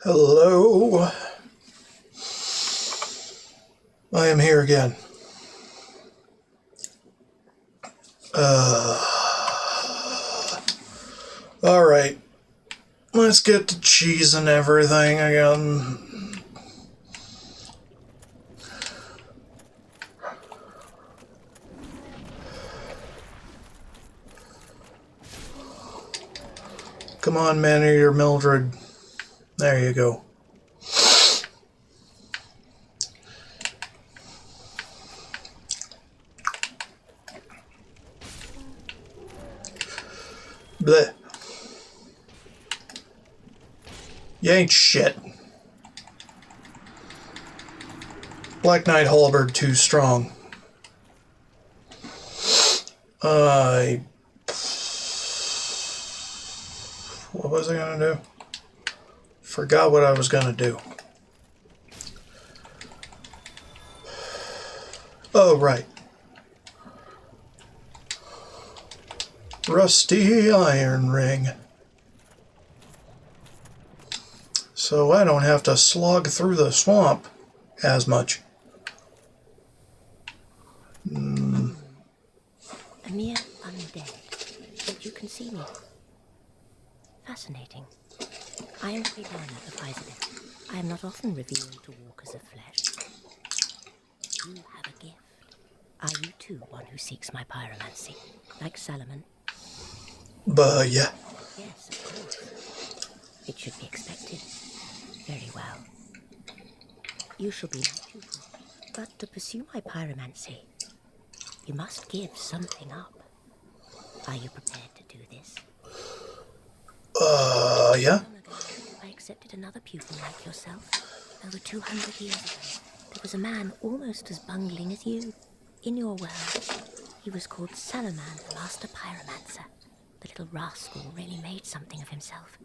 Hello. I am here again. Alright. Let's get to cheese and everything again. Come on, Man-Eater Mildred. There you go. Bleh. You ain't shit. Black Knight Halberd too strong. What was I gonna do? Forgot what I was gonna do. Oh, right. Rusty iron ring. So I don't have to slog through the swamp as much. A mere undead, yet you can see me. Fascinating. I am Quilana of Isolith. I am not often revealed to walkers of flesh. You have a gift. Are you too one who seeks my pyromancy, like Salomon? Yeah. Yes, of course. It should be expected. Very well. You shall be my pupil. But to pursue my pyromancy, you must give something up. Are you prepared to do this? Yeah. Long ago, I accepted another pupil like yourself. Over 200 years ago, there was a man almost as bungling as you. In your world, he was called Salaman, the master pyromancer. The little rascal really made something of himself.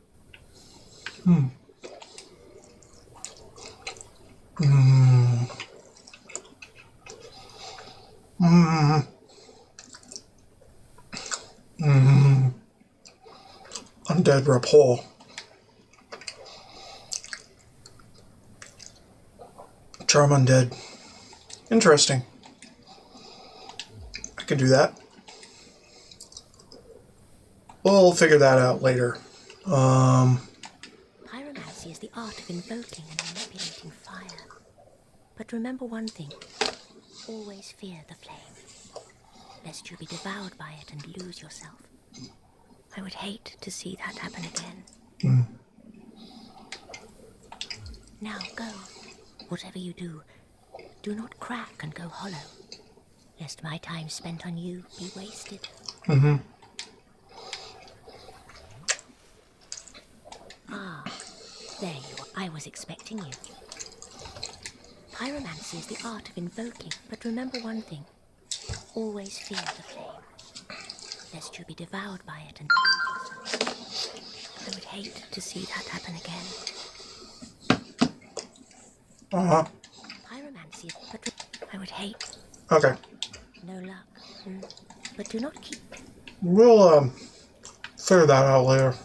Undead rapport. Charm undead. Interesting. I could do that. We'll figure that out later. Pyromancy is the art of invoking and manipulating fire. But remember one thing. Always fear the flame, lest you be devoured by it and lose yourself. I would hate to see that happen again. Now go. Whatever you do, do not crack and go hollow, lest my time spent on you be wasted. Ah, there you are. I was expecting you. Pyromancy is the art of invoking, but remember one thing. Always fear the flame, lest you be devoured by it and lose yourself. I would hate to see that happen again. Pyromancy, but I would hate. Okay. No luck. But do not keep. We'll, figure that out later.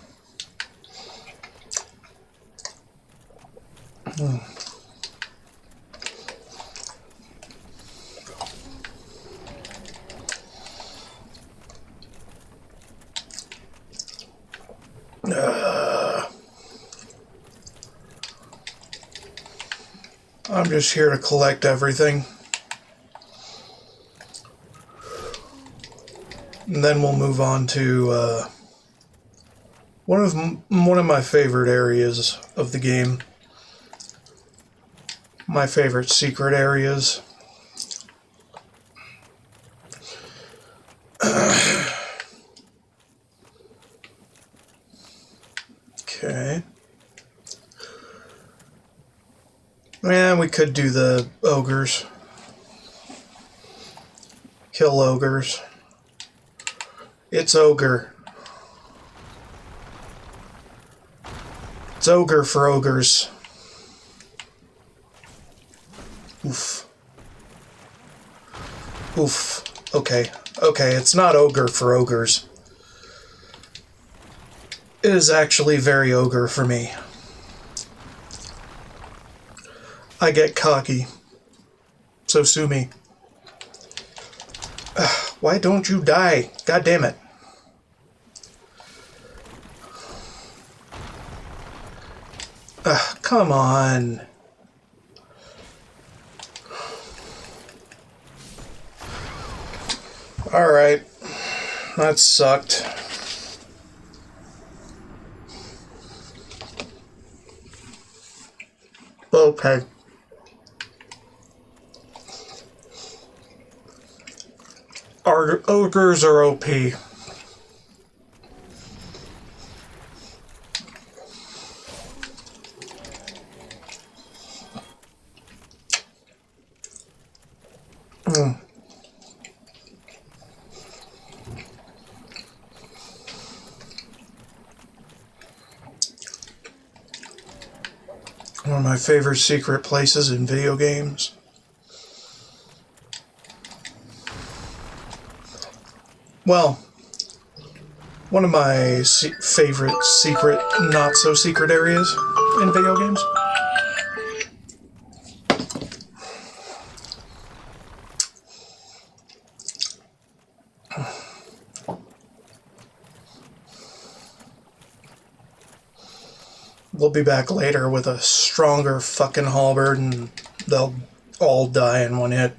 I'm just here to collect everything. And then we'll move on to one of my favorite areas of the game. My favorite secret areas. Okay. And we could do the ogres. Kill ogres. It's ogre. It's ogre for ogres. Oof. Oof. Okay. Okay, it's not ogre for ogres. It is actually very ogre for me. I get cocky. So sue me. Why don't you die? God damn it. Come on. Alright. That sucked. Okay. Ogres are OP. One of my favorite secret places in video games. Well, one of my favorite secret, not so secret areas in video games. We'll be back later with a stronger fucking halberd and they'll all die in one hit.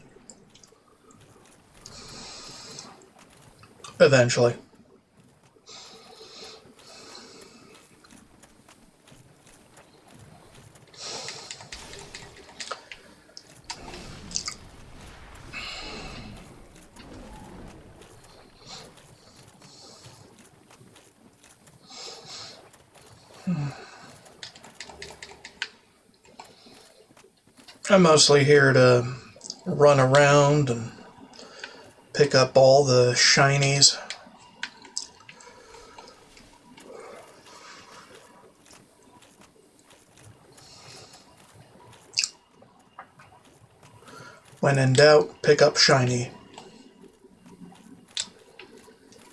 Eventually. I'm mostly here to run around and pick up all the shinies. When in doubt, pick up shiny.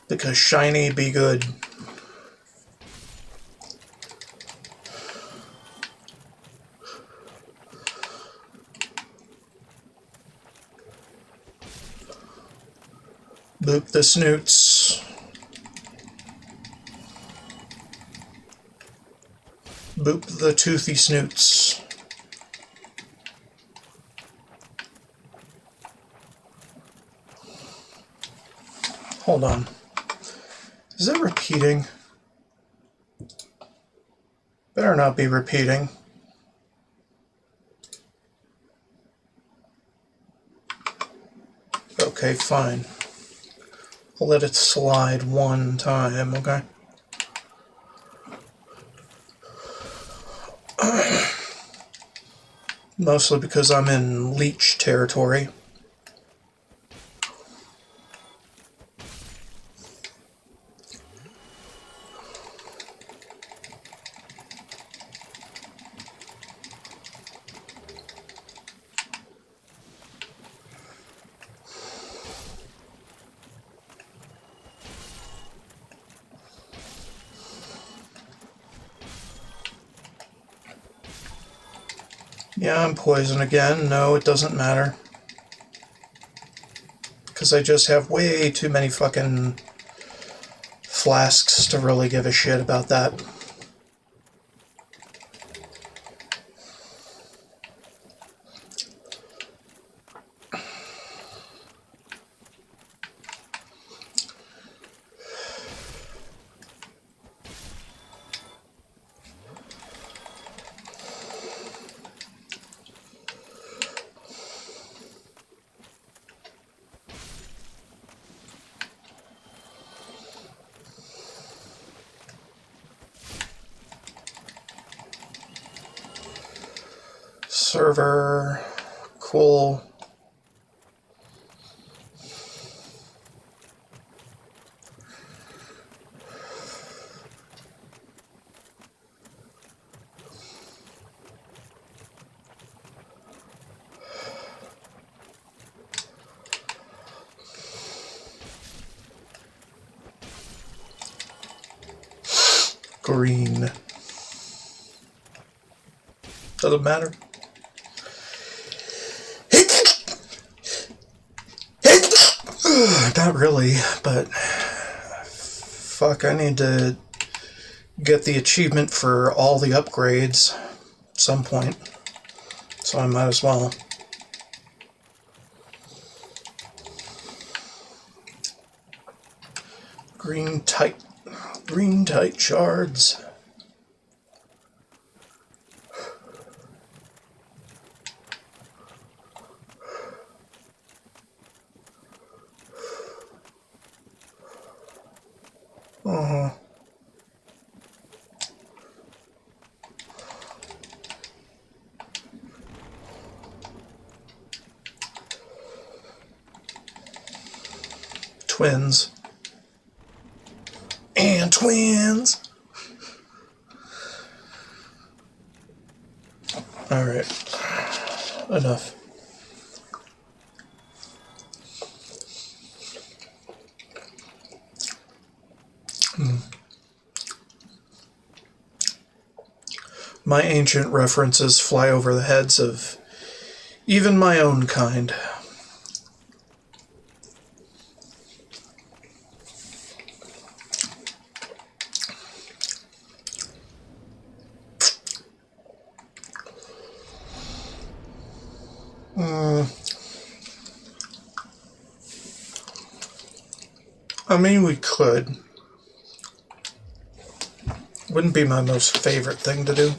Because shiny be good. Boop the snoots. Boop the toothy snoots. Hold on. Is that repeating? Better not be repeating. Okay, fine. I'll let it slide one time, okay? Mostly because I'm in leech territory. Yeah, I'm poisoned again. No, it doesn't matter. Because I just have way too many fucking flasks to really give a shit about that. Server, cool. Green. Doesn't matter. Not really, but fuck, I need to get the achievement for all the upgrades at some point, so I might as well. Green tight shards. Twins. And twins! Alright. Enough. My ancient references fly over the heads of even my own kind. I mean, we could. Wouldn't be my most favorite thing to do.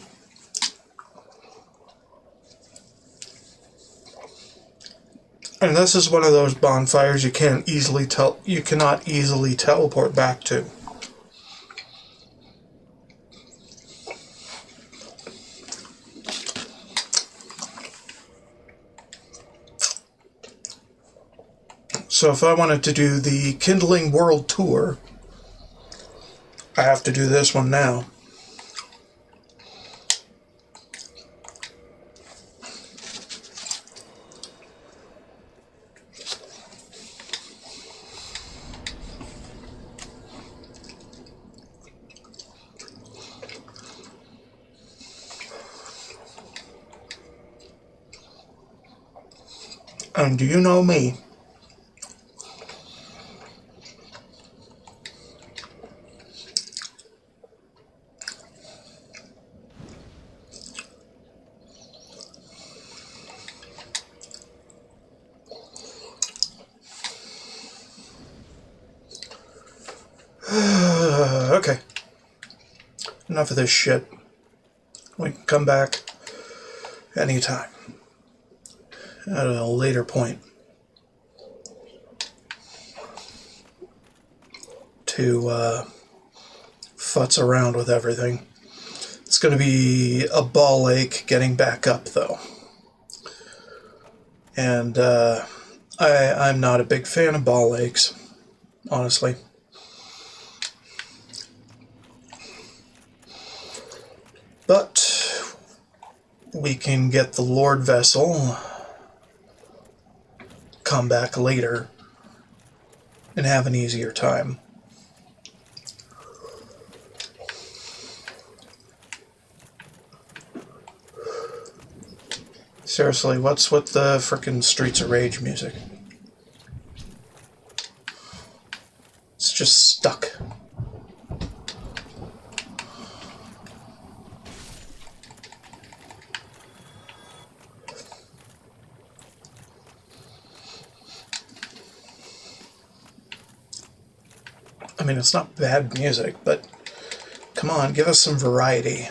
And this is one of those bonfires you cannot easily teleport back to. So if I wanted to do the Kindling World Tour, I have to do this one now. And do you know me? Okay. Enough of this shit. We can come back anytime. At a later point. To futz around with everything. It's going to be a ball ache getting back up, though. And I'm not a big fan of ball aches, honestly. But we can get the Lord Vessel, come back later, and have an easier time. Seriously, what's with the frickin' Streets of Rage music? It's just stuck. I mean, it's not bad music, but come on, give us some variety.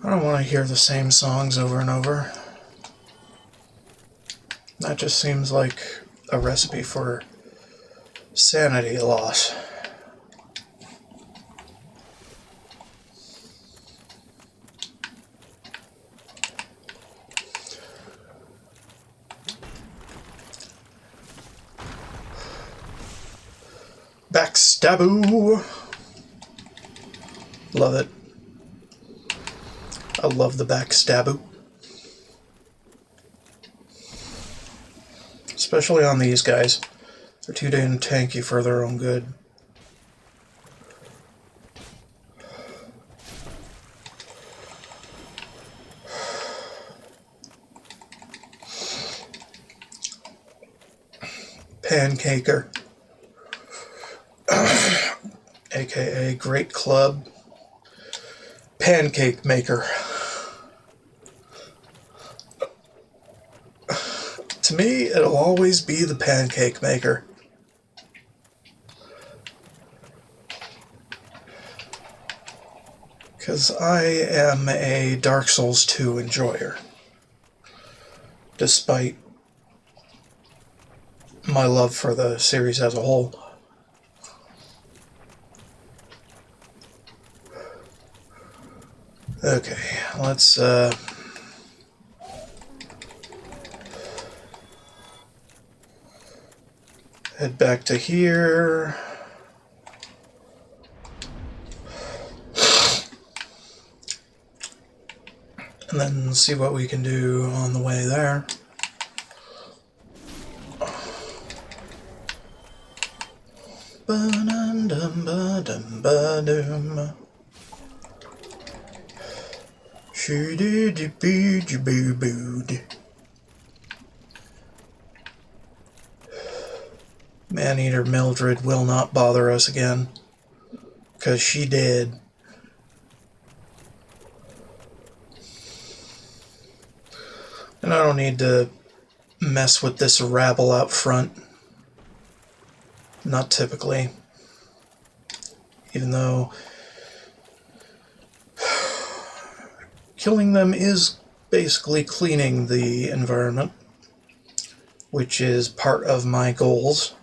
I don't want to hear the same songs over and over. That just seems like a recipe for sanity loss. Backstaboo! Love it. I love the backstaboo. Especially on these guys. They're too damn tanky for their own good. Pancaker. AKA Great Club. Pancake Maker. To me, it'll always be the Pancake Maker. Because I am a Dark Souls 2 enjoyer. Despite my love for the series as a whole. Okay, let's head back to here. And then see what we can do on the way there. Ba-dum-dum-ba-dum-ba-dum. Shoo-doo-doo-boo-doo-boo-boo. Maneater Mildred will not bother us again. 'Cause she did. And I don't need to mess with this rabble out front. Not typically. Even though killing them is basically cleaning the environment, which is part of my goals.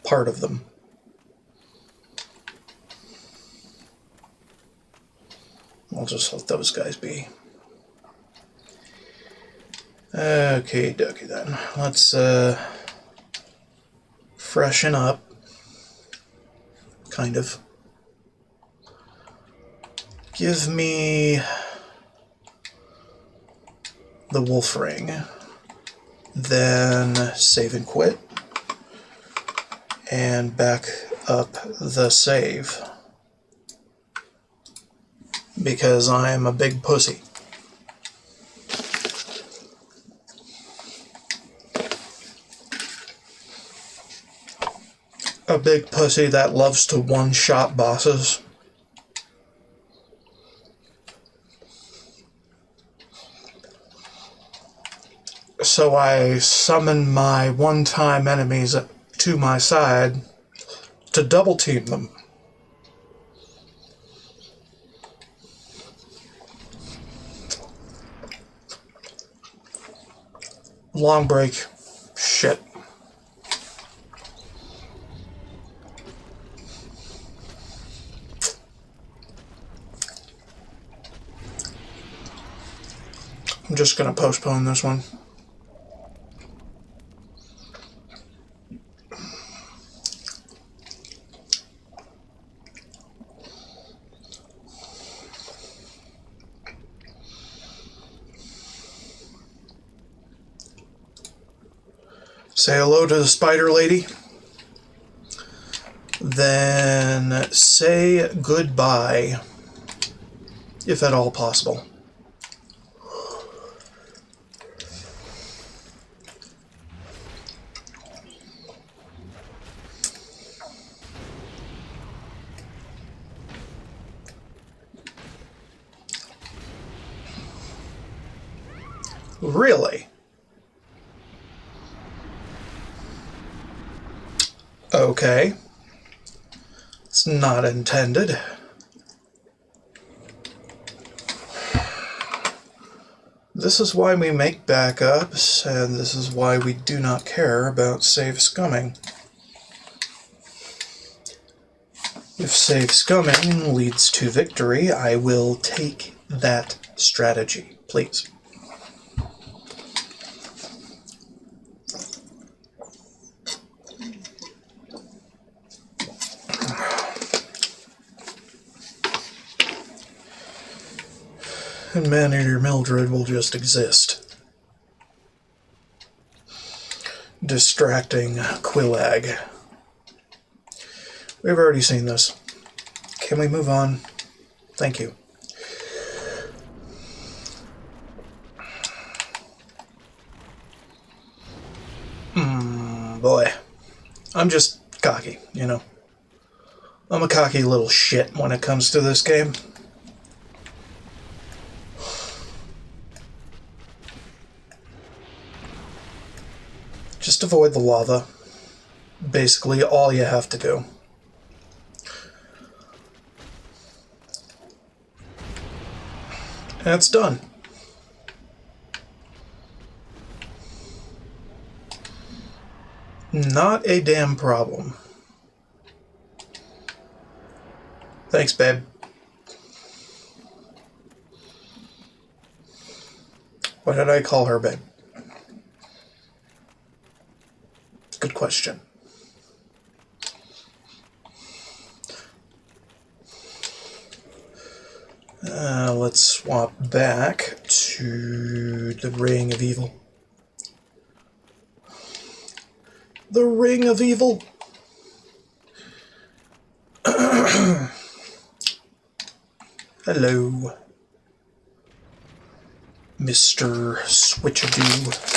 Part of them. I'll just let those guys be. Okay, dokie then. Let's freshen up. Kind of. Give me the wolf ring. Then save and quit. And back up the save. Because I am a big pussy. A big pussy that loves to one-shot bosses. So I summon my one-time enemies to my side to double team them. Long break. Shit. I'm just going to postpone this one. Say hello to the spider lady. Then say goodbye, if at all possible. Really? Okay. It's not intended. This is why we make backups, and this is why we do not care about save scumming. If save scumming leads to victory, I will take that strategy, please. And Maneater Mildred will just exist. distracting Quillag. We've already seen this. Can we move on? Thank you. Boy. I'm just cocky, you know. I'm a cocky little shit when it comes to this game. Just avoid the lava. Basically all you have to do. And it's done. Not a damn problem. Thanks, babe. Why did I call her babe? Good question. Let's swap back to the Ring of Evil. The Ring of Evil. Hello, Mr. Switchadoo.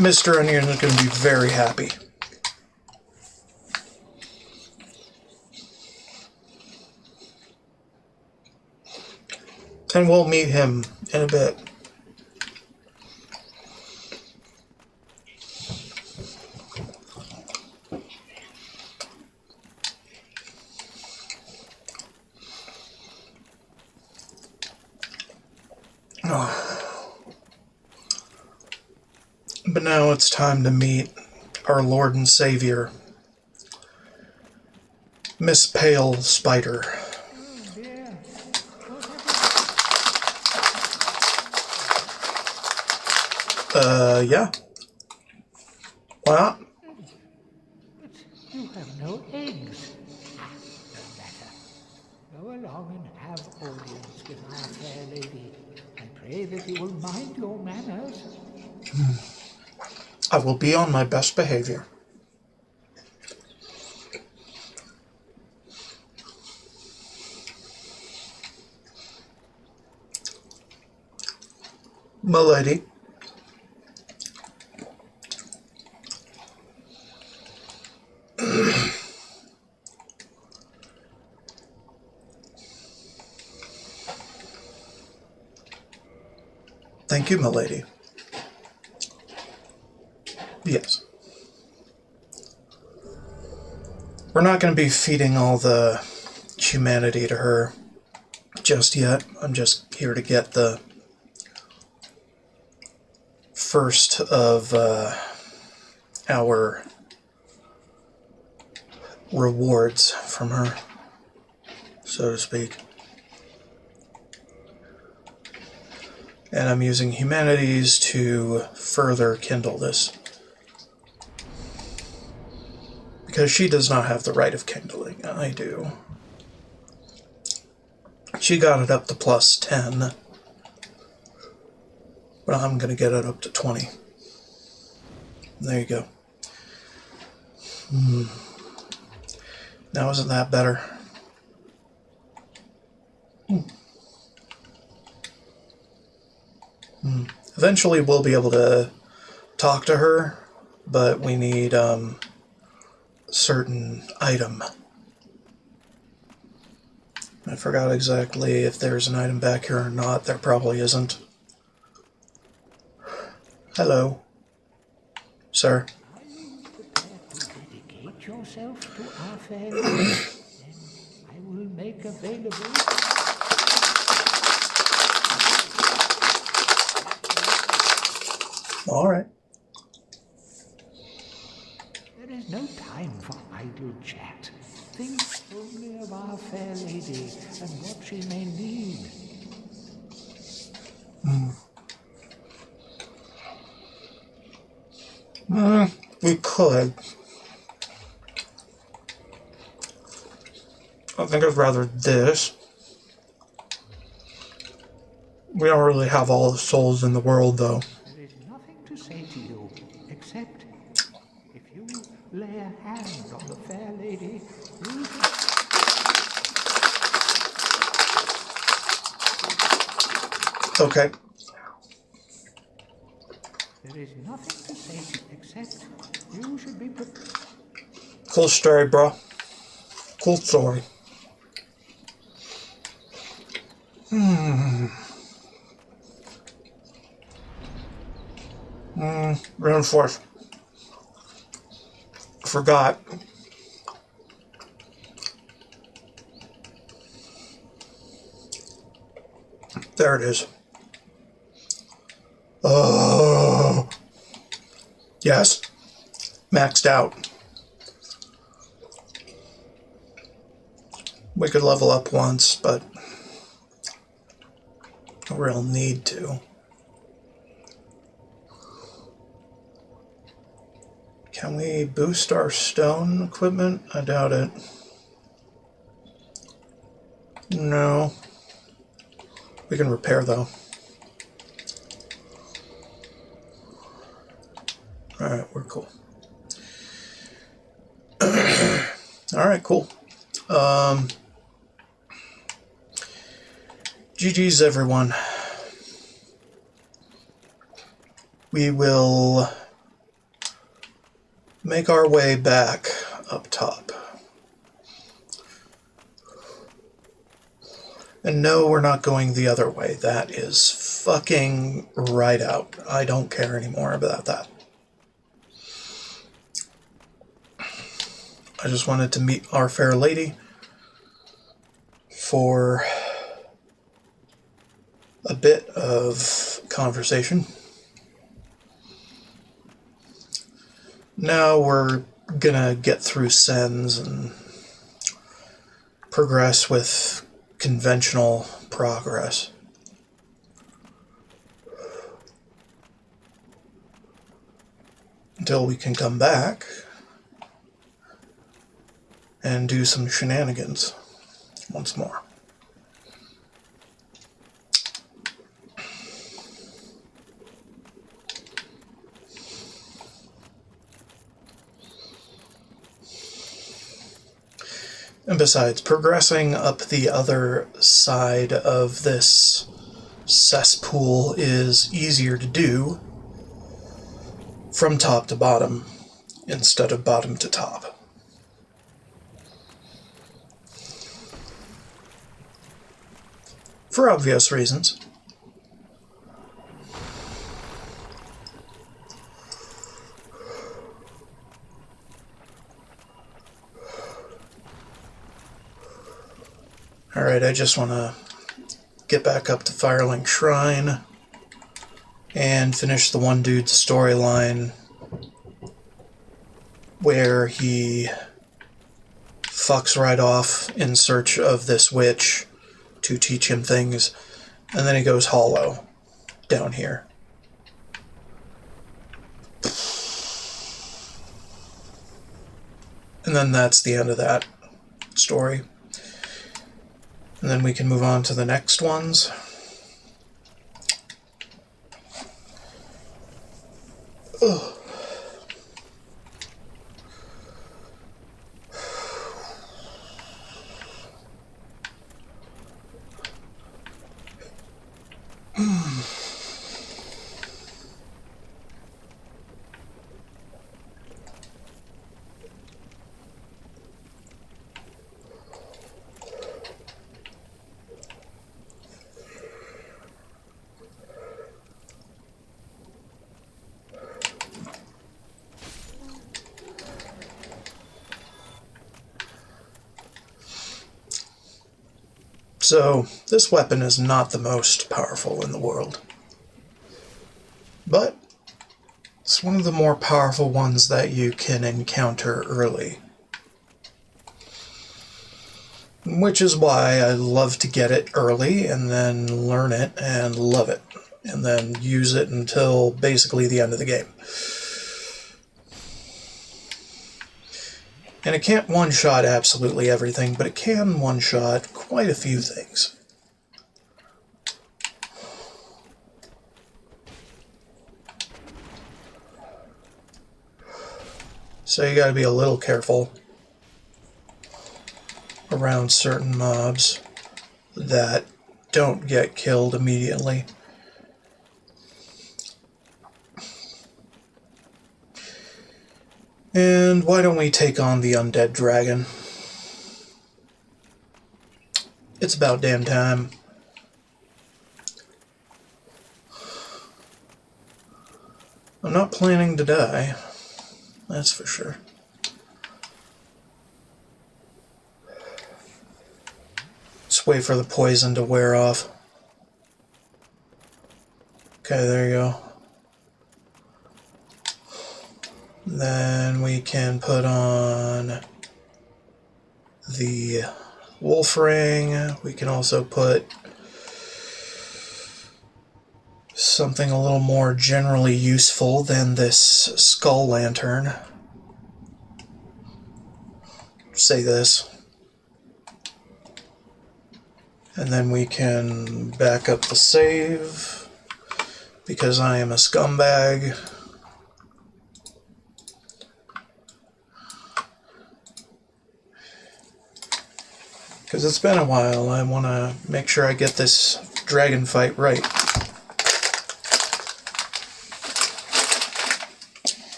Mr. Onion is going to be very happy. And we'll meet him in a bit. But now it's time to meet our Lord and Savior, Miss Pale Spider. Yeah. Why not? But you have no eggs. No matter. Go along and have audience with our fair lady, and pray that you will mind your manners. I will be on my best behavior. Milady. Thank you, milady. Yes. We're not going to be feeding all the humanity to her just yet. I'm just here to get the first of our rewards from her, so to speak. And I'm using humanities to further kindle this. Because she does not have the right of kindling. I do. She got it up to plus 10. But I'm going to get it up to 20. There you go. Now isn't that better? Eventually we'll be able to talk to her, but we need certain item. I forgot exactly if there's an item back here or not. There probably isn't. Hello, sir. Are you prepared to dedicate yourself to our fair lady? Then I will make make available. All right. There is no time for idle chat. Think only of our fair lady and what she may need. We could. I think I'd rather this. We don't really have all the souls in the world, though. There is nothing to say to you, except if you lay a hand on the fair lady, you Okay. There is nothing to say to you, except you should be Cool story, bro. Cool story. Reinforce. Forgot. There it is. Oh. Yes. Maxed out. We could level up once, but no real need to. Can we boost our stone equipment? I doubt it. No. We can repair, though. Alright, we're cool. Alright, cool. GG's, everyone. We will make our way back up top. And no, we're not going the other way. That is fucking right out. I don't care anymore about that. I just wanted to meet our fair lady for a bit of conversation. Now we're gonna get through Sens and progress with conventional progress. Until we can come back and do some shenanigans once more. And besides, progressing up the other side of this cesspool is easier to do from top to bottom instead of bottom to top. For obvious reasons. Alright, I just want to get back up to Firelink Shrine and finish the one dude's storyline where he fucks right off in search of this witch to teach him things, and then he goes hollow down here. And then that's the end of that story. And then we can move on to the next ones. Ugh. So, this weapon is not the most powerful in the world. But it's one of the more powerful ones that you can encounter early. Which is why I love to get it early and then learn it and love it. And then use it until basically the end of the game. And it can't one-shot absolutely everything, but it can one-shot quite a few things. So you gotta be a little careful around certain mobs that don't get killed immediately. And why don't we take on the undead dragon? It's about damn time. I'm not planning to die, that's for sure. Just wait for the poison to wear off. Okay, there you go. Then we can put on the wolf ring. We can also put something a little more generally useful than this skull lantern. Say this. And then we can back up the save, because I am a scumbag. Because it's been a while, I want to make sure I get this dragon fight right.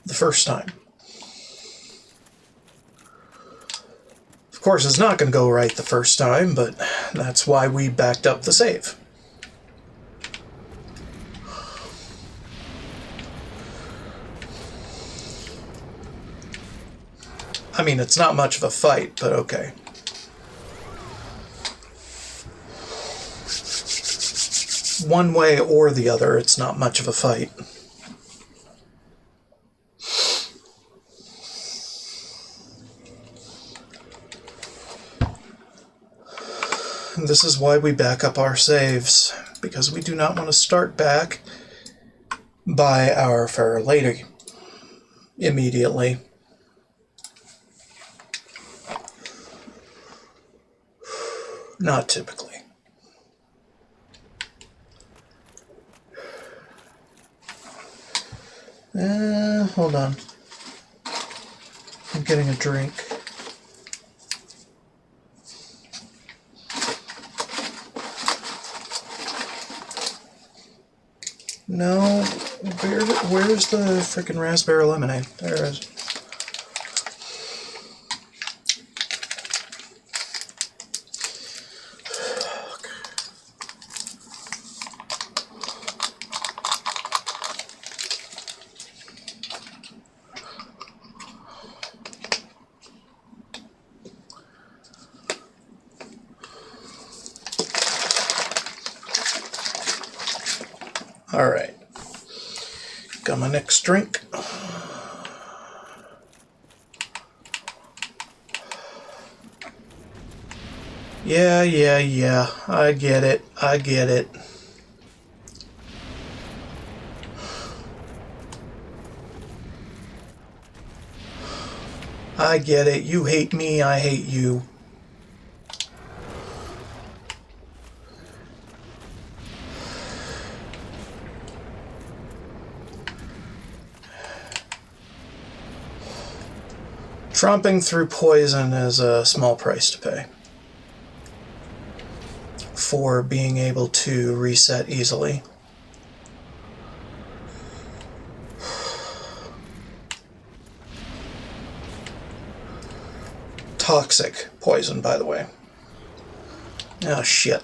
The first time. Of course, it's not going to go right the first time, but that's why we backed up the save. I mean, it's not much of a fight, but okay. One way or the other, it's not much of a fight. And this is why we back up our saves, because we do not want to start back by our fair lady immediately. Not typically. Hold on. I'm getting a drink. No, where's the frickin' raspberry lemonade? There it is. Alright. Got my next drink. Yeah. I get it. I get it. I get it. You hate me, I hate you. Tromping through poison is a small price to pay for being able to reset easily. Toxic poison, by the way. Oh, shit.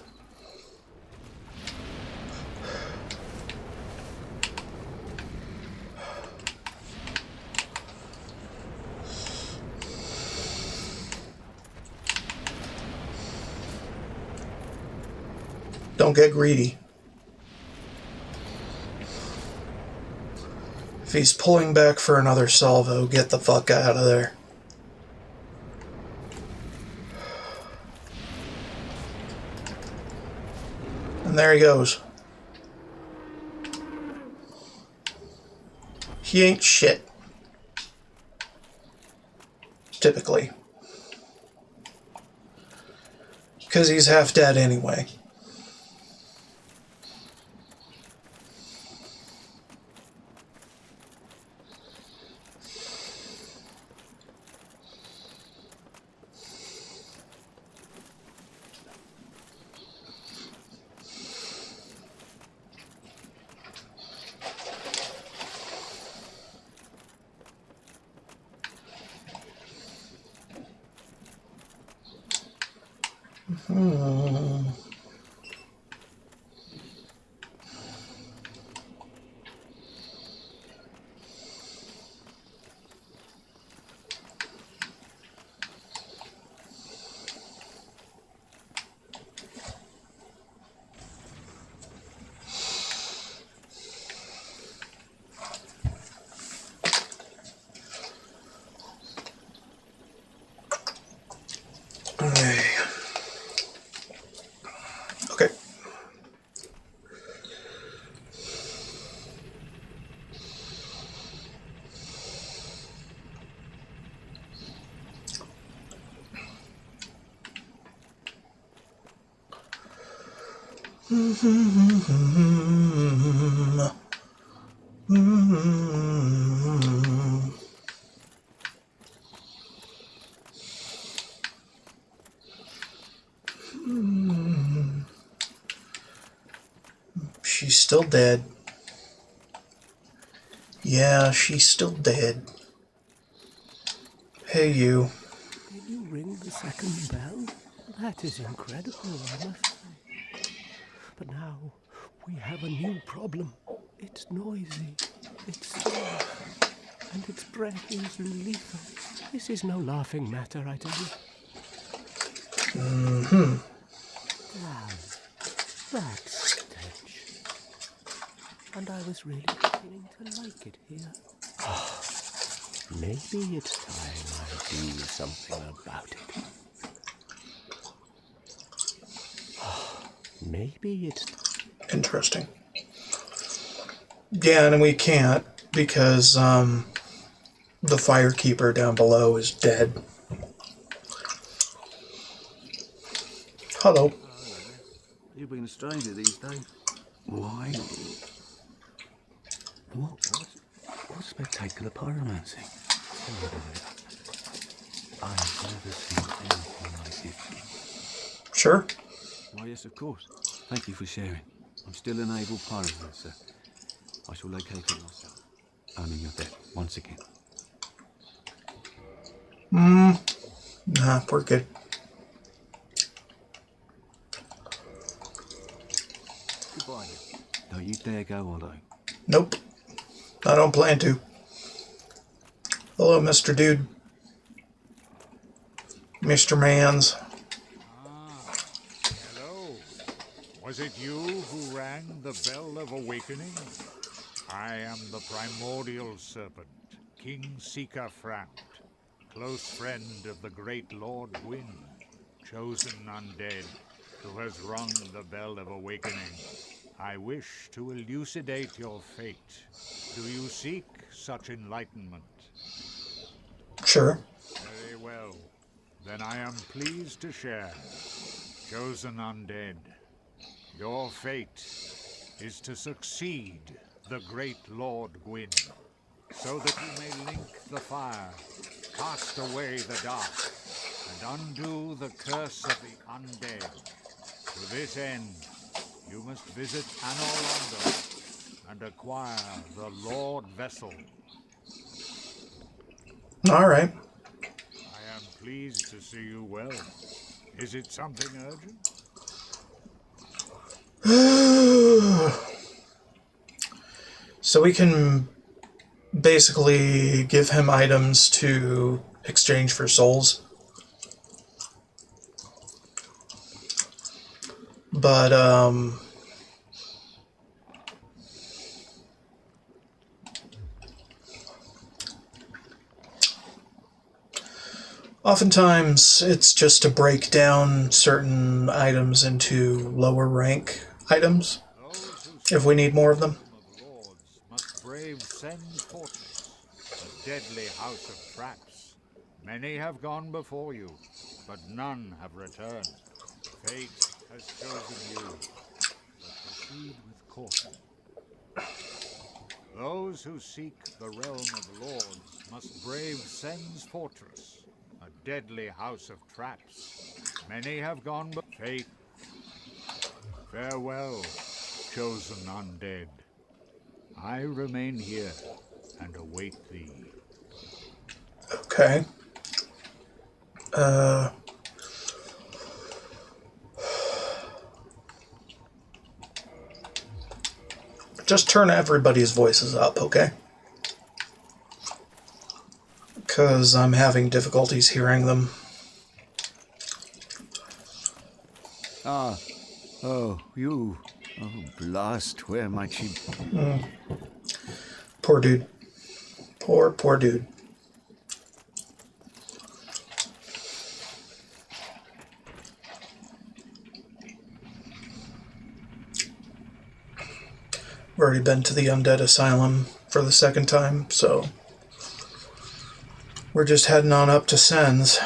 Don't get greedy. If he's pulling back for another salvo, get the fuck out of there. And there he goes. He ain't shit. Typically. Because he's half dead anyway. Okay. She's still dead. Yeah, she's still dead. Hey, you. Did you ring the second bell? That is incredible, I must say. But now we have a new problem. It's noisy, it stirs, and its breath is lethal. This is no laughing matter, I tell you. Damn, that's stench. And I was really beginning to like it here. Maybe it's time I do something about it. Maybe it's... Interesting. Yeah, and we can't because the firekeeper down below is dead. Hello. You've been a stranger these days. Why? What's spectacular pyromancy? Tell me about it. I've never seen anything like it. Sure. Why, yes, of course. Thank you for sharing. I'm still an able pyromancer. I shall locate it myself. Earning your debt once again. Nah, we're good. Goodbye. Don't you dare go alone. Nope. I don't plan to. Hello, Mr. Dude. Mr. Mans. Hello. Was it you who rang the bell of awakening? I am the primordial serpent, King Seeker Frowned, close friend of the great Lord Gwyn, chosen undead, who has rung the bell of awakening. I wish to elucidate your fate. Do you seek such enlightenment? Sure. Very well. Then I am pleased to share. Chosen undead, your fate is to succeed the great Lord Gwyn, so that you may link the fire, cast away the dark, and undo the curse of the undead. To this end, you must visit Anor Londo and acquire the Lord Vessel. All right. I am pleased to see you well. Is it something urgent? So we can basically give him items to exchange for souls. But, oftentimes it's just to break down certain items into lower rank items, if we need more of them. Of lords must brave Sen's fortress, a deadly house of traps. Many have gone before you, but none have returned. Fate has chosen you, but proceed with caution. Those who seek the realm of lords must brave Sen's fortress, a deadly house of traps. Many have gone but fate. Farewell, chosen undead. I remain here and await thee. Okay. Just turn everybody's voices up, okay? Because I'm having difficulties hearing them. Ah, oh, you. Oh, blast, where might she... Poor dude. Poor dude. I've already been to the Undead Asylum for the second time, so we're just heading on up to Sen's.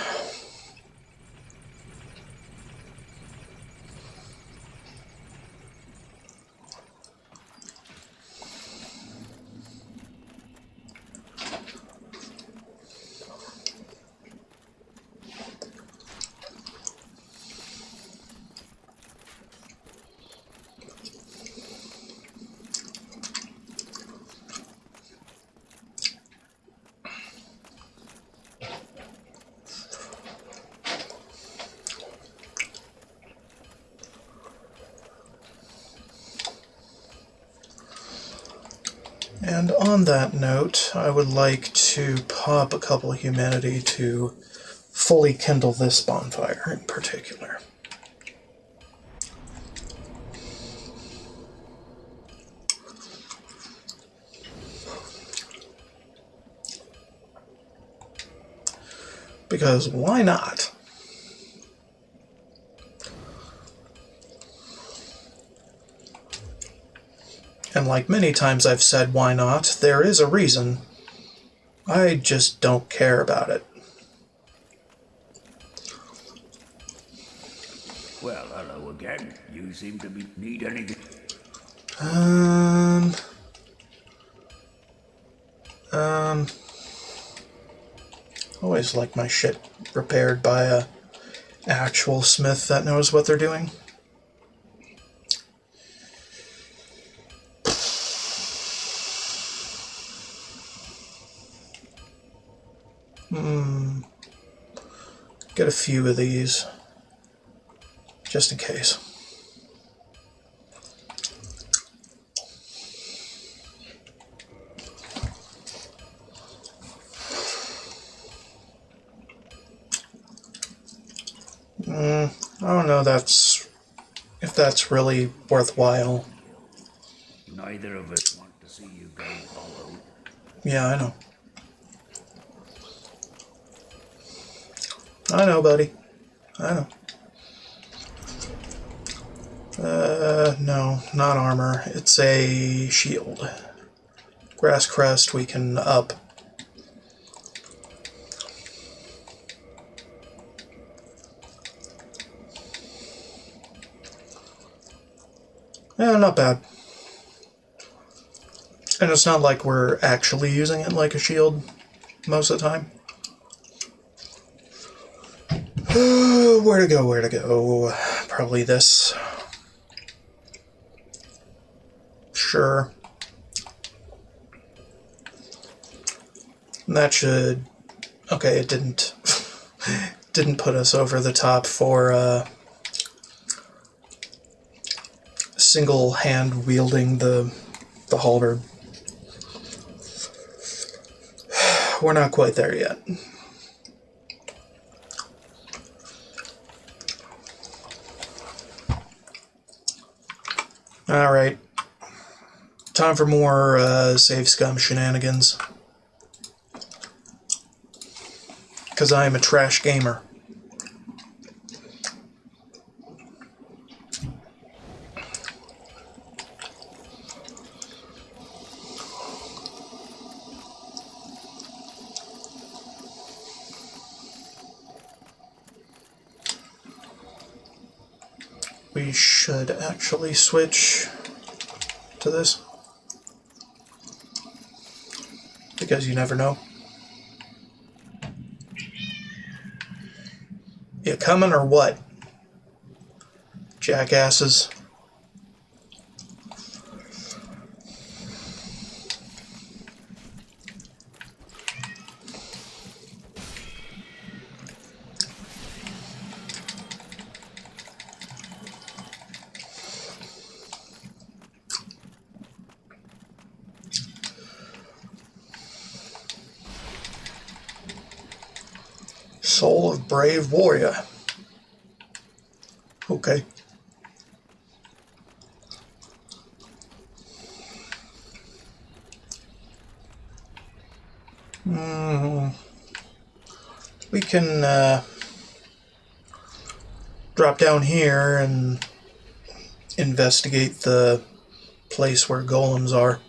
And on that note, I would like to pop a couple of humanity to fully kindle this bonfire in particular. Because why not? And like many times I've said why not, there is a reason. I just don't care about it. Well, hello again. You seem to need anything. Always like my shit repaired by a actual smith that knows what they're doing. Get a few of these, just in case. I don't know if that's really worthwhile. Neither of us want to see you go hollow. Yeah, I know. I know, buddy. I know. No, not armor. It's a shield. Grass crest we can up. Yeah, not bad. And it's not like we're actually using it like a shield most of the time. Where to go, where to go? Probably this. Sure. That should... Okay, it didn't... didn't put us over the top for, single hand wielding the halberd. We're not quite there yet. Alright. Time for more save scum shenanigans. Because I am a trash gamer. We should actually switch to this. Because you never know. You coming or what? Jackasses. Soul of Brave Warrior. Okay. We can drop down here and investigate the place where golems are.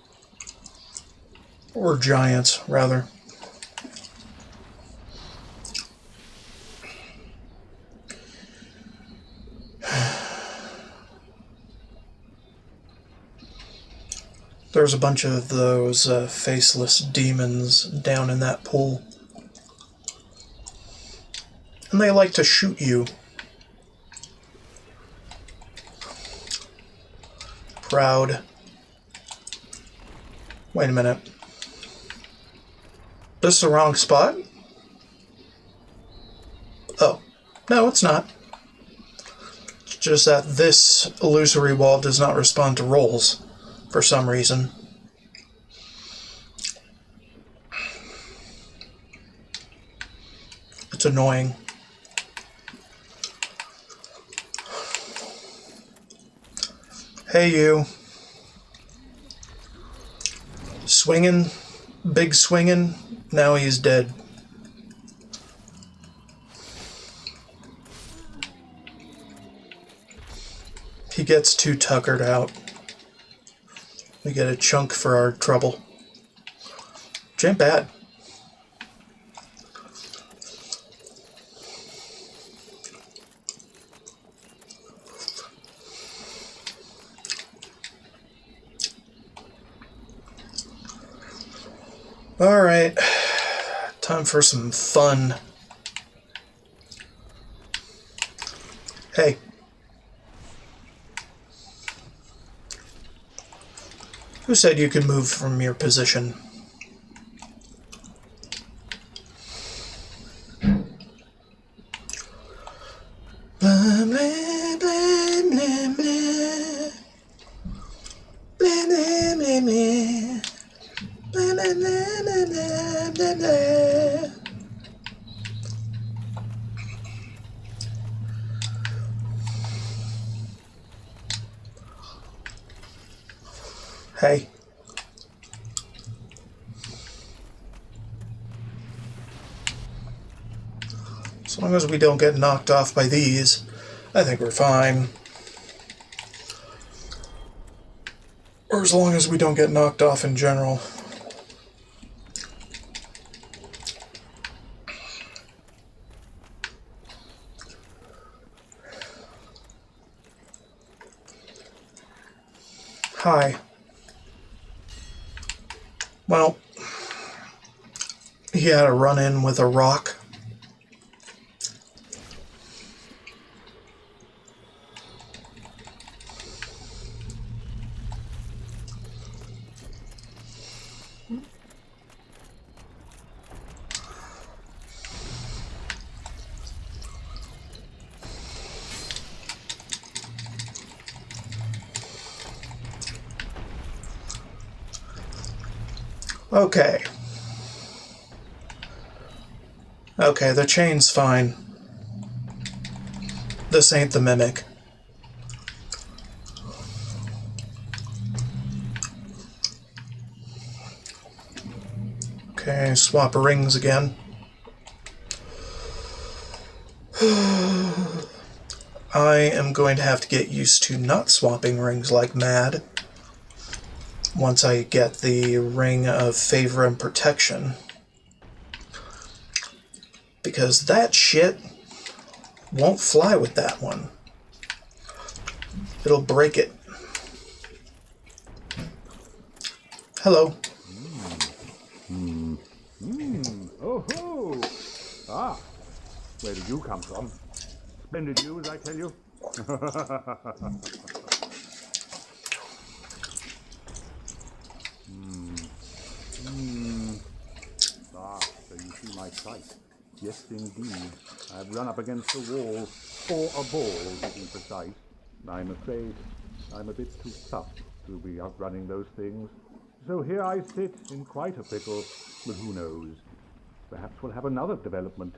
Or giants, rather. There's a bunch of those faceless demons down in that pool. And they like to shoot you. Proud. Wait a minute. This is the wrong spot? Oh. No, it's not. It's just that this illusory wall does not respond to rolls. For some reason. It's annoying. Hey you. Swinging, big swinging, now he's dead. He gets too tuckered out. We get a chunk for our trouble. Which ain't bad. Alright. Time for some fun. Hey. Who said you could move from your position? Blah, blah, blah, blah, blah. Blah, blah, blah, blah. Blah, blah, blah, blah, blah, blah. Hey. As long as we don't get knocked off by these, I think we're fine. Or as long as we don't get knocked off in general. Hi. Well, he had a run-in with a rock. Okay. Okay, the chain's fine. This ain't the mimic. Okay, swap rings again. I am going to have to get used to not swapping rings like mad once I get the Ring of Favor and Protection. Because that shit won't fly with that one. It'll break it. Hello. Oh ho! Ah, where did you come from? Splendid news, I tell you. Ah, so you see my sight. Yes, indeed. I've run up against the wall, or a ball, to be precise. I'm afraid I'm a bit too tough to be outrunning those things. So here I sit in quite a pickle, but who knows? Perhaps we'll have another development.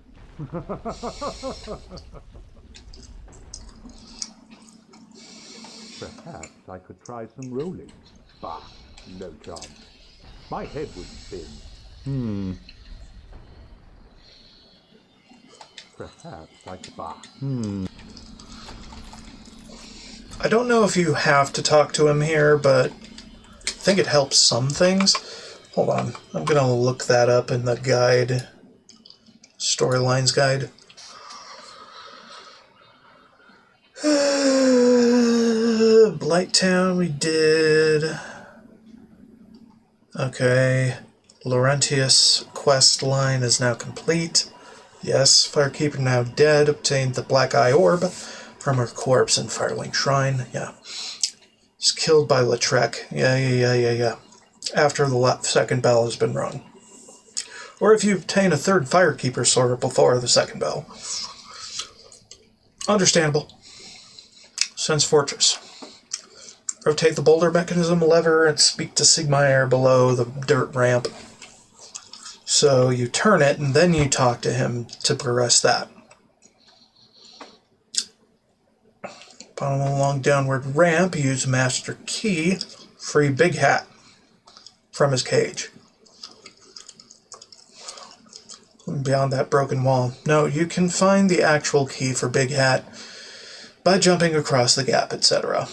Perhaps I could try some rolling. Bah, no chance. My head would spin. Perhaps I could... Bah. I don't know if you have to talk to him here, but I think it helps some things. Hold on. I'm going to look that up in the guide. Storylines guide. Blighttown we did. Okay. Laurentius quest line is now complete. Yes, Firekeeper now dead. Obtained the Black Eye Orb from her corpse in Firelink Shrine. Yeah. She's killed by Lautrec. Yeah. After the second bell has been rung. Or if you obtain a third Firekeeper sword before the second bell. Understandable. Sense Fortress. Rotate the boulder mechanism lever and speak to Sigmire below the dirt ramp. So you turn it and then you talk to him to progress that. Follow along downward ramp, use Master Key, free Big Hat from his cage. Beyond that broken wall. No, you can find the actual key for Big Hat by jumping across the gap, etc.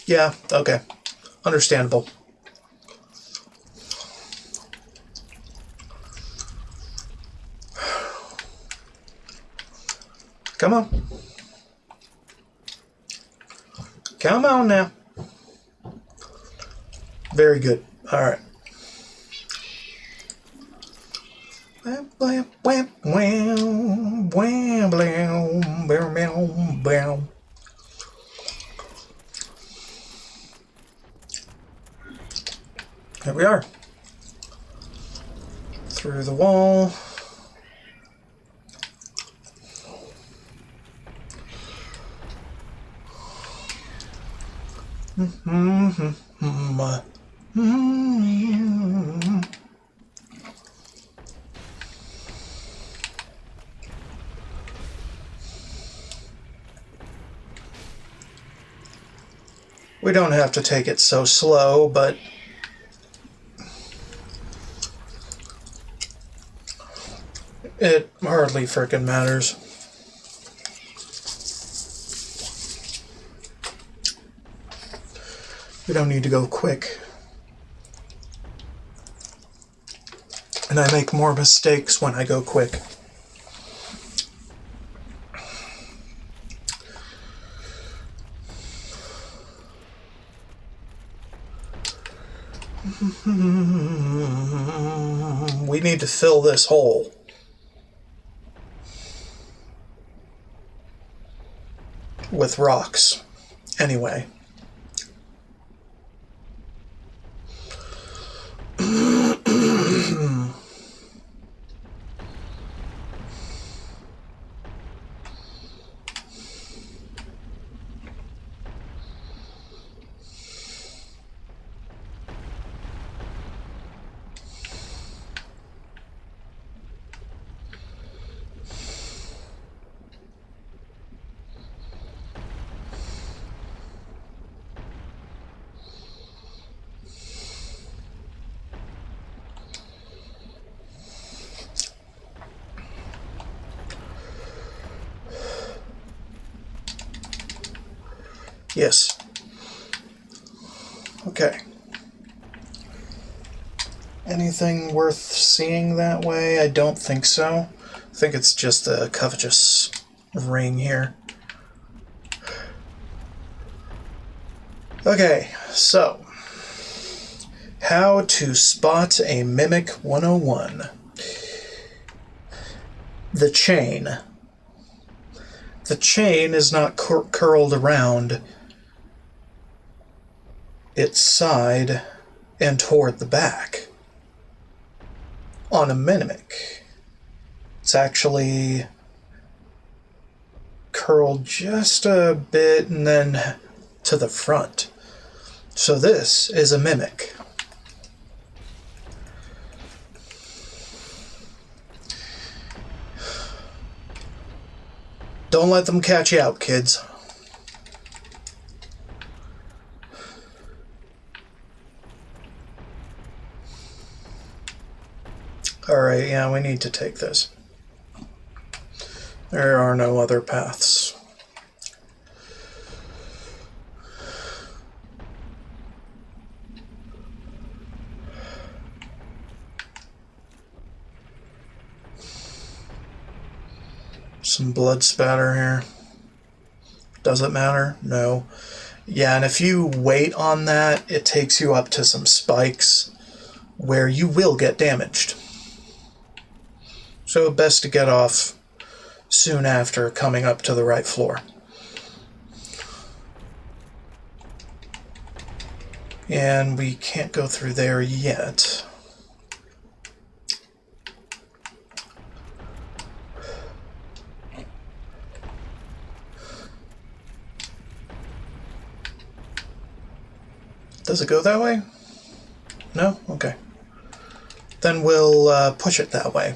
Yeah, okay. Understandable. Come on. Come on now. Very good. Alright. Wham, wham, wham, wham, wham, blam, blam, blam, blam. Here we are. Through the wall. We don't have to take it so slow, but it hardly frickin' matters. We don't need to go quick. And I make more mistakes when I go quick. We need to fill this hole. With rocks. Anyway. Yes. Okay. Anything worth seeing that way? I don't think so. I think it's just a covetous ring here. Okay, so how to spot a mimic 101. The chain. The chain is not curled around its side and toward the back. On a mimic, it's actually curled just a bit and then to the front. So this is a mimic. Don't let them catch you out, kids. Alright, yeah, we need to take this. There are no other paths. Some blood spatter here. Does it matter? No. Yeah, and if you wait on that, it takes you up to some spikes where you will get damaged. So best to get off soon after coming up to the right floor. And we can't go through there yet. Does it go that way? No? Okay. Then we'll push it that way.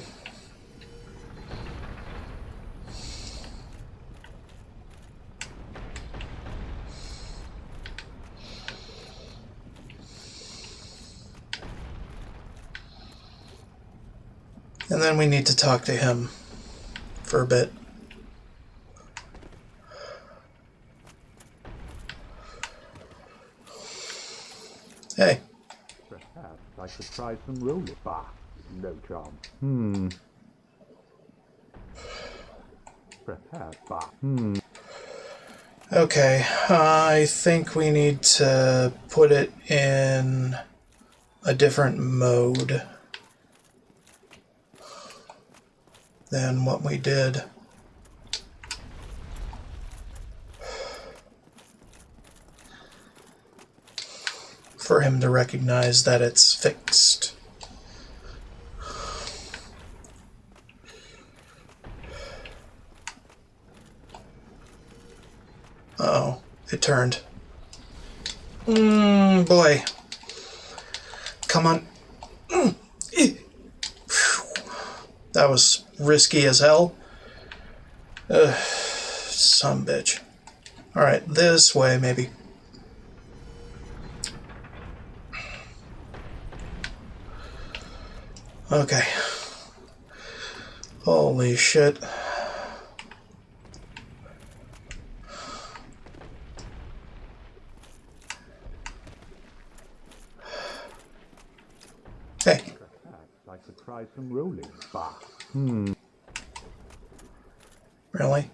And then we need to talk to him for a bit. Hey. Perhaps I could try some roller. Bah, no charm. Perhaps, bah. Okay, I think we need to put it in a different mode than what we did. For him to recognize that it's fixed. Uh-oh, it turned. Boy. Come on. That was risky as hell. Son of a bitch. Alright, this way maybe. Okay. Holy shit. Hey. Perhaps I could try some rolling. Bah. Really?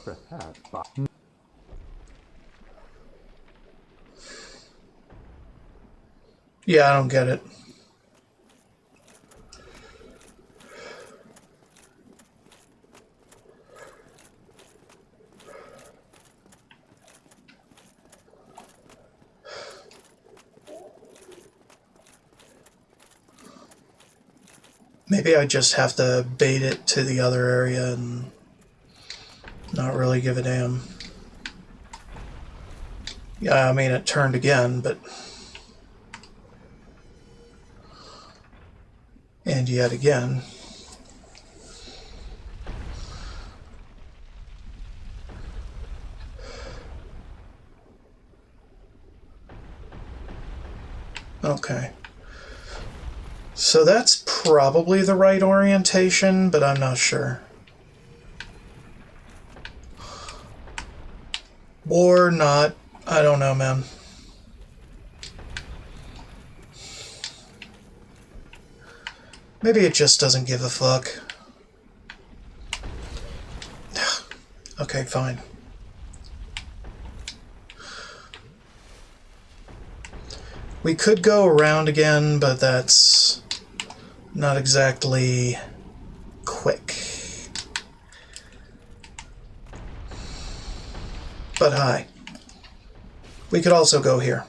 Perhaps, bah. Yeah, I don't get it. Maybe I just have to bait it to the other area and not really give a damn. Yeah, I mean, it turned again, but... And yet again. Okay. So that's probably the right orientation, but I'm not sure. Or not. I don't know, man. Maybe it just doesn't give a fuck. Okay, fine. We could go around again, but that's not exactly quick. But hi. We could also go here.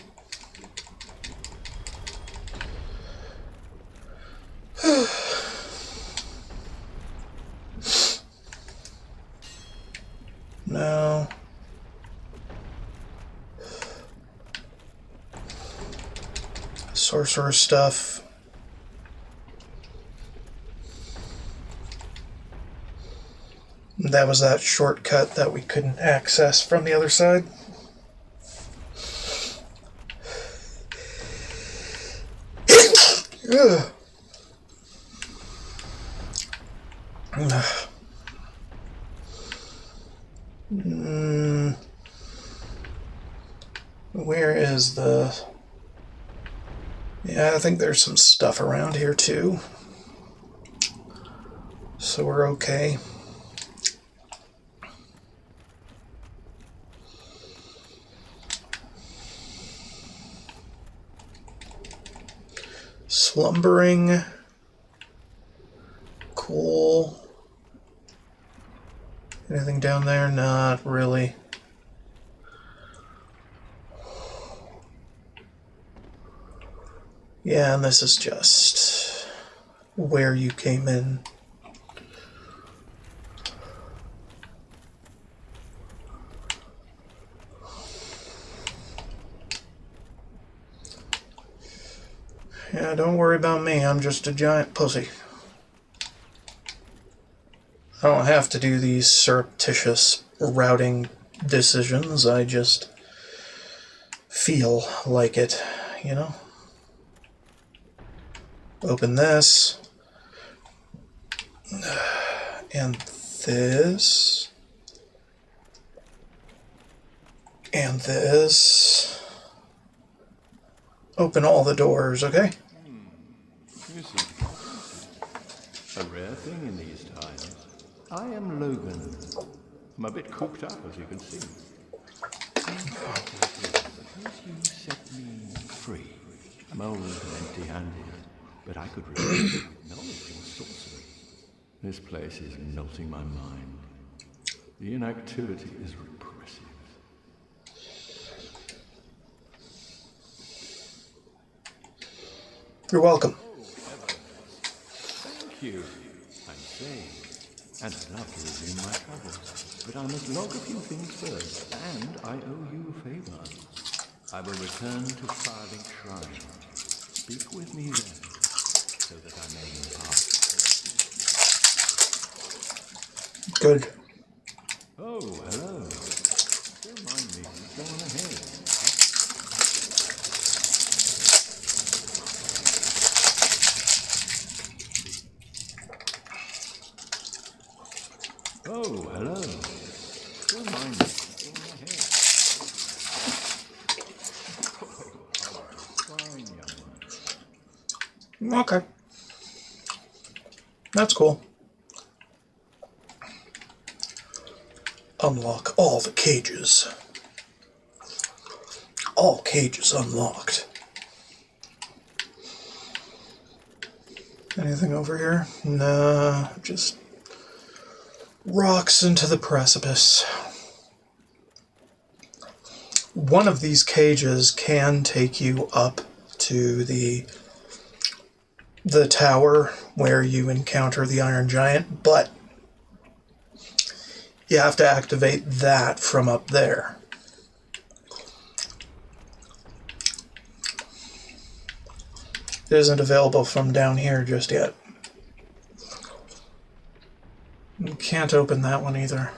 No. Sorcerer stuff. That was that shortcut that we couldn't access from the other side. Ugh. Where is the... Yeah, I think there's some stuff around here too. So we're okay. Slumbering. Cool. Anything down there? Not really. Yeah, and this is just where you came in. Yeah, don't worry about me. I'm just a giant pussy. I don't have to do these surreptitious routing decisions. I just feel like it, you know? Open this. And this. And this. Open all the doors, okay? A rare thing in these times. I am Logan. I'm a bit cooped up, as you can see. Suppose you set me free. I'm old and empty-handed, but I could replace you with knowledge and sorcery. This place is melting my mind. The inactivity is repressive. You're welcome. Thank you. I'm saved, and I'd love to resume my travels. But I must log a few things first, and I owe you a favor. I will return to Farthing Shrine. Speak with me then, so that I may impart. Good. Oh, hello. Don't mind me. Go on ahead. Oh, hello. Don't mind me. Go on ahead. Fine, young one. Okay. That's cool. Unlock all the cages. All cages unlocked. Anything over here? Nah, just rocks into the precipice. One of these cages can take you up to the tower where you encounter the Iron Giant, but you have to activate that from up there. It isn't available from down here just yet. You can't open that one either.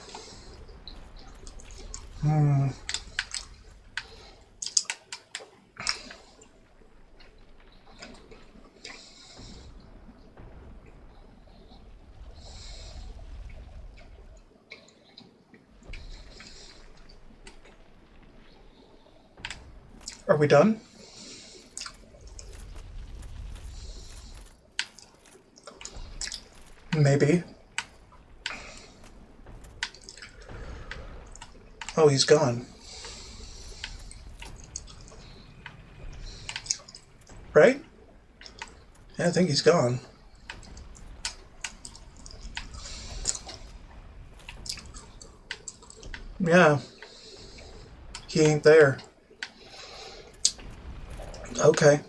Are we done? Maybe. Oh, he's gone. Right? Yeah, I think he's gone. Yeah. He ain't there. Okay.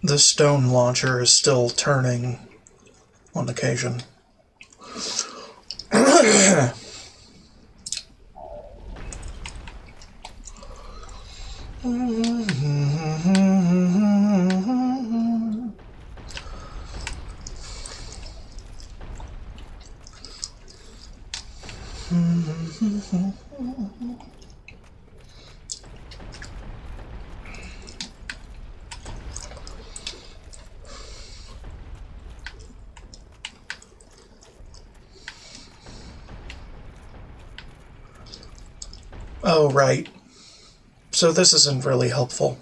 The stone launcher is still turning on occasion. Oh, right. So this isn't really helpful.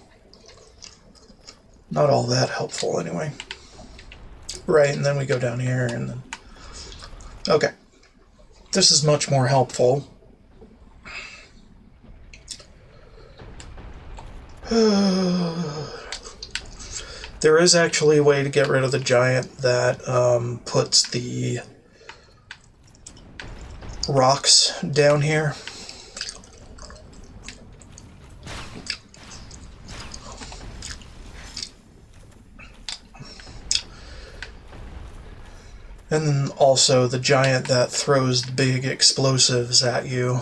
Not all that helpful, anyway. Right, and then we go down here, and then... Okay. This is much more helpful. There is actually a way to get rid of the giant that puts the rocks down here. And then also the giant that throws the big explosives at you.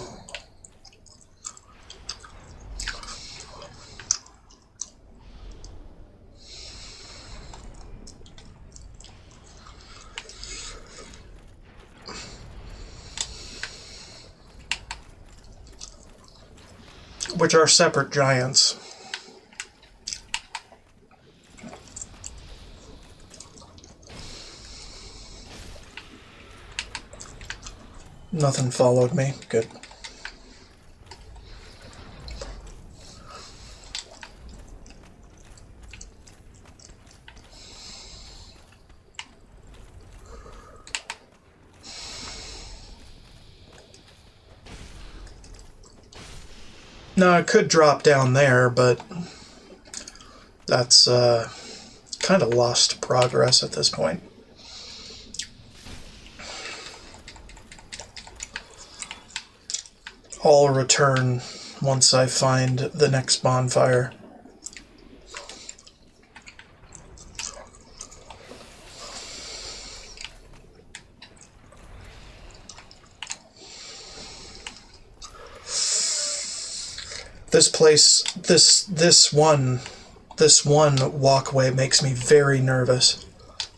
Which are separate giants. Nothing followed me. Good. Now, I could drop down there, but that's kind of lost progress at this point. I'll return once I find the next bonfire. This place, this one walkway makes me very nervous,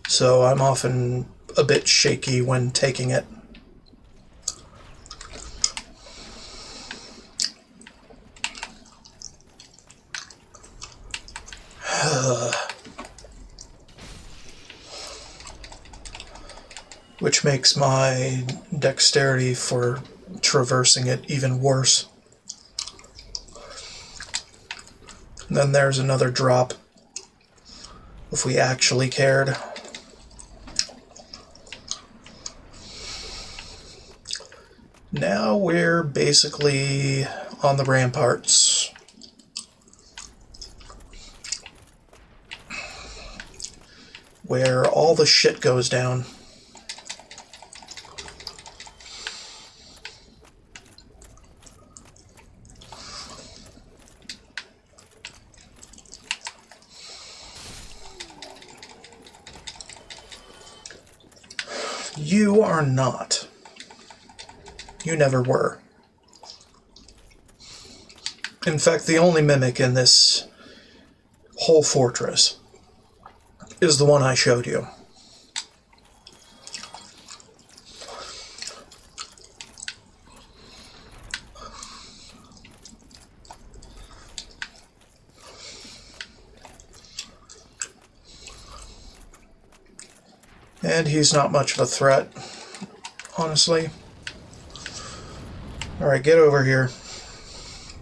so I'm often a bit shaky when taking it. Which makes my dexterity for traversing it even worse. And then there's another drop, if we actually cared. Now we're basically on the ramparts. Where all the shit goes down. You are not. You never were. In fact, the only mimic in this whole fortress is the one I showed you. And he's not much of a threat, honestly. Alright, get over here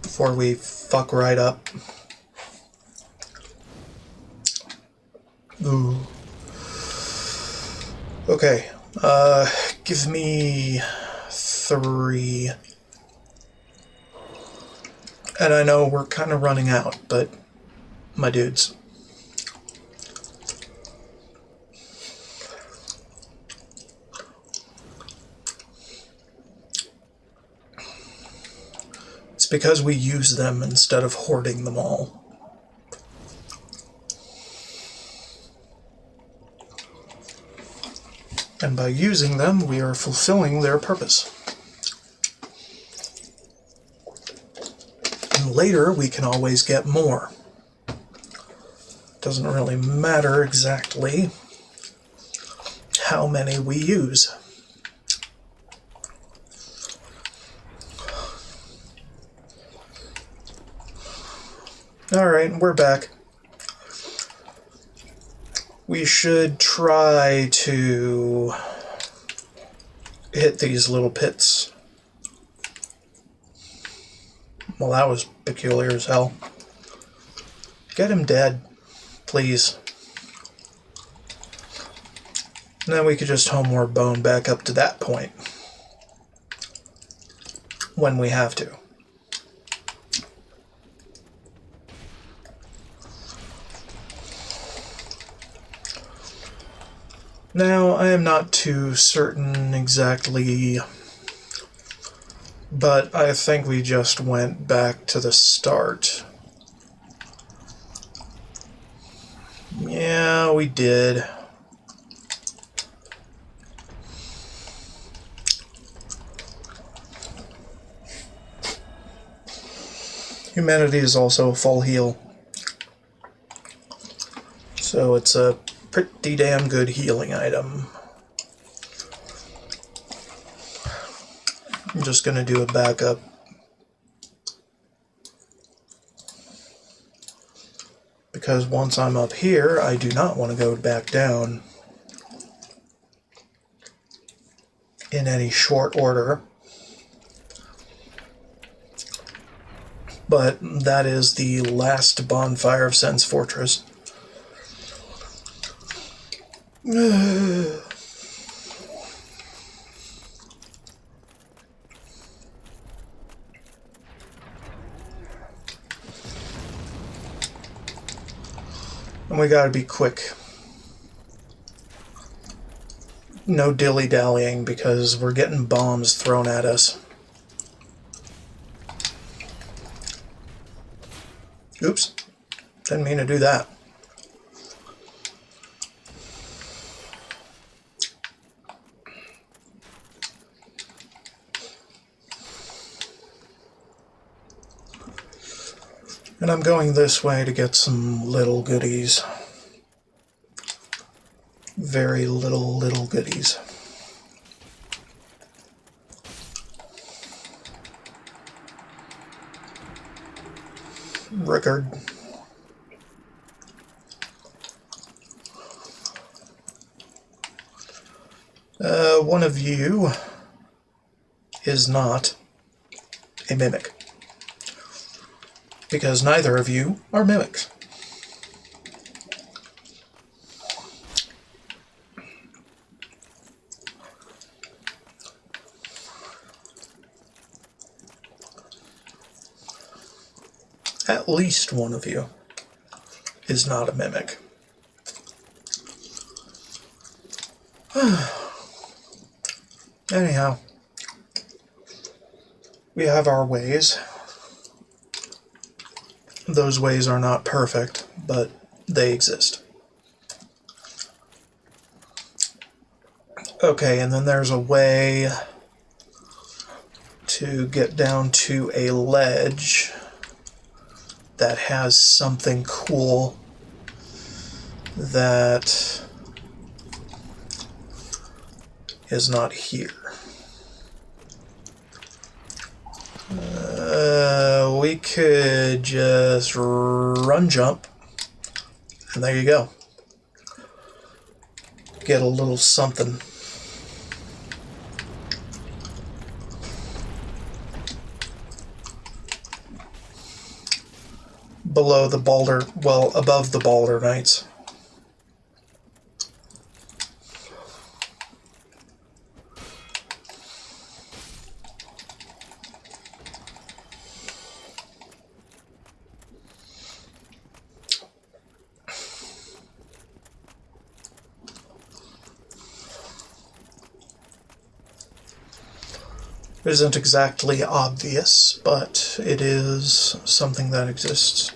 before we fuck right up. Ooh. Okay, give me 3. And I know we're kind of running out, but my dudes. It's because we use them instead of hoarding them all. And by using them, we are fulfilling their purpose. And later, we can always get more. Doesn't really matter exactly how many we use. Alright, we're back. We should try to hit these little pits. Well, that was peculiar as hell. Get him dead, please. And then we could just homeward bone back up to that point. When we have to. Now, I am not too certain exactly, but I think we just went back to the start. Yeah, we did. Humanity is also a full heal. So it's a pretty damn good healing item. I'm just going to do a backup. Because once I'm up here, I do not want to go back down in any short order. But that is the last bonfire of Sen's Fortress. And we gotta be quick. No dilly-dallying, because we're getting bombs thrown at us. Oops. Didn't mean to do that. And I'm going this way to get some little goodies. Very little goodies. Rickard. One of you is not a mimic. Because neither of you are mimics. At least one of you is not a mimic. Anyhow, we have our ways. Those ways are not perfect, but they exist. Okay, and then there's a way to get down to a ledge that has something cool that is not here. We could just run jump, and there you go. get a little something. Below the Balder, well, above the Balder Knights. It isn't exactly obvious, but it is something that exists.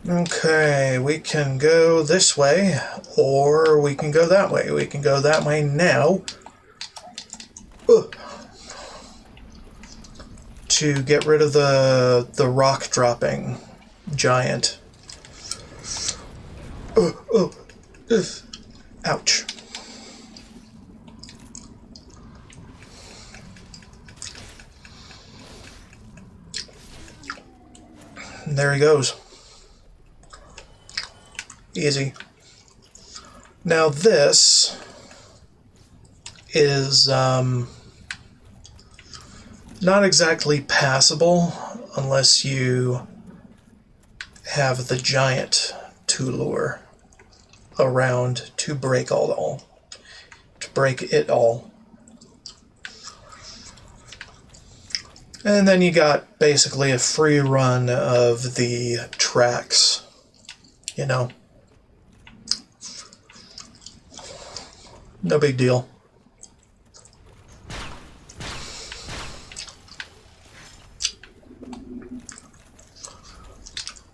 Okay, we can go this way, or we can go that way. We can go that way now. To get rid of the rock dropping giant. Ouch. And there he goes. Easy. Now this is not exactly passable unless you have the giant to lure around to break it all. And then you got basically a free run of the tracks, you know. No big deal.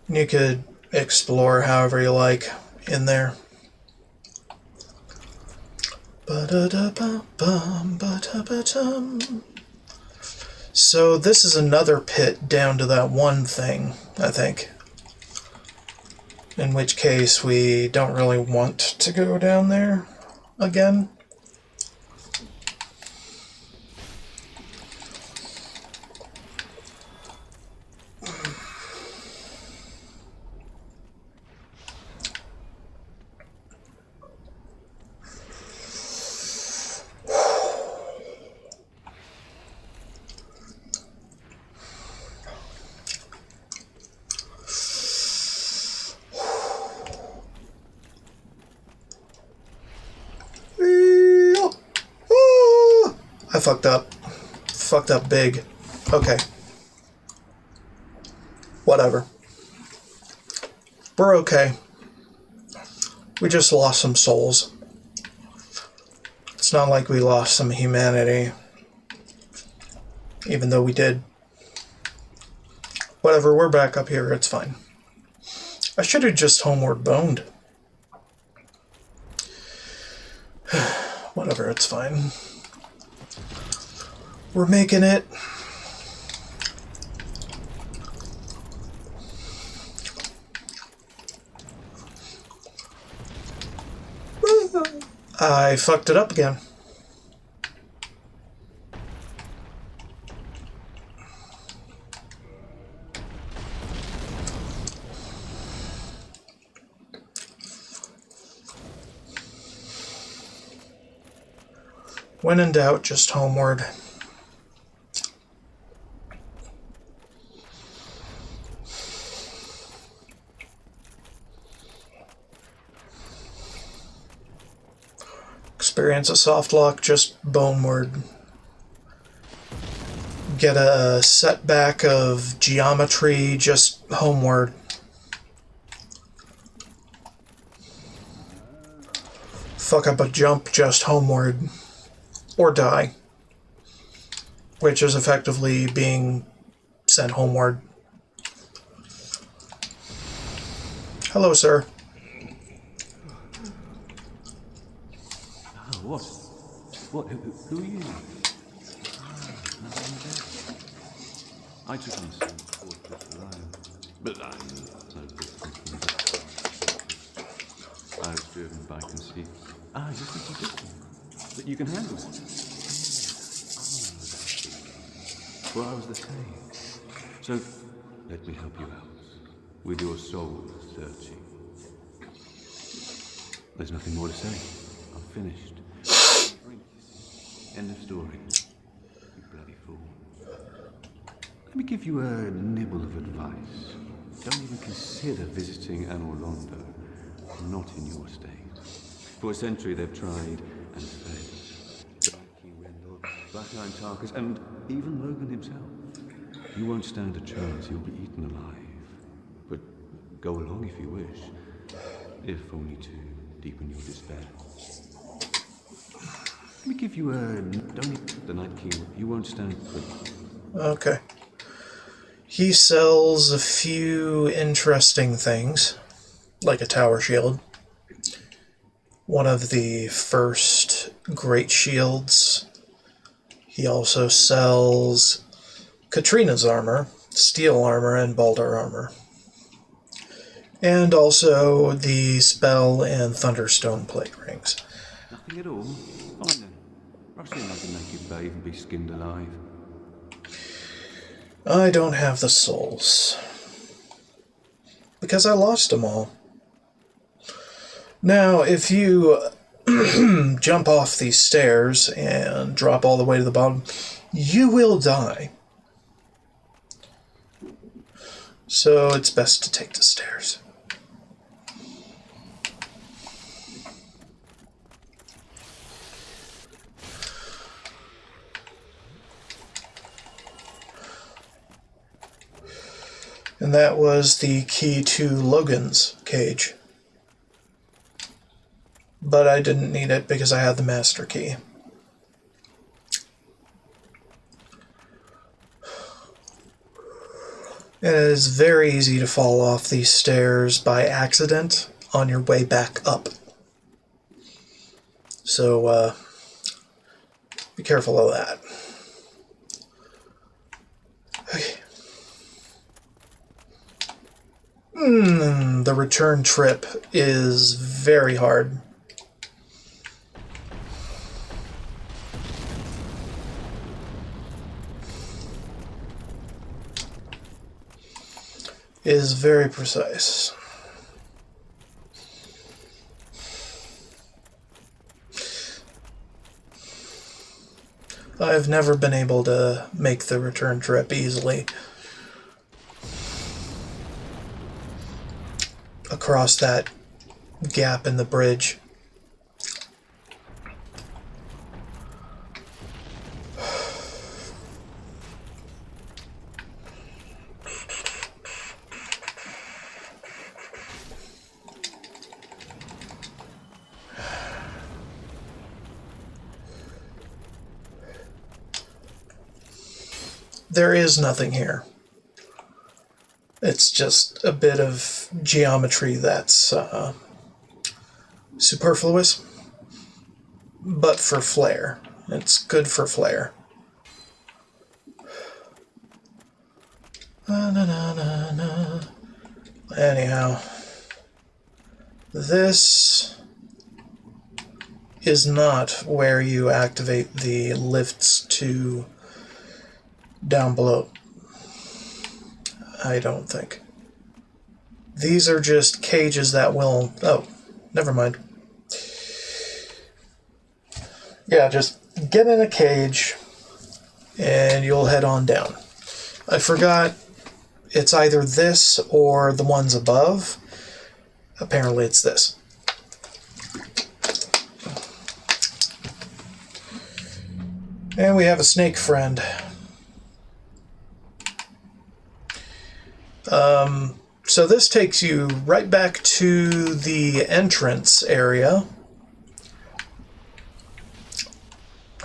You could explore however you like in there. So this is another pit down to that one thing, I think. In which case we don't really want to go down there again. I fucked up. Fucked up big. Okay. Whatever. We're okay. We just lost some souls. It's not like we lost some humanity. Even though we did. Whatever, we're back up here. It's fine. I should have just homeward boned. Whatever, it's fine. We're making it. I fucked it up again. When in doubt, just homeward. Experience a soft lock, just boneward. Get a setback of geometry, just homeward. Fuck up a jump, just homeward. Or die. Which is effectively being sent homeward. Hello, sir. What? What? Who are you? I took on some fortress alone, but I'm no different from that. I I was driven by conceit. Ah, you think you do? That you can handle it? Well, I was the same. So, let me help you out. With your soul searching. There's nothing more to say. I'm finished. Drink. End of story. You bloody fool. Let me give you a nibble of advice. Don't even consider visiting Anor Londo. Not in your state. For a century they've tried and failed. Black-Iron Tarkus, and even Logan himself. You won't stand a chance, you'll be eaten alive. But go along if you wish, if only to deepen your despair. Let me give you a... Don't... The Night King, you won't stand... Okay. He sells a few interesting things, like a tower shield. One of the first great shields. He also sells Katrina's armor, steel armor, and Baldur armor. And also the spell and thunderstone plate rings. Nothing at all? Fine then. Rush in like a naked babe and be skinned alive. I don't have the souls. Because I lost them all. Now, if you jump off these stairs and drop all the way to the bottom, you will die. So it's best to take the stairs. And that was the key to Logan's cage. But I didn't need it because I had the master key. It is very easy to fall off these stairs by accident on your way back up. So, be careful of that. Okay. The return trip is very hard. Is very precise. I've never been able to make the return trip easily across that gap in the bridge. There is nothing here. It's just a bit of geometry that's superfluous, but for flair. It's good for flair. Anyhow, this is not where you activate the lifts to down below. I don't think. These are just cages that will... Oh, never mind. Yeah, just get in a cage and you'll head on down. I forgot, it's either this or the ones above. Apparently it's this. And we have a snake friend. So this takes you right back to the entrance area.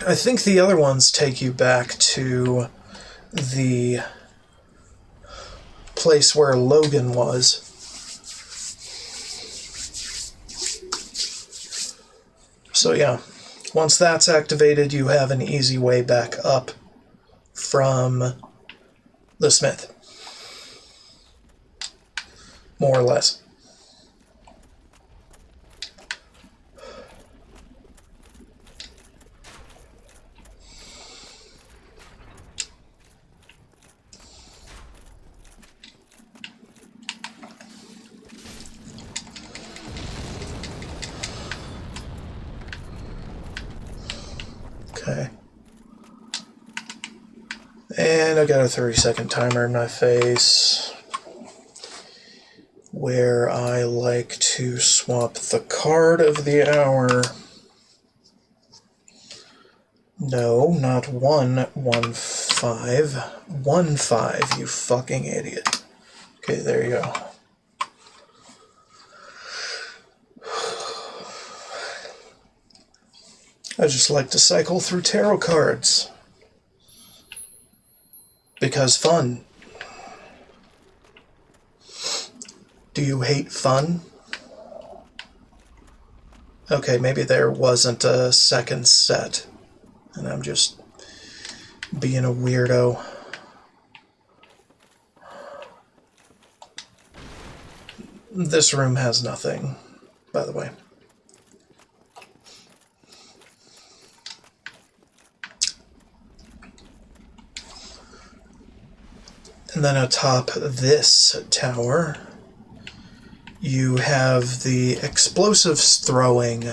I think the other ones take you back to the place where Logan was. So yeah, once that's activated, you have an easy way back up from the smith. More or less. I got a 30-second timer in my face where I like to swap the card of the hour. No, not 115. 15, you fucking idiot. Okay, there you go. I just like to cycle through tarot cards. Because fun. Do you hate fun? Okay, maybe there wasn't a second set, and I'm just being a weirdo. This room has nothing, by the way. And then atop this tower, you have the explosives throwing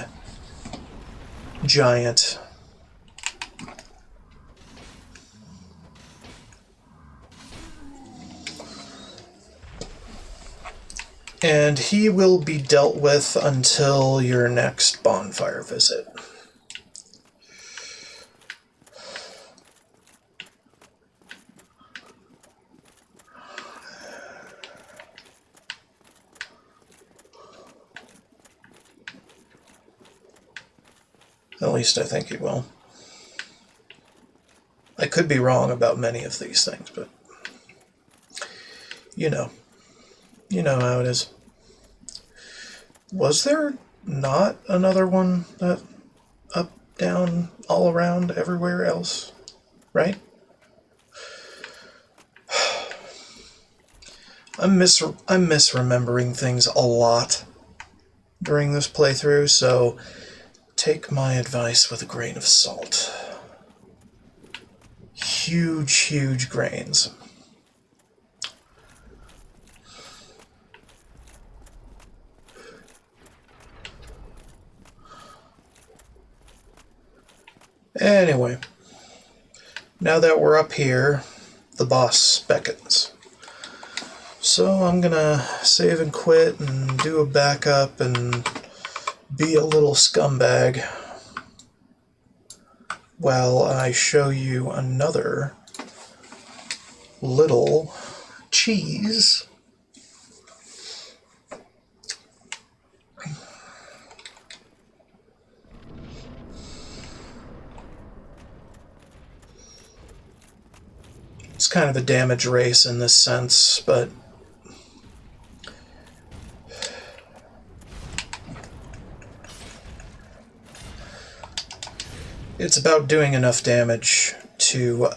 giant. And he will be dealt with until your next bonfire visit. At least I think he will. I could be wrong about many of these things, but you know. You know how it is. Was there not another one that up, down, all around, everywhere else? Right? I'm misremembering things a lot during this playthrough, so take my advice with a grain of salt. Huge, huge grains. Anyway, now that we're up here, the boss beckons. So I'm gonna save and quit and do a backup and be a little scumbag while I show you another little cheese. It's kind of a damage race in this sense, but it's about doing enough damage to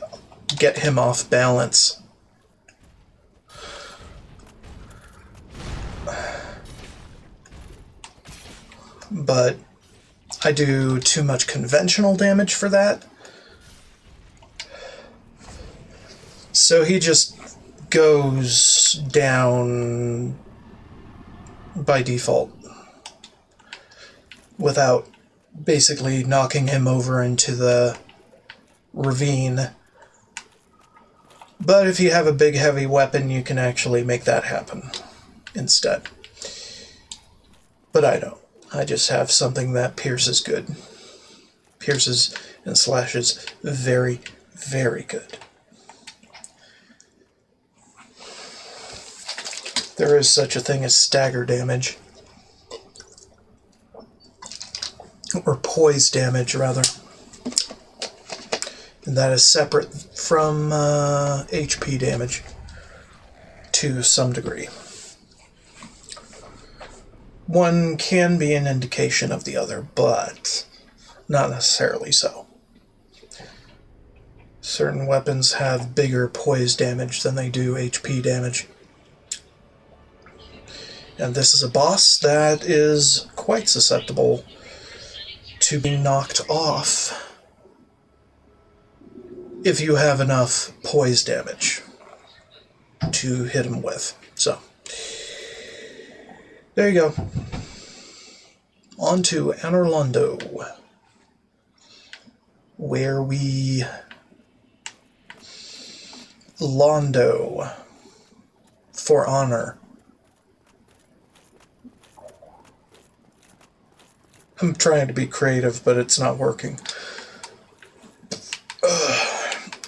get him off balance. But I do too much conventional damage for that. So he just goes down by default without basically knocking him over into the ravine. But if you have a big heavy weapon, you can actually make that happen instead. But I don't. I just have something that pierces good. Pierces and slashes very, very good. There is such a thing as stagger damage. Or poise damage, rather. And that is separate from HP damage to some degree. One can be an indication of the other, but not necessarily so. Certain weapons have bigger poise damage than they do HP damage. And this is a boss that is quite susceptible to being knocked off if you have enough poise damage to hit him with. So, there you go. On to Anor Londo, where we Londo for honor. I'm trying to be creative, but it's not working.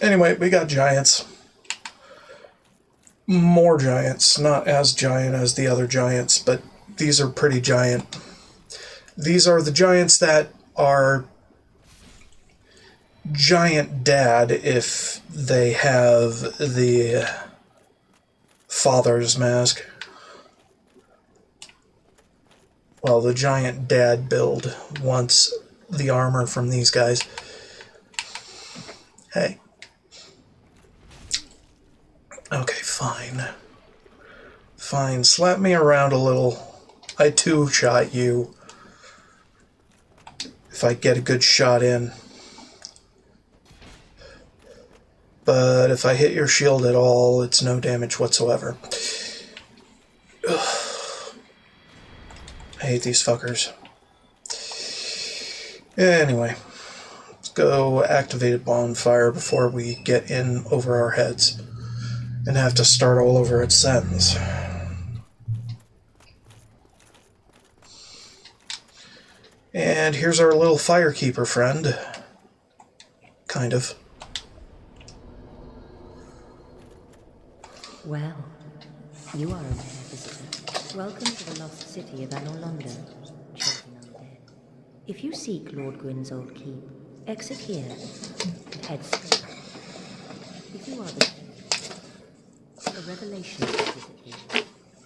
Anyway, we got giants. More giants. Not as giant as the other giants, but these are pretty giant. These are the giants that are giant dad if they have the father's mask. Well, the giant dad build wants the armor from these guys. Hey. Okay, fine. Fine, slap me around a little. I two-shot you. If I get a good shot in. But if I hit your shield at all, it's no damage whatsoever. Ugh. I hate these fuckers. Anyway, let's go activate a bonfire before we get in over our heads and have to start all over its sentence. And here's our little firekeeper friend. Kind of. Well, you are a rare visitor. Welcome to the lost city of Anor Londo, chosen undead. If you seek Lord Gwyn's old keep, exit here and head straight. If you are the a revelation will visit you.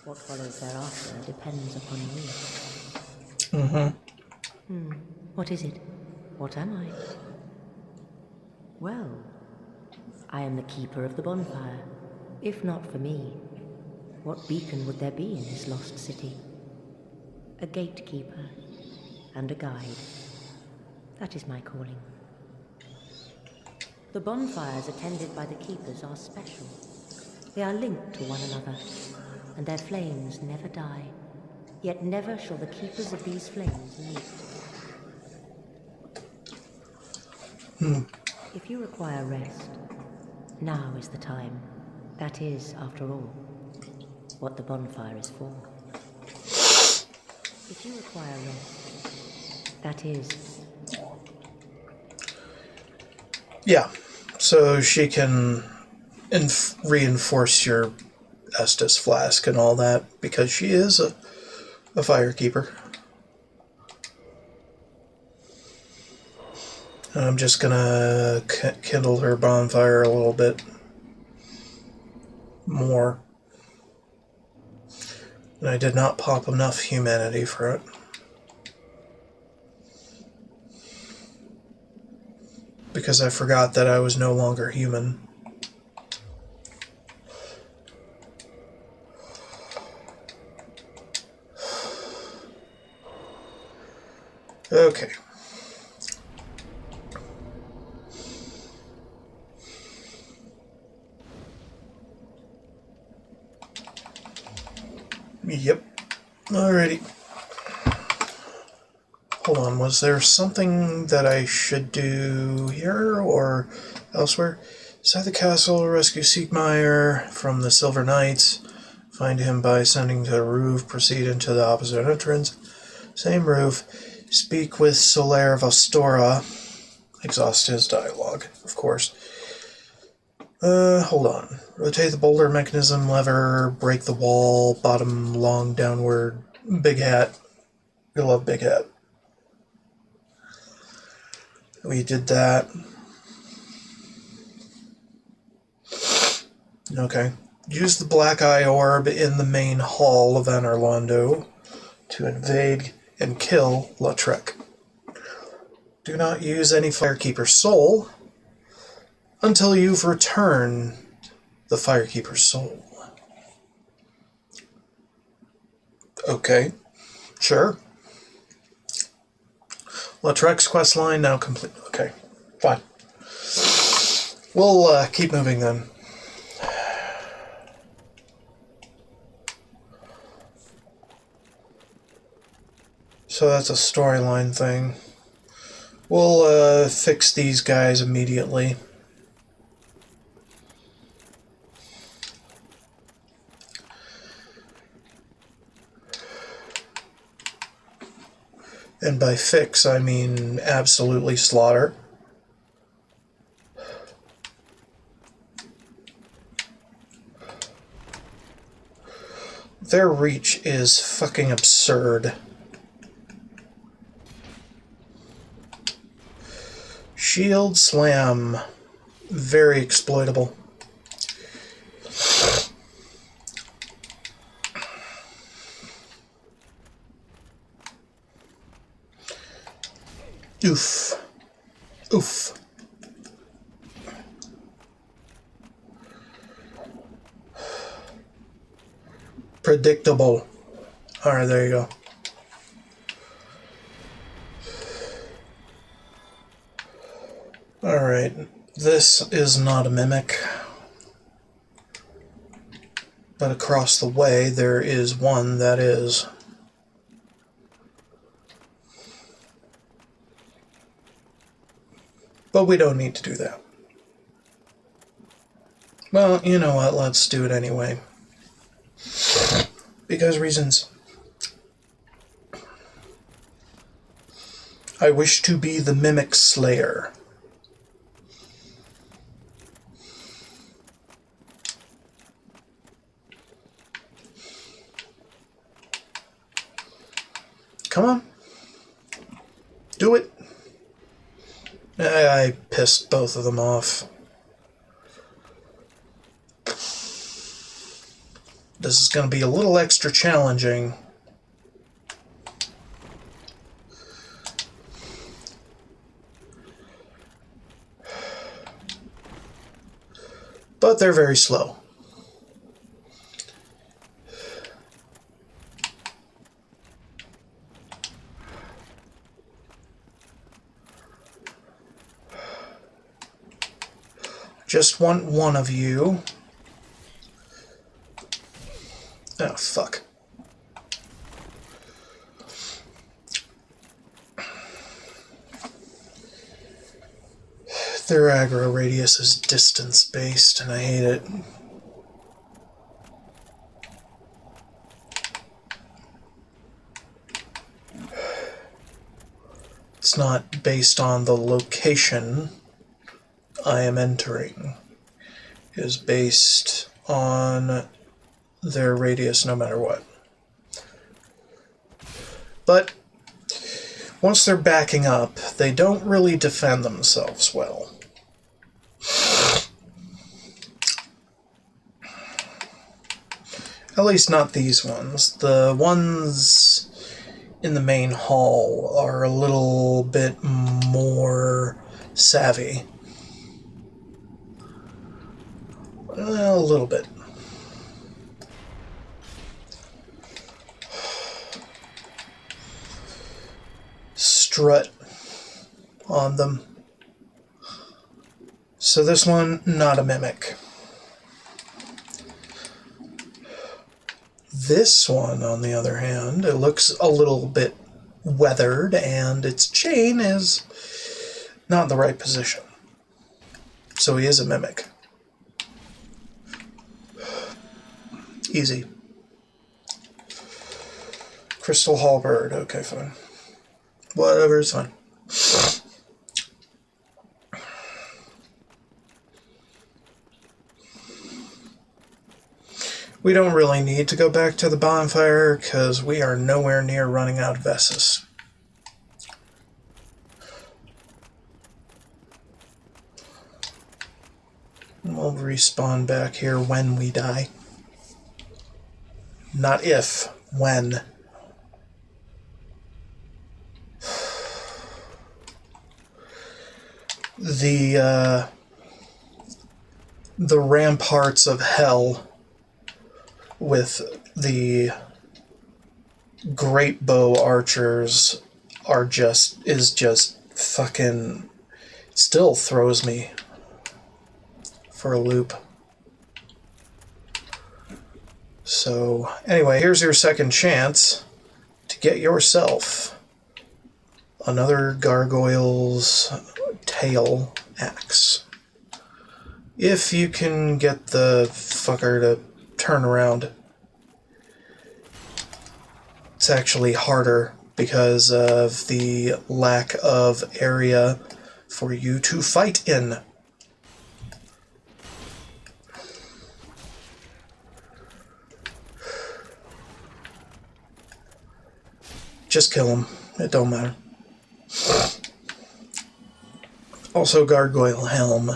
What follows thereafter depends upon you. What is it? What am I? Well, I am the keeper of the bonfire. If not for me, what beacon would there be in this lost city? A gatekeeper and a guide. That is my calling. The bonfires attended by the keepers are special. They are linked to one another, and their flames never die. Yet never shall the keepers of these flames meet. If you require rest, now is the time. That is, after all, what the bonfire is for. If you require rest, that is... Yeah, so she can reinforce your Estus flask and all that, because she is a firekeeper. And I'm just gonna kindle her bonfire a little bit more. And I did not pop enough humanity for it. Because I forgot that I was no longer human. Okay. Yep. Alrighty. Hold on, was there something that I should do here or elsewhere? Inside the castle, rescue Siegmeyer from the Silver Knights. Find him by ascending to the roof. Proceed into the opposite entrance. Same roof. Speak with Solaire of Astora. Exhaust his dialogue, of course. Hold on. Rotate the boulder mechanism lever, break the wall, bottom long downward. Big hat. We love Big Hat. We did that. Okay. Use the black eye orb in the main hall of Anor Londo to invade and kill Lautrec. Do not use any Firekeeper soul until you've returned the Firekeeper's soul. Okay, sure. Lautrec's quest line now complete. Okay, fine. We'll keep moving then. So that's a storyline thing. We'll fix these guys immediately. And by fix, I mean absolutely slaughter. Their reach is fucking absurd. Shield slam. Very exploitable. Oof. Oof. Predictable. Alright, there you go. Alright, this is not a mimic. But across the way, there is one that is. But we don't need to do that. Well, you know what, let's do it anyway. Because reasons. I wish to be the Mimic Slayer. Come on. Do it. I pissed both of them off. This is going to be a little extra challenging. But they're very slow. Just want one of you. Oh, fuck. Their aggro radius is distance-based, and I hate it. It's not based on the location I am entering. It is based on their radius no matter what. But once they're backing up, they don't really defend themselves well. At least not these ones. The ones in the main hall are a little bit more savvy. Well, a little bit. Strut on them. So this one, not a mimic. This one, on the other hand, it looks a little bit weathered, and its chain is not in the right position. So he is a mimic. Easy. Crystal Halberd, okay, fine. Whatever, it's fine. We don't really need to go back to the bonfire, because we are nowhere near running out of Vessus. We'll respawn back here when we die. Not if, when. The ramparts of hell with the great bow archers is just fucking still throws me for a loop. So anyway, here's your second chance to get yourself another gargoyle's tail axe. If you can get the fucker to turn around. It's actually harder because of the lack of area for you to fight in. Just kill him. It don't matter. Also, Gargoyle Helm,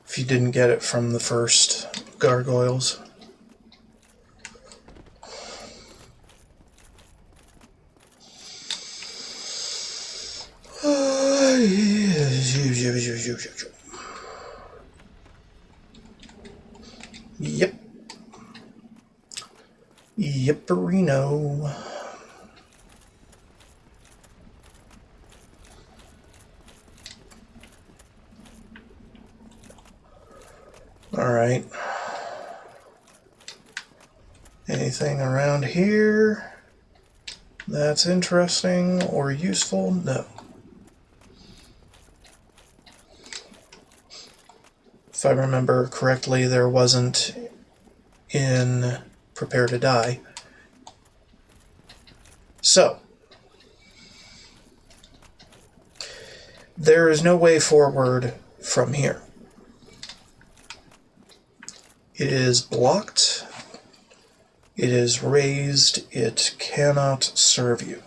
if you didn't get it from the first Gargoyles. Yep. Yepperino. Alright. Anything around here that's interesting or useful? No. If I remember correctly, there wasn't in Prepare to Die. So, there is no way forward from here. It is blocked. It is raised. It cannot serve you.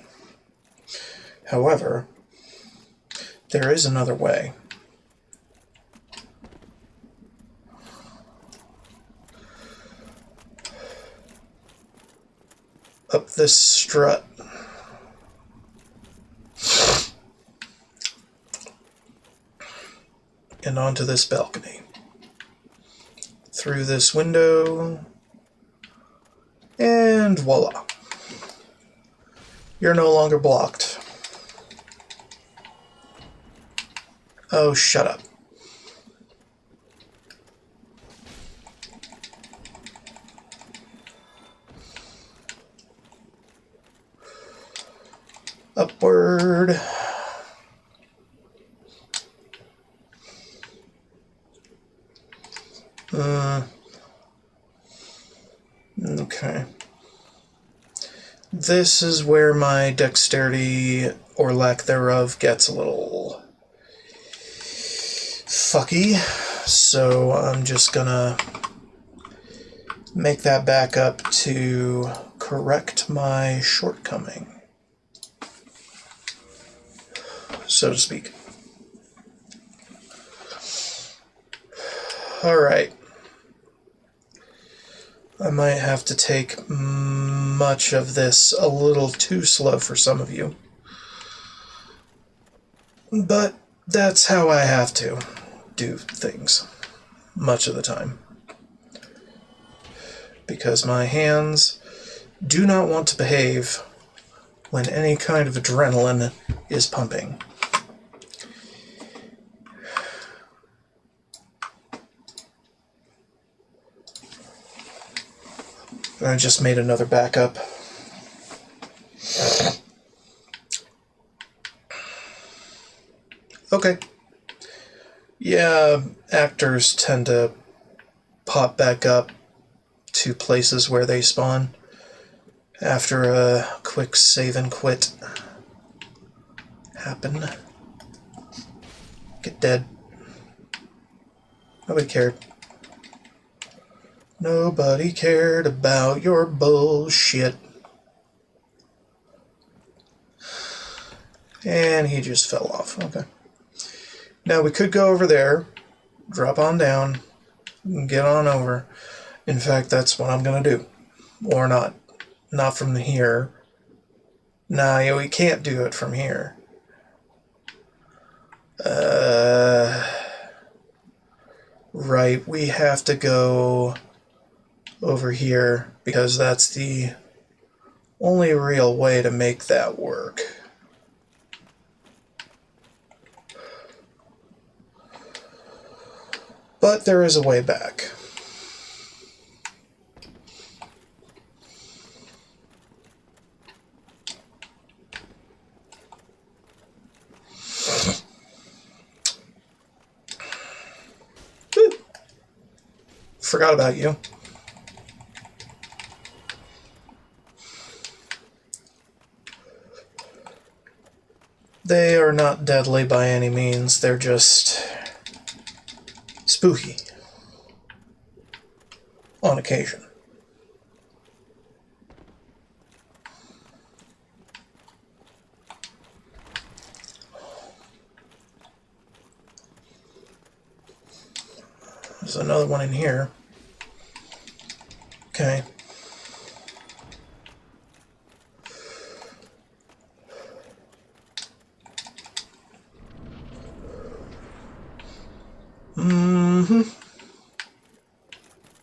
However, there is another way. Up this strut. And onto this balcony. Through this window. And voila. You're no longer blocked. Oh, shut up. Upward. Okay. This is where my dexterity, or lack thereof, gets a little fucky, so I'm just gonna make that back up to correct my shortcoming, so to speak. Alright. I might have to take much of this a little too slow for some of you. But that's how I have to do things much of the time. Because my hands do not want to behave when any kind of adrenaline is pumping. I just made another backup. Okay. Yeah, actors tend to pop back up to places where they spawn after a quick save and quit happen. Get dead. Nobody cared. Nobody cared about your bullshit. And he just fell off. Okay. Now we could go over there, drop on down, and get on over. In fact, that's what I'm going to do. Or not. Not from here. Nah, yeah, we can't do it from here. Right, we have to go over here because that's the only real way to make that work. But there is a way back. Forgot about you. They are not deadly by any means, they're just spooky on occasion. There's another one in here. Okay.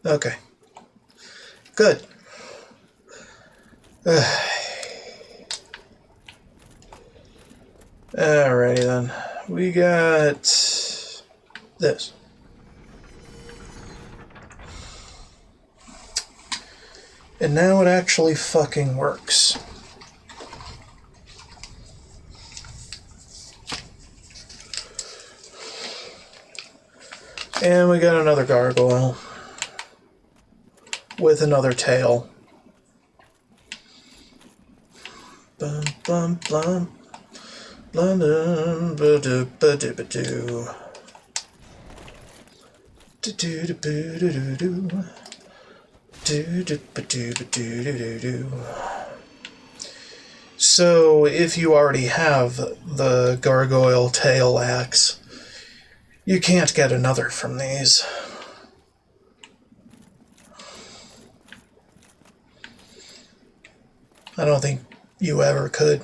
Okay. Good. Alrighty then. We got this. And now it actually fucking works. And we got another gargoyle with another tail. Bum bum blum. Blum dum ba do ba do ba do. Do do do do do do. Do do ba do ba do do do. So if you already have the gargoyle tail axe, you can't get another from these. I don't think you ever could.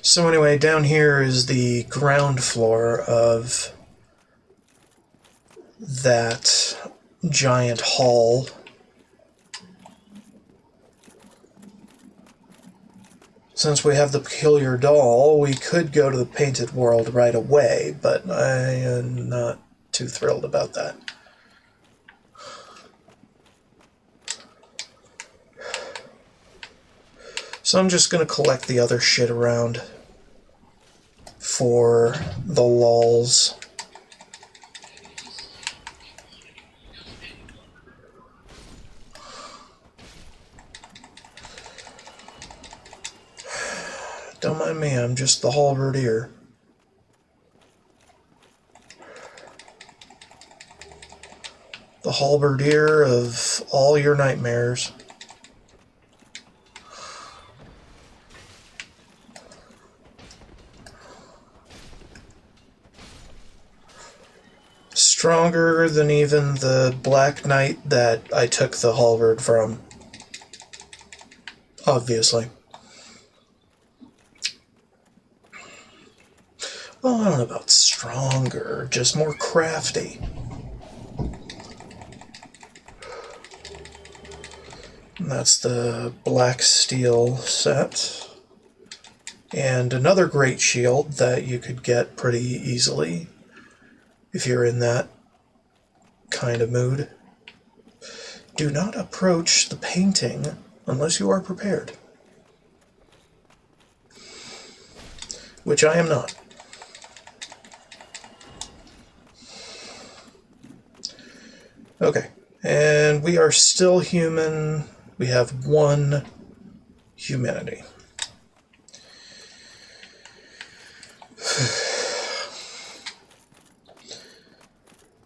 So anyway, down here is the ground floor of that giant hall. Since we have the peculiar doll, we could go to the painted world right away, but I am not too thrilled about that. So I'm just going to collect the other shit around for the lulz. Don't mind me, I'm just the halberdier. The halberdier of all your nightmares. Stronger than even the Black Knight that I took the halberd from. Obviously. Well, I don't know about stronger, just more crafty. And that's the black steel set. And another great shield that you could get pretty easily if you're in that kind of mood. Do not approach the painting unless you are prepared. Which I am not. Okay, and we are still human. We have one humanity.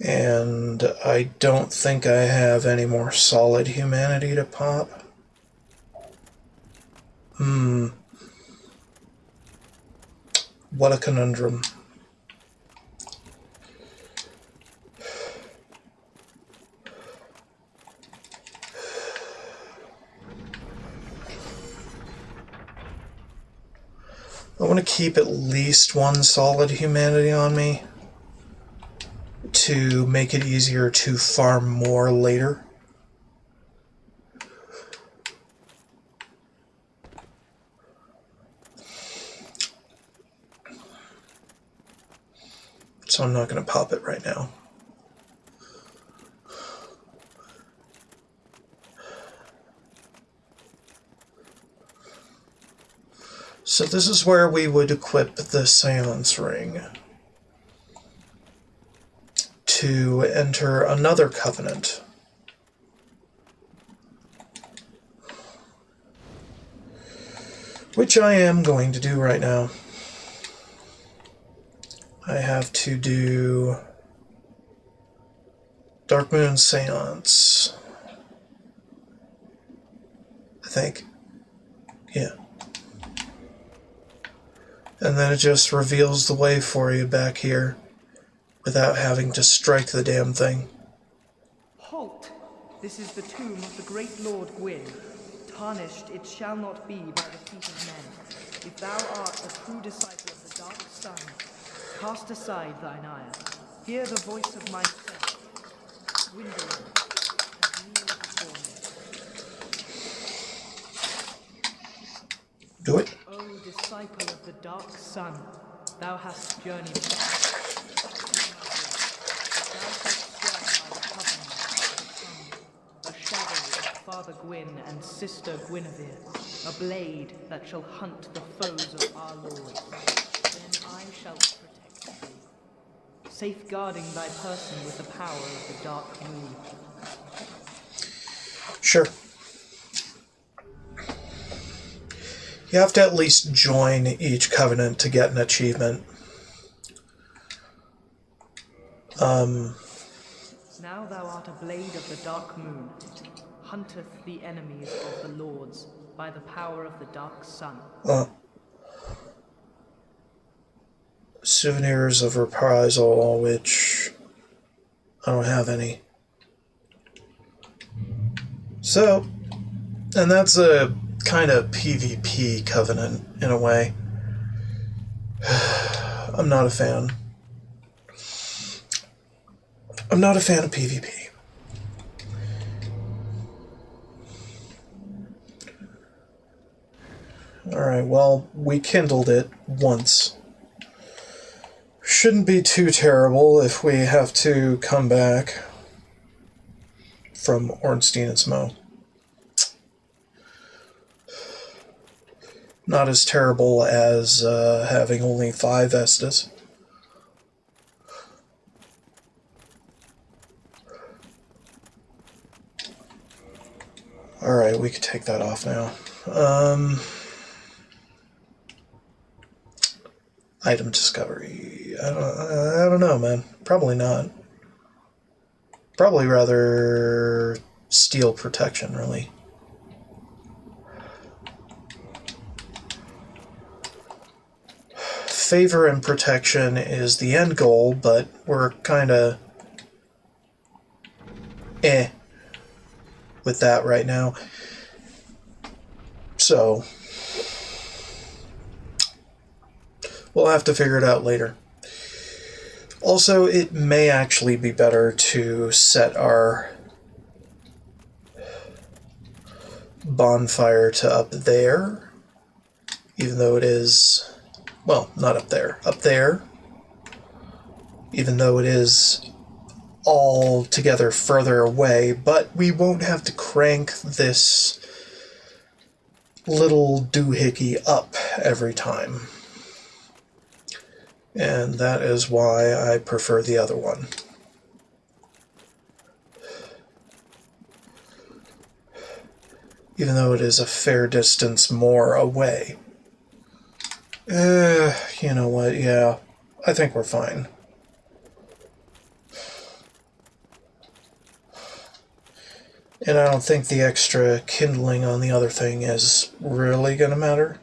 And I don't think I have any more solid humanity to pop. What a conundrum. I want to keep at least one solid humanity on me to make it easier to farm more later. So I'm not going to pop it right now. So this is where we would equip the Seance Ring to enter another covenant. Which I am going to do right now. I have to do Dark Moon Seance. I think. Yeah. And then it just reveals the way for you back here without having to strike the damn thing. Halt! This is the tomb of the great Lord Gwyn. Tarnished it shall not be by the feet of men. If thou art a true disciple of the Dark Sun, cast aside thine ire. Hear the voice of my son, Gwendolyn, and kneel before me. Do it. O disciple of the Dark Sun, thou hast journeyed far. Father Gwyn and Sister Guinevere, a blade that shall hunt the foes of our Lord. Then I shall protect thee, safeguarding thy person with the power of the Dark Moon. Sure. You have to at least join each covenant to get an achievement. Now thou art a blade of the Dark Moon, hunteth the enemies of the lords by the power of the Dark Sun. Souvenirs of reprisal, which I don't have any. So, and that's a kind of PvP covenant in a way. I'm not a fan. I'm not a fan of PvP. Alright, well, we kindled it once. Shouldn't be too terrible if we have to come back from Ornstein and Smough. Not as terrible as having only 5 Vestas. Alright, we can take that off now. Item discovery. I don't know, man. Probably not. Probably rather steel protection, really. Favor and protection is the end goal, but we're kind of with that right now. So we'll have to figure it out later. Also, it may actually be better to set our bonfire to up there, even though it is, well, not up there, up there, even though it is all together further away, but we won't have to crank this little doohickey up every time. And that is why I prefer the other one. Even though it is a fair distance more away. You know what, yeah, I think we're fine. And I don't think the extra kindling on the other thing is really going to matter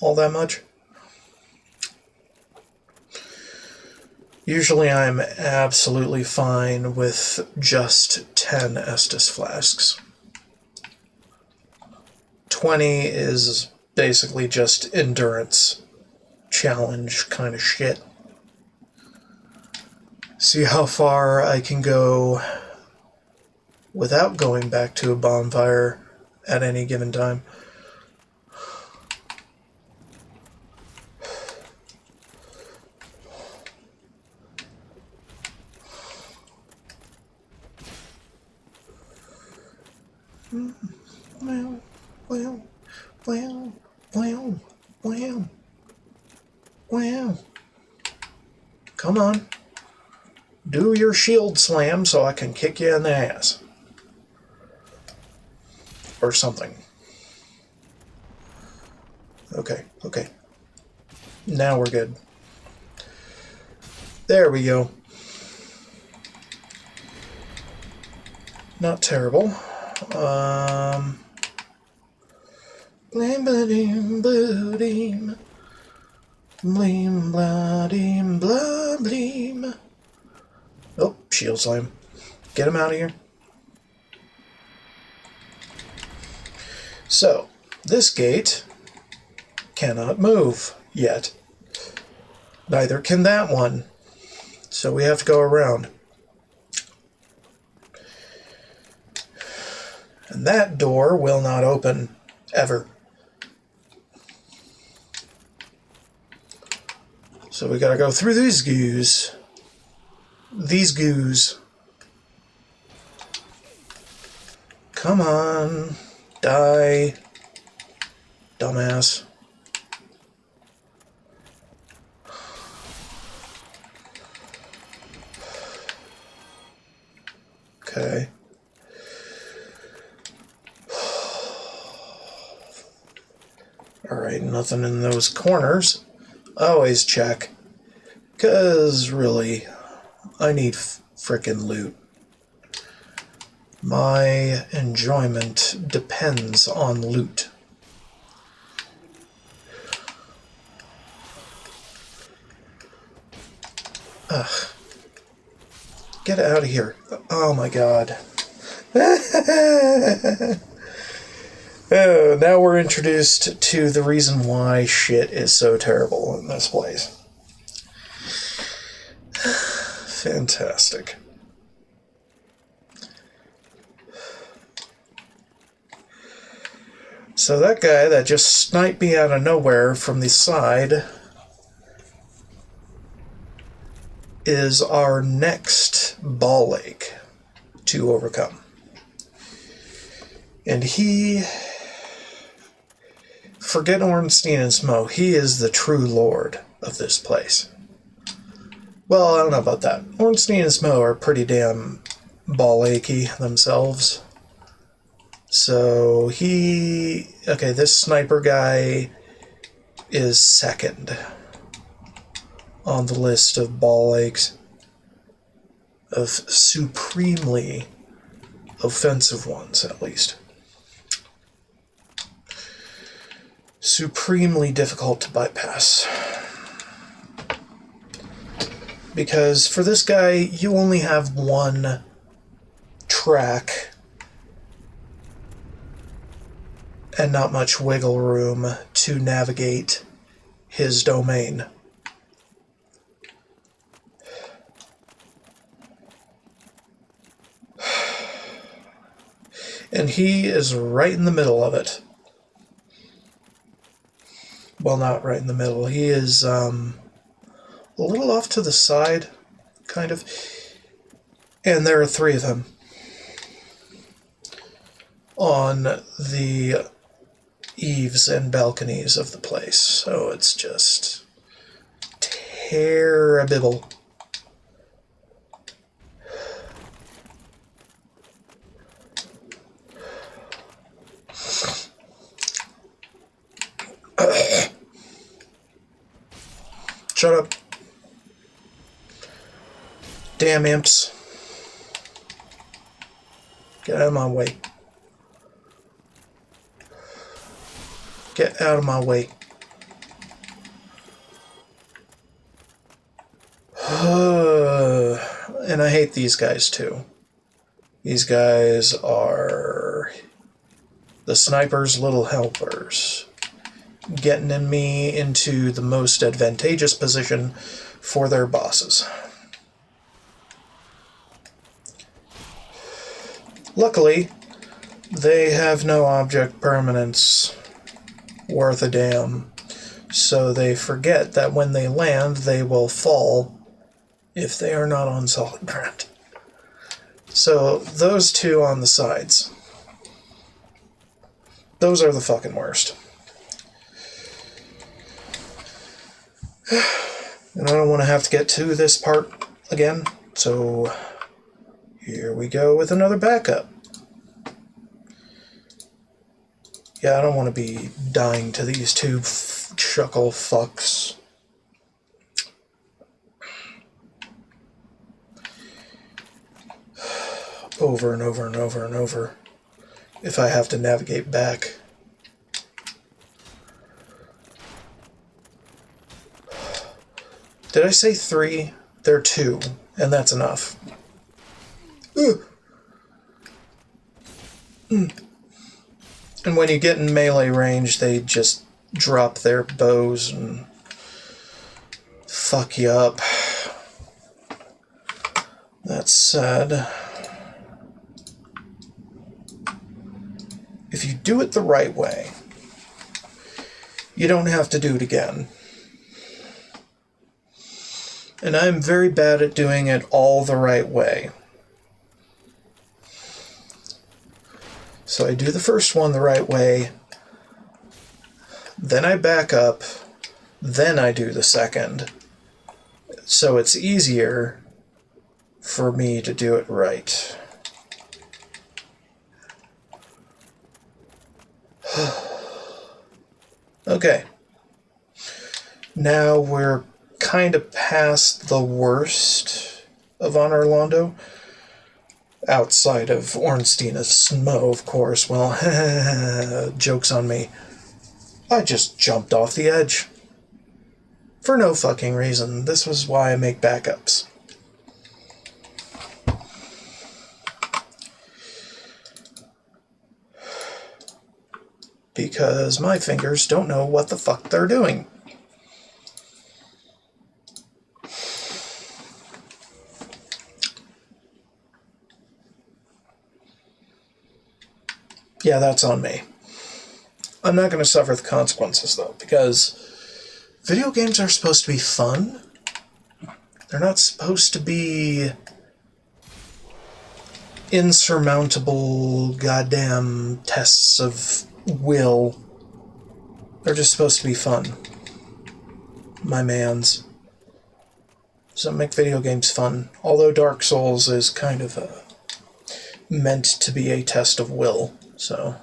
all that much. Usually I'm absolutely fine with just 10 Estus flasks. 20 is basically just endurance challenge kind of shit. See how far I can go without going back to a bonfire at any given time. Well. Come on. Do your shield slam so I can kick you in the ass. Or something. Okay, okay. Now we're good. There we go. Not terrible. Blim ba-dim ba-dim. Blim blah-dim blah blim. Oh, shield slime. Get him out of here. So, this gate cannot move yet. Neither can that one. So we have to go around. And that door will not open ever. So we gotta go through these goos. These goos. Come on. Die. Dumbass. Okay. Alright, nothing in those corners. Always check. 'Cause really, I need frickin' loot. My enjoyment depends on loot. Ugh. Get out of here. Oh my god. Oh, now we're introduced to the reason why shit is so terrible in this place. Fantastic. So that guy that just sniped me out of nowhere from the side is our next ball lake to overcome. And he... Forget Ornstein and Smough, he is the true lord of this place. Well, I don't know about that. Ornstein and Smough are pretty damn ball achy themselves. So he... Okay, this sniper guy is second on the list of ball aches, of supremely offensive ones, at least. Supremely difficult to bypass. Because for this guy, you only have one track and not much wiggle room to navigate his domain. And he is right in the middle of it. Well, not right in the middle. He is a little off to the side, kind of. And there are three of them on the eaves and balconies of the place. So it's just terrible. Shut up. Damn imps. Get out of my way. Get out of my way. And I hate these guys too. These guys are the sniper's little helpers, getting in me into the most advantageous position for their bosses. Luckily, they have no object permanence worth a damn, so they forget that when they land, they will fall if they are not on solid ground. So those two on the sides, those are the fucking worst. And I don't want to have to get to this part again, so here we go with another backup. Yeah, I don't want to be dying to these two chuckle fucks. Over and over and over and over. If I have to navigate back. Did I say 3? They're 2, and that's enough. Ugh. And when you get in melee range, they just drop their bows and fuck you up. That's sad. If you do it the right way, you don't have to do it again. And I'm very bad at doing it all the right way. So I do the first one the right way, then I back up, then I do the second. So it's easier for me to do it right. Okay. Now we're kind of past the worst of Anor Londo. Outside of Ornstein's Smo, of course. Well, joke's on me. I just jumped off the edge. For no fucking reason. This was why I make backups. Because my fingers don't know what the fuck they're doing. Yeah, that's on me. I'm not going to suffer the consequences, though, because video games are supposed to be fun. They're not supposed to be insurmountable goddamn tests of will. They're just supposed to be fun. My mans. So make video games fun. Although Dark Souls is kind of meant to be a test of will. So,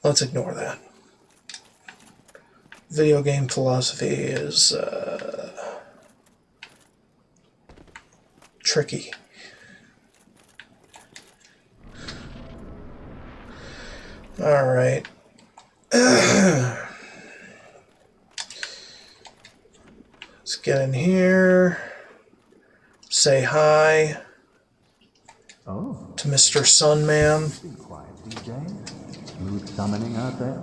let's ignore that. Video game philosophy is tricky. Alright. Let's get in here. Say hi. Oh, to Mr. Sunman. Be quiet these days. Smooth summoning out there.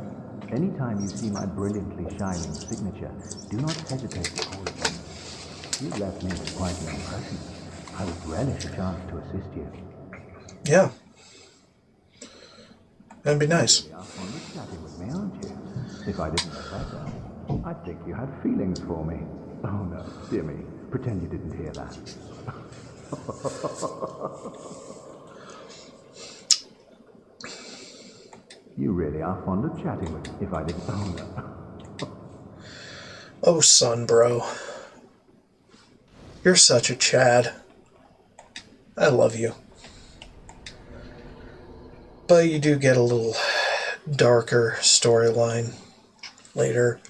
Anytime you see my brilliantly shining signature, do not hesitate to call it in. You left me with quite an impression. I would relish a chance to assist you. Yeah. That'd be nice. You are fond of chatting with me, aren't you? If I didn't know better, I'd think you had feelings for me. Oh no, dear me. Pretend you didn't hear that. You really are fond of chatting with me. If I didn't... Oh no. Oh, son, bro. You're such a Chad. I love you. But you do get a little darker storyline later.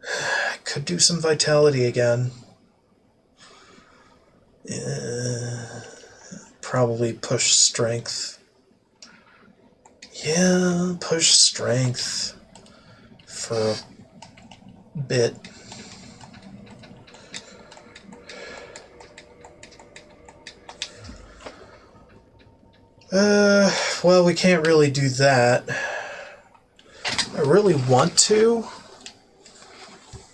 I could do some vitality again. Probably push strength. Yeah, push strength for a bit. Well, we can't really do that. I really want to,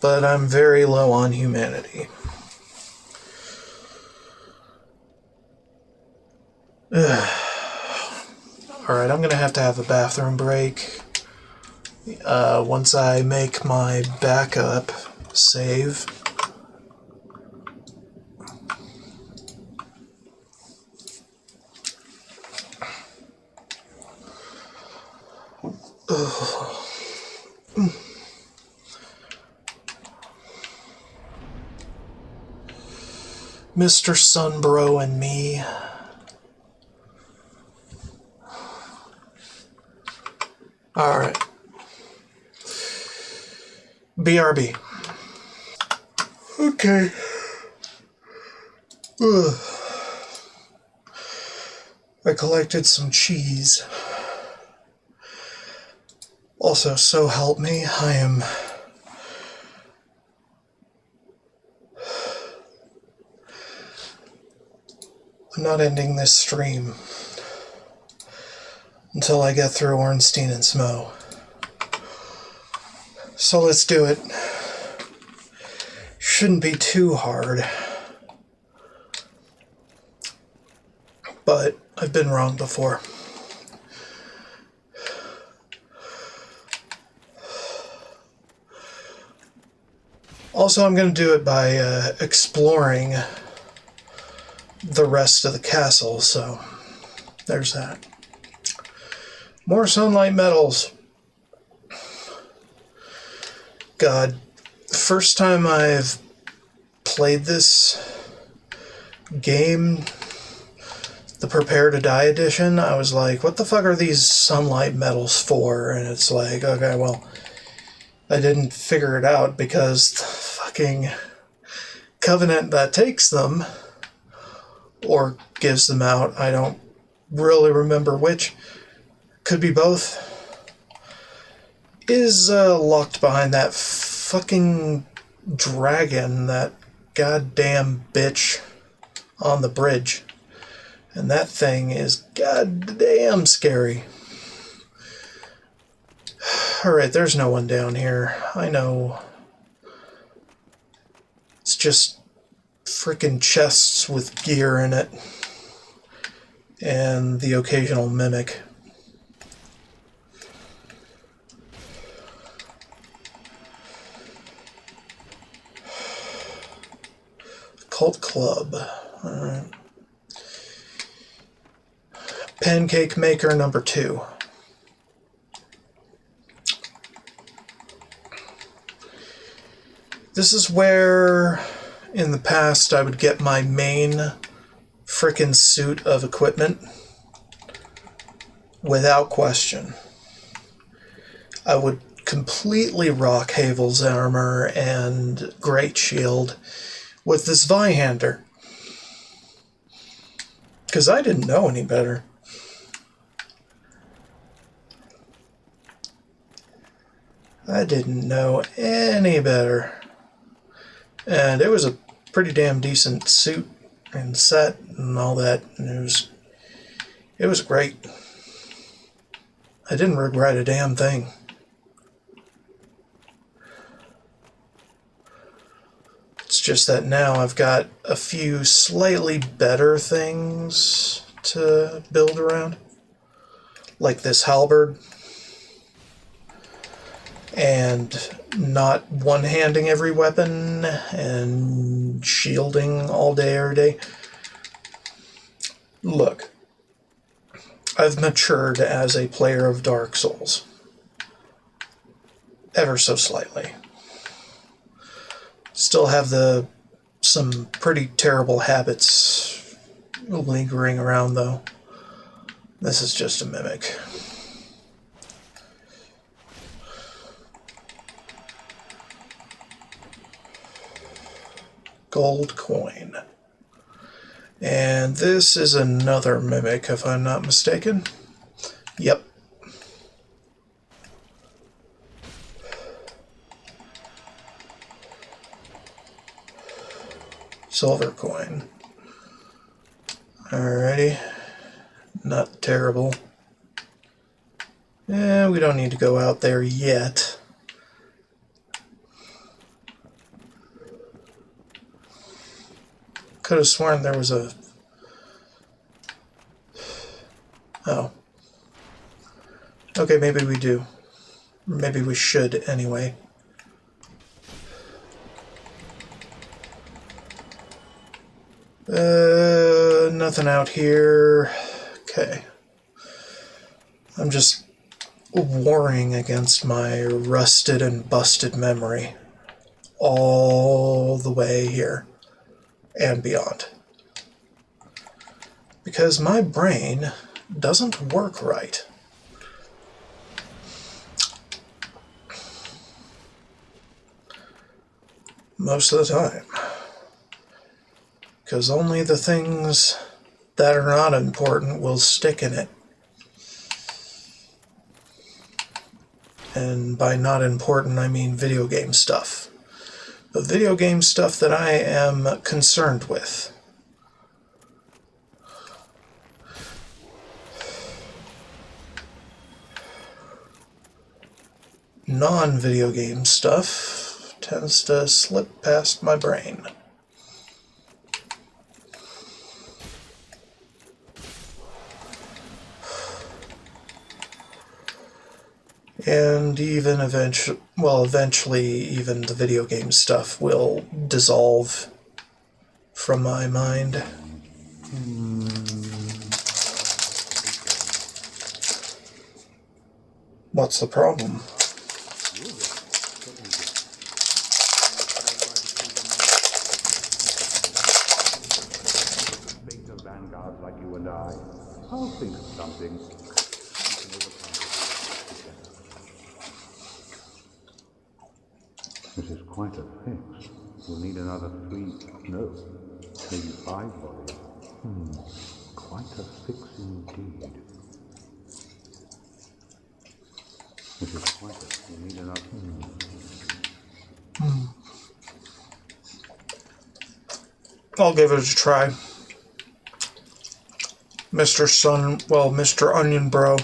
but I'm very low on humanity. Alright, I'm gonna have to have a bathroom break. Once I make my backup save. Mr. Sunbro and me. Alright. BRB. Okay. Ugh. I collected some cheese. Also, so help me, I'm not ending this stream until I get through Ornstein and Smo. So let's do it. Shouldn't be too hard. But I've been wrong before. Also, I'm going to do it by exploring the rest of the castle, so there's that. More sunlight metals. God, the first time I've played this game, the Prepare to Die edition, I was like, what the fuck are these sunlight metals for? And it's like, okay, well, I didn't figure it out because the fucking covenant that takes them or gives them out, I don't really remember which, could be both, is locked behind that fucking dragon, that goddamn bitch on the bridge. And that thing is goddamn scary. Alright, there's no one down here. I know. It's just freaking chests with gear in it. And the occasional mimic. Cult Club. Alright. Pancake Maker number 2. This is where, in the past, I would get my main frickin' suit of equipment. Without question. I would completely rock Havel's armor and great shield with this Zweihander. Because I didn't know any better. I didn't know any better. And it was a pretty damn decent suit and set and all that. And it was great. I didn't regret a damn thing. It's just that now I've got a few slightly better things to build around. Like this halberd. And not one-handing every weapon and shielding all day, every day. Look, I've matured as a player of Dark Souls. Ever so slightly. Still have some pretty terrible habits lingering around, though. This is just a mimic. Gold coin. And this is another mimic, if I'm not mistaken. Yep. Silver coin. Alrighty. Not terrible. Yeah, we don't need to go out there yet. Could have sworn there was a... Oh. Okay, maybe we do. Maybe we should, anyway. Nothing out here. Okay. I'm just warring against my rusted and busted memory. All the way here. And beyond. Because my brain doesn't work right. Most of the time. Because only the things that are not important will stick in it. And by not important, I mean video game stuff. The video game stuff that I am concerned with. Non-video game stuff tends to slip past my brain. And even eventually even the video game stuff will dissolve from my mind. What's the problem? Think of vanguards like you and I. I'll think of something. This is quite a fix. We'll need another 3, no, maybe 5 bodies. Quite a fix indeed. This is quite a, we'll need another, I'll give it a try. Mr. Onion Bro.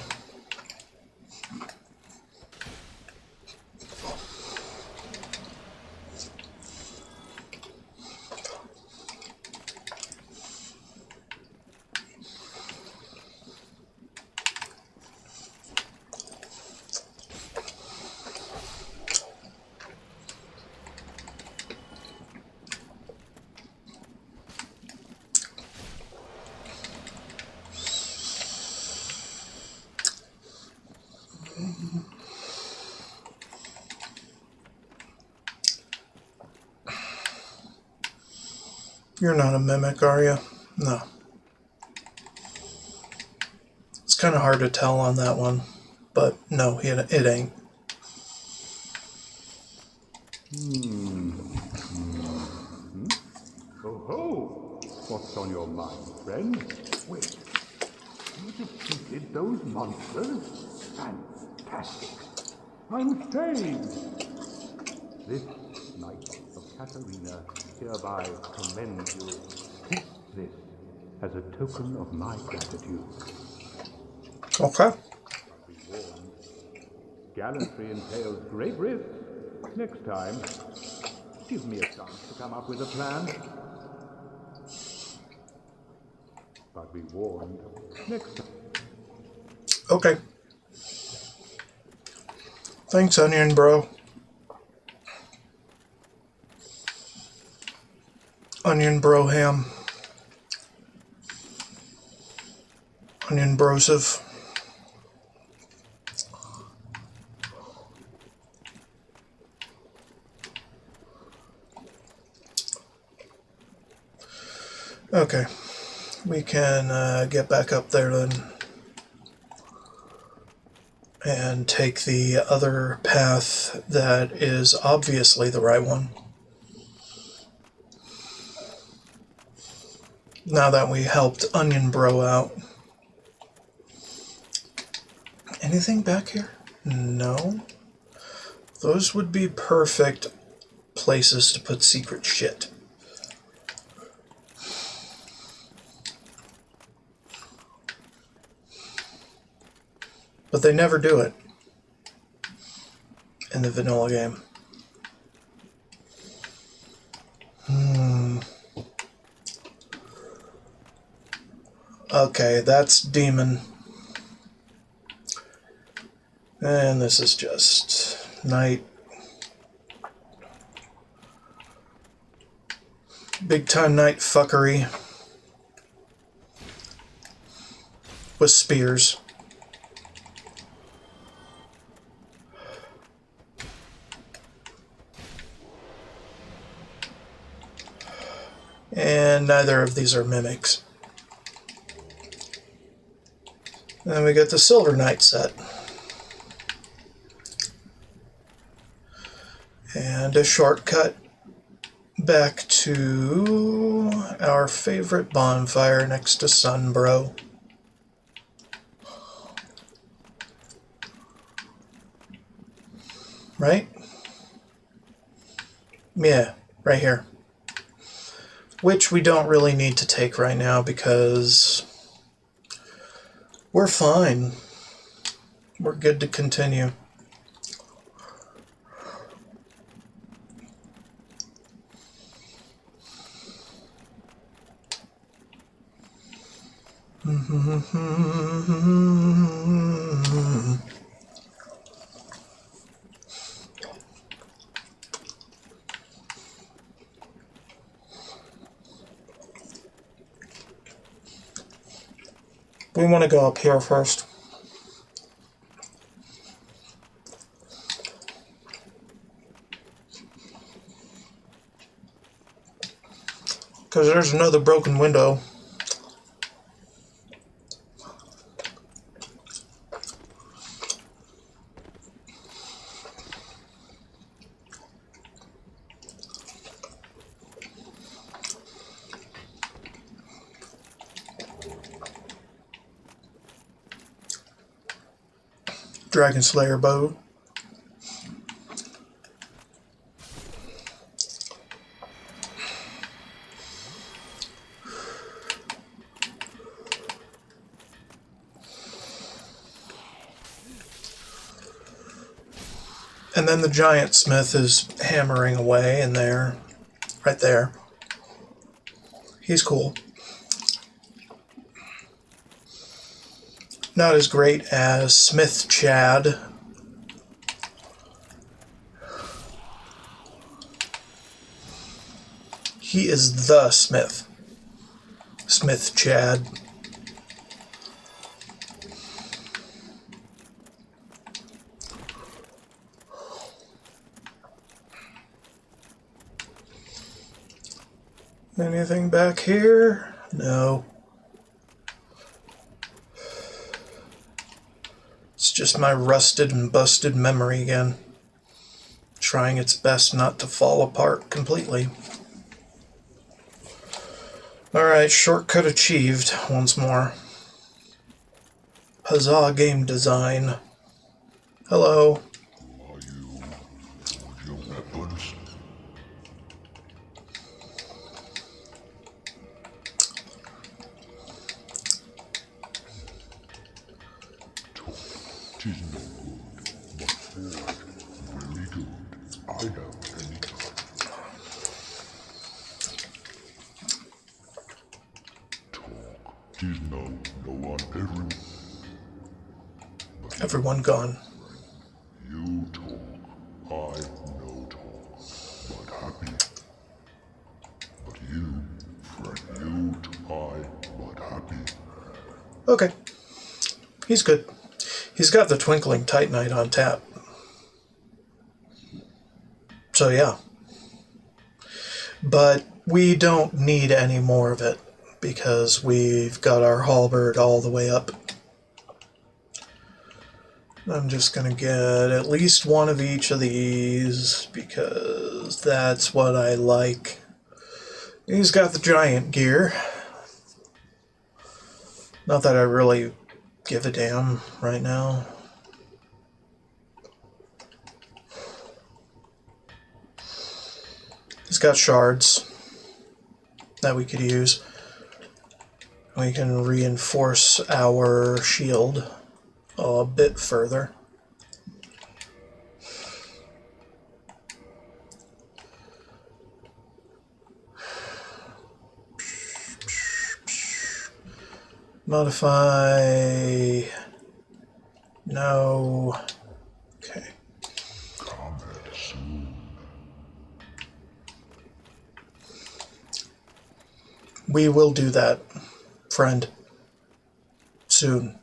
You're not a mimic, are you? No. It's kind of hard to tell on that one, but no, it ain't. Oh ho! What's on your mind, friend? Wait, you defeated those monsters? Fantastic! I'm saved! This Knight of Katarina hereby commends you. Take this as a token of my gratitude. Okay. Be warned, gallantry entails great risk. Next time, give me a chance to come up with a plan. But be warned, next time. Okay. Thanks, Onion Bro. Onion Broham. Onion Brosive. Okay. We can get back up there then. And take the other path that is obviously the right one. Now that we helped Onion Bro out. Anything back here? No. Those would be perfect places to put secret shit. But they never do it in the vanilla game. Okay, that's demon. And this is just night. Big time night fuckery. With spears. And neither of these are mimics. Then we get the Silver Knight set. And a shortcut back to our favorite bonfire next to Sunbro. Right? Yeah, right here. Which we don't really need to take right now because we're fine. We're good to continue. We want to go up here first. Because there's another broken window. Dragon Slayer bow. And then the giant smith is hammering away in there, right there. He's cool. Not as great as Smith Chad. He is the Smith. Smith Chad. Anything back here? No. It's just my rusted and busted memory again. Trying its best not to fall apart completely. Alright, shortcut achieved once more. Huzzah game design. Hello. Are you with your weapons? Tis no good, but forward, very good. I have any time. Talk, tis no one, Everyone gone. You talk, I no talk, but happy. But you, friend, you, I, but happy. Okay. He's good. He's got the Twinkling Titanite on tap. So yeah. But we don't need any more of it because we've got our halberd all the way up. I'm just going to get at least one of each of these because that's what I like. He's got the giant gear. Not that I really give a damn right now. He's got shards that we could use. We can reinforce our shield a bit further. Modify. No. Okay. Combat soon. We will do that, friend. Soon.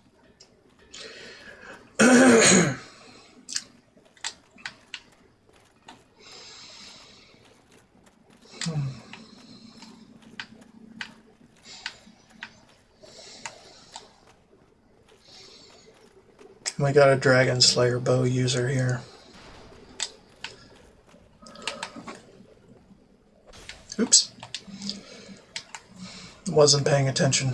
We got a Dragon Slayer bow user here. Wasn't paying attention.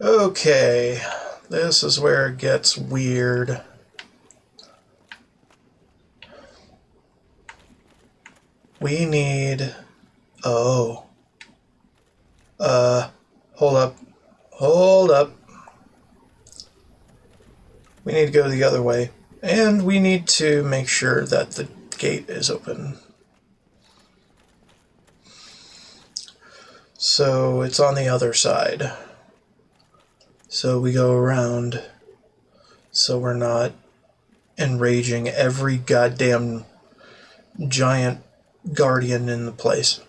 Okay, this is where it gets weird. We need... Oh. Hold up. Hold up. We need to go the other way. And we need to make sure that the gate is open. So it's on the other side. So we go around so we're not enraging every goddamn giant guardian in the place.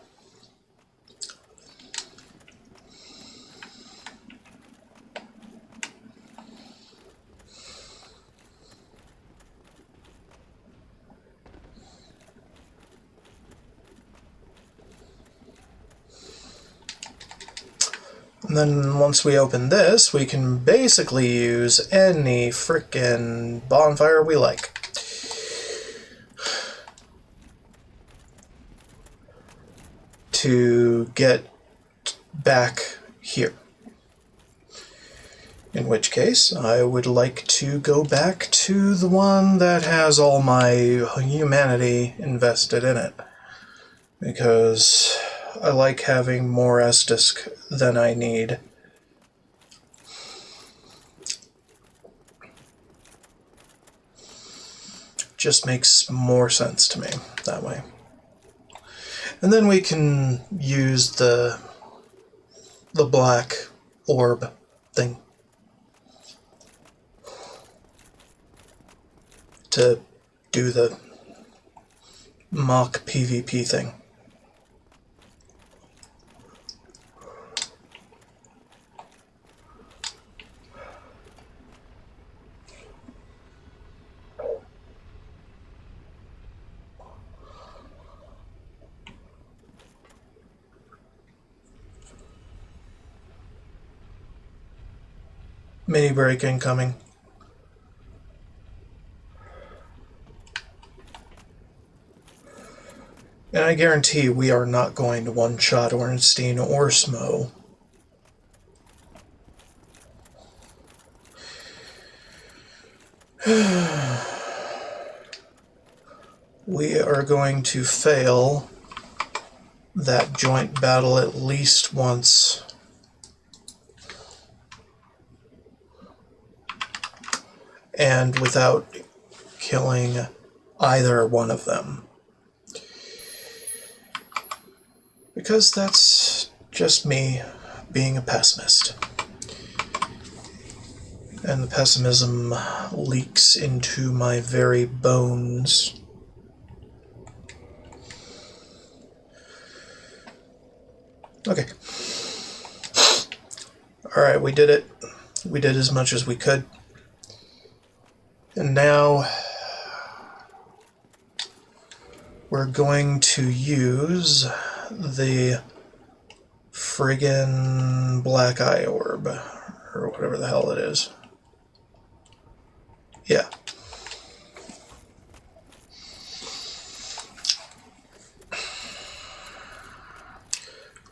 And then once we open this, we can basically use any frickin' bonfire we like. To get back here. In which case, I would like to go back to the one that has all my humanity invested in it. Because I like having more Estus than I need. Just makes more sense to me that way. And then we can use the black orb thing to do the mock PvP thing. Mini break incoming. And I guarantee we are not going to one-shot Ornstein or Smo. We are going to fail that joint battle at least once. And without killing either one of them. Because that's just me being a pessimist. And the pessimism leaks into my very bones. Okay. Alright, we did it. We did as much as we could. And now we're going to use the friggin' black eye orb, or whatever the hell it is. Yeah.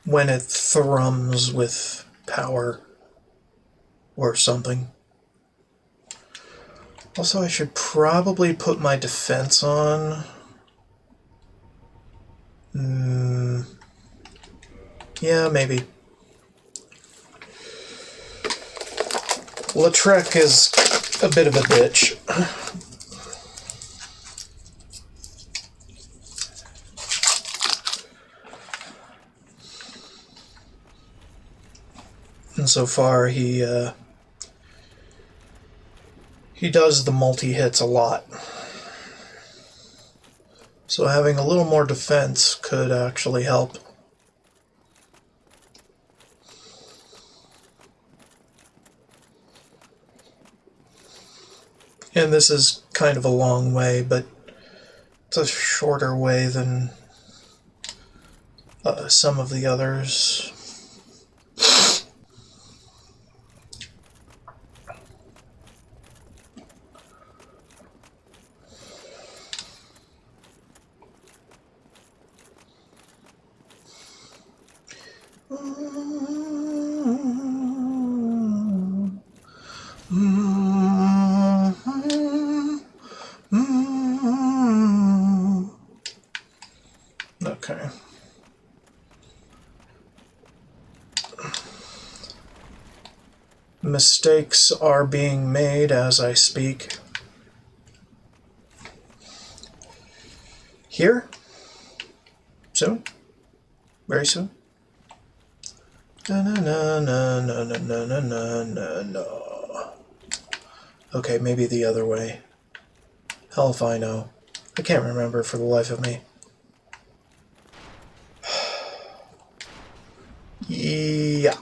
When it thrums with power or something. Also, I should probably put my defense on. Yeah, maybe. Lautrec is a bit of a bitch. And so far, he does the multi-hits a lot. So having a little more defense could actually help. And this is kind of a long way, but it's a shorter way than some of the others. Okay. Mistakes are being made as I speak. Here? Soon? Very soon? No, no, no, no, no, no, no, no, no, no, no. Okay, maybe the other way. Hell if I know. I can't remember for the life of me. Yeah.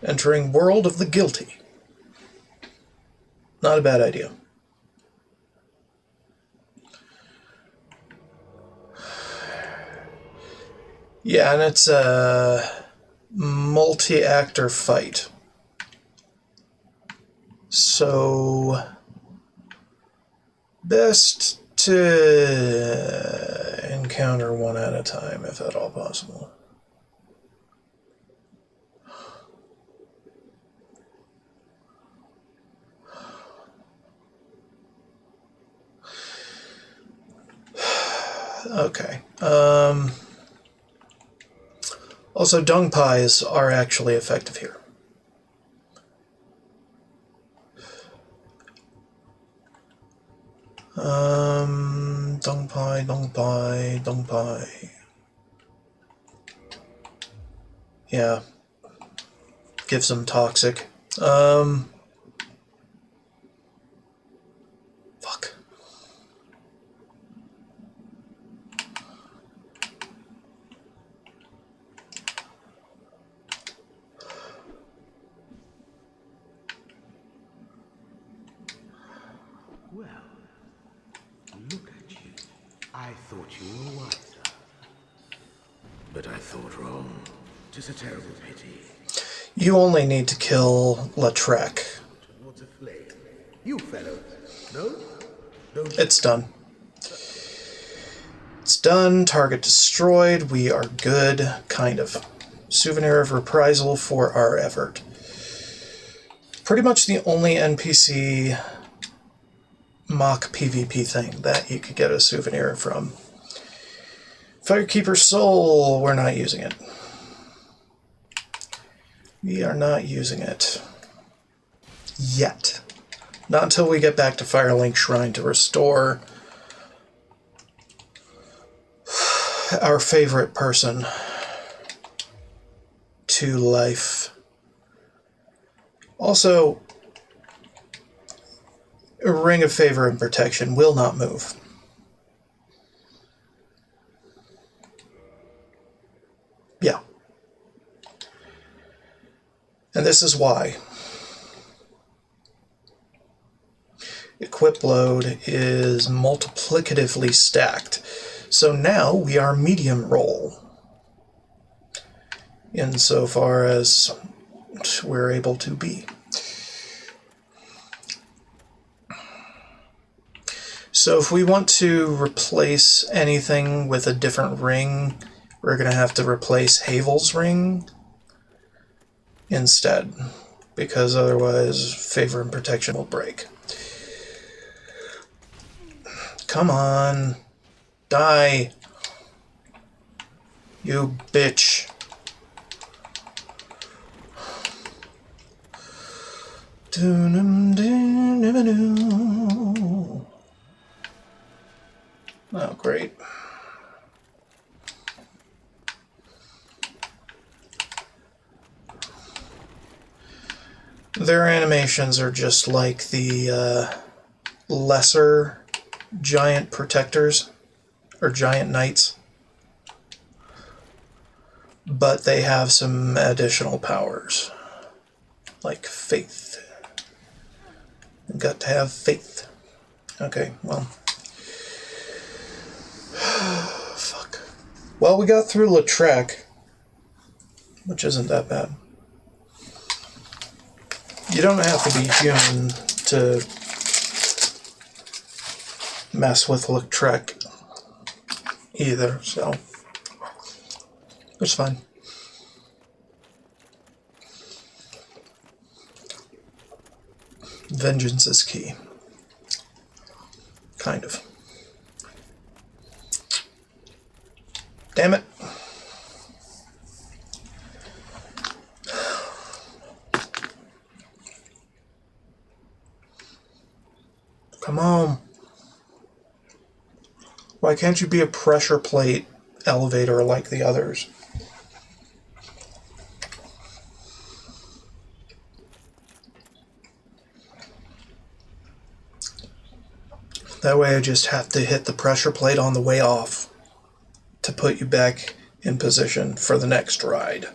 Entering World of the Guilty. Not a bad idea. Yeah, and it's a multi-actor fight. So, best to encounter one at a time, if at all possible. Okay. Also, dung pies are actually effective here. Dung pie, dung pie, dung pie. Yeah. Gives them toxic. Fuck. Well, look at you. I thought you were wiser. But I thought wrong. 'Tis a terrible pity. You only need to kill Lautrec. Towards a flame. You fellow. No? Don't. It's done. It's done. Target destroyed. We are good. Kind of. Souvenir of reprisal for our effort. Pretty much the only NPC mock PvP thing that you could get a souvenir from. Firekeeper's Soul. We're not using it. We are not using it. Yet. Not until we get back to Firelink Shrine to restore our favorite person to life. Also, a Ring of Favor and Protection will not move. Yeah. And this is why. Equip load is multiplicatively stacked. So now we are medium roll. Insofar as we're able to be. So if we want to replace anything with a different ring, we're going to have to replace Havel's ring instead, because otherwise Favor and Protection will break. Come on. Die. You bitch. Oh, great. Their animations are just like the lesser giant protectors, or giant knights. But they have some additional powers, like faith. You've got to have faith. Okay, well. Fuck. Well, we got through Lautrec, which isn't that bad. You don't have to be human to mess with Lautrec. either, so it's fine. Vengeance is key. Kind of. Damn it. Come on. Why can't you be a pressure plate elevator like the others? That way I just have to hit the pressure plate on the way off to put you back in position for the next ride.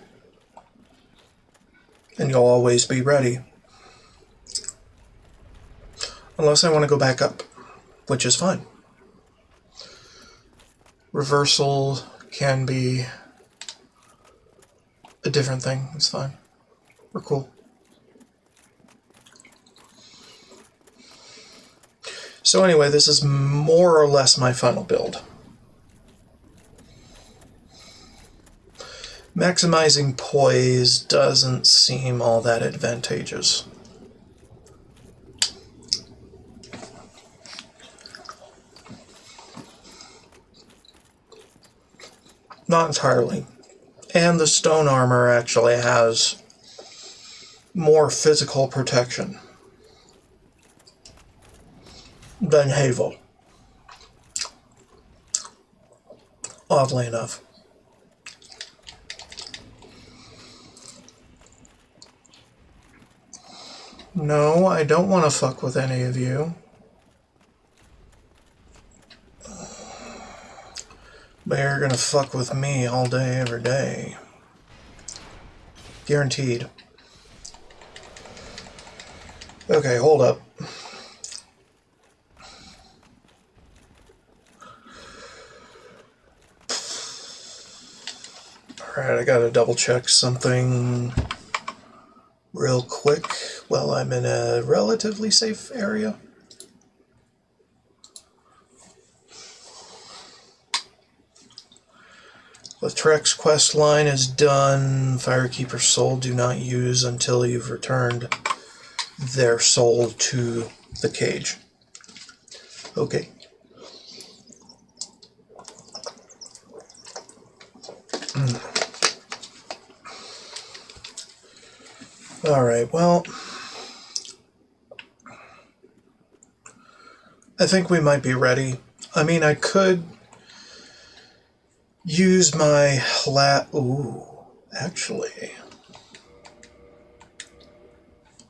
And you'll always be ready. Unless I want to go back up, which is fine. Reversal can be a different thing. It's fine. We're cool. So anyway, this is more or less my final build. Maximizing poise doesn't seem all that advantageous. Not entirely. And the stone armor actually has more physical protection than Havel. Oddly enough. No, I don't want to fuck with any of you. But you're gonna fuck with me all day, every day. Guaranteed. Okay, hold up. Alright, I gotta double check something real quick while I'm in a relatively safe area. Lautrec's quest line is done. Firekeeper's soul do not use until you've returned their soul to the cage. Okay. Alright, well, I think we might be ready. I mean, I could use my actually,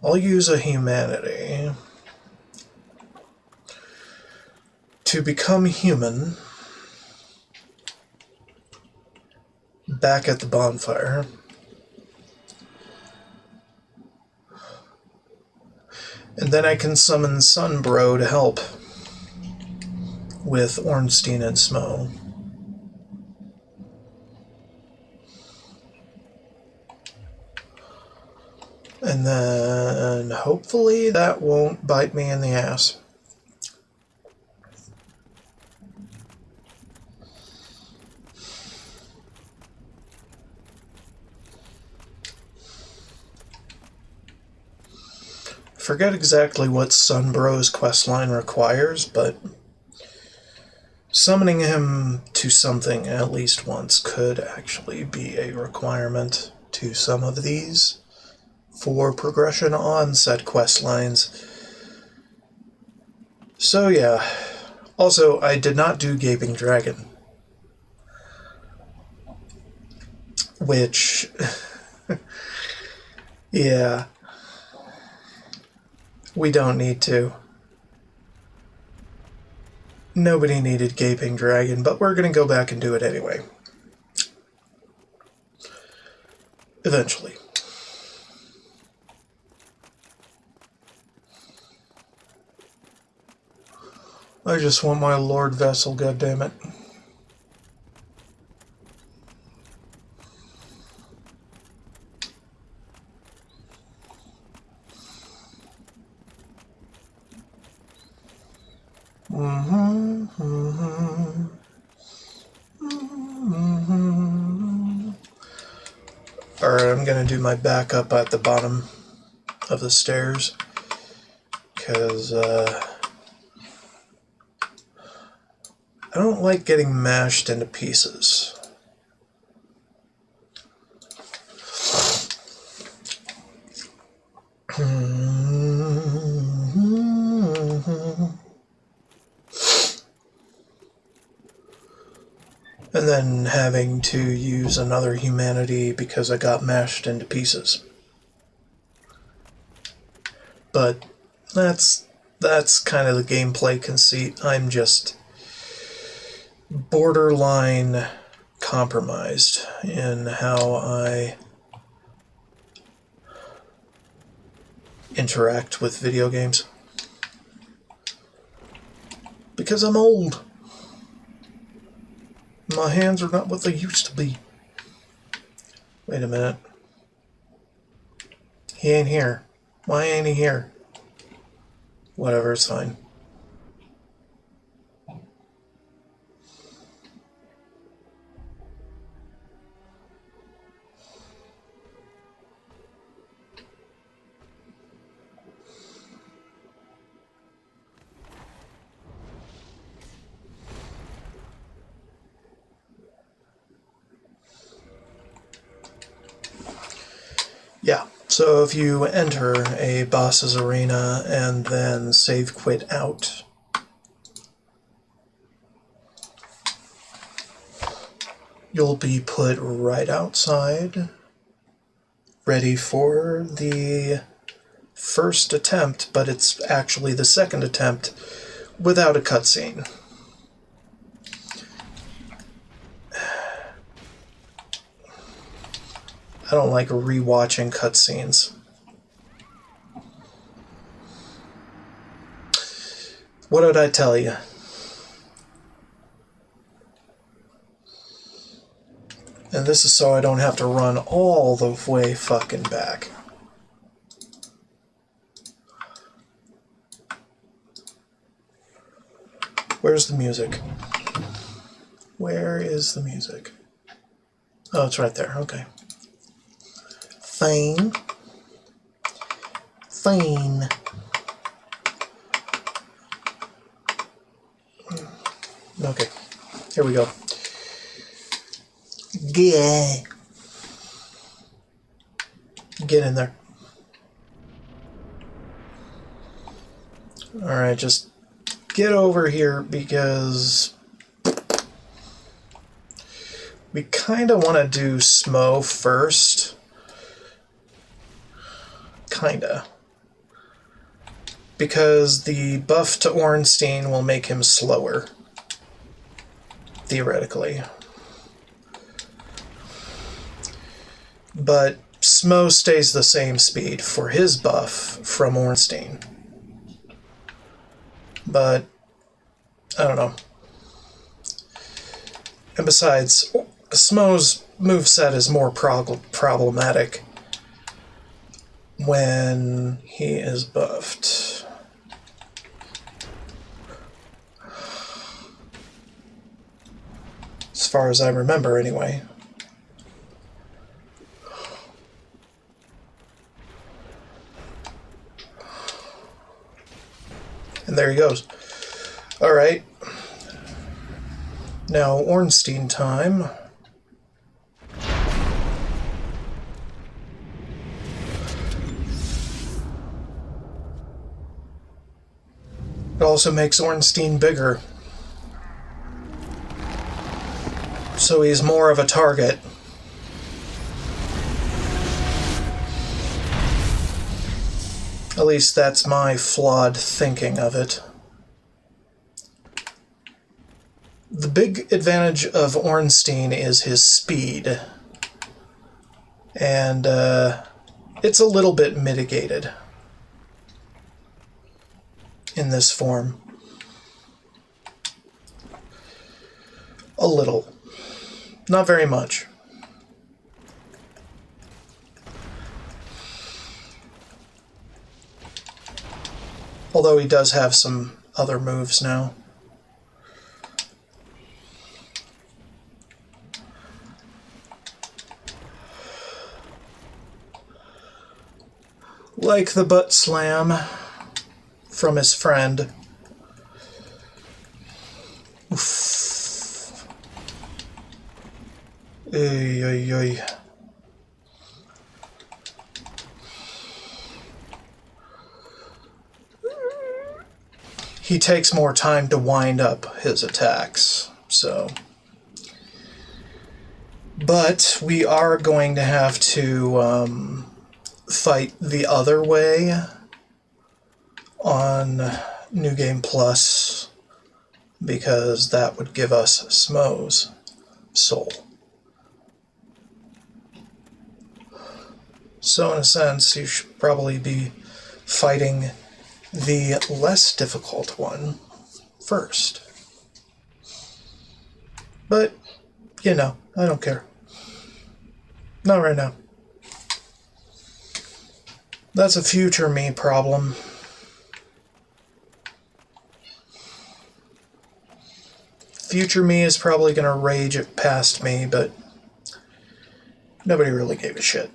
I'll use a humanity to become human back at the bonfire. And then I can summon Sunbro to help with Ornstein and Smo. And then hopefully that won't bite me in the ass. Forget exactly what Sunbro's questline requires, but summoning him to something at least once could actually be a requirement to some of these for progression on said quest lines. So yeah. Also, I did not do Gaping Dragon, which yeah, we don't need to. Nobody needed Gaping Dragon, but we're gonna go back and do it anyway. Eventually. I just want my Lord Vessel, goddammit. going to do my backup at the bottom of the stairs, because I don't like getting mashed into pieces. And then having to use another humanity because I got mashed into pieces. But that's kind of the gameplay conceit. I'm just borderline compromised in how I interact with video games. Because I'm old. My hands are not what they used to be. Wait a minute. He ain't here. Why ain't he here? Whatever, it's fine. Yeah, so if you enter a boss's arena and then save quit out, you'll be put right outside, ready for the first attempt, but it's actually the second attempt without a cutscene. I don't like rewatching cutscenes. What did I tell you? And this is so I don't have to run all the way fucking back. Where's the music? Where is the music? Oh, it's right there. Okay. Fine. Fine. Okay. Here we go. Get in there. Alright, just get over here because we kind of want to do Smo first. Kinda. Because the buff to Ornstein will make him slower. Theoretically. But Smo stays the same speed for his buff from Ornstein. But, I don't know. And besides, Smo's moveset is more problematic when he is buffed. As far as I remember, anyway. And there he goes. Alright. Now, Ornstein time. It also makes Ornstein bigger. So he's more of a target. At least that's my flawed thinking of it. The big advantage of Ornstein is his speed. And it's a little bit mitigated in this form. A little. Not very much. Although he does have some other moves now. like the butt slam from his friend. Oof. Ay, ay, ay. He takes more time to wind up his attacks, so. But we are going to have to fight the other way on New Game Plus, because that would give us Smo's soul. So in a sense, you should probably be fighting the less difficult one first. But, you know, I don't care. Not right now. That's a future me problem. Future me is probably going to rage it past me, but nobody really gave a shit.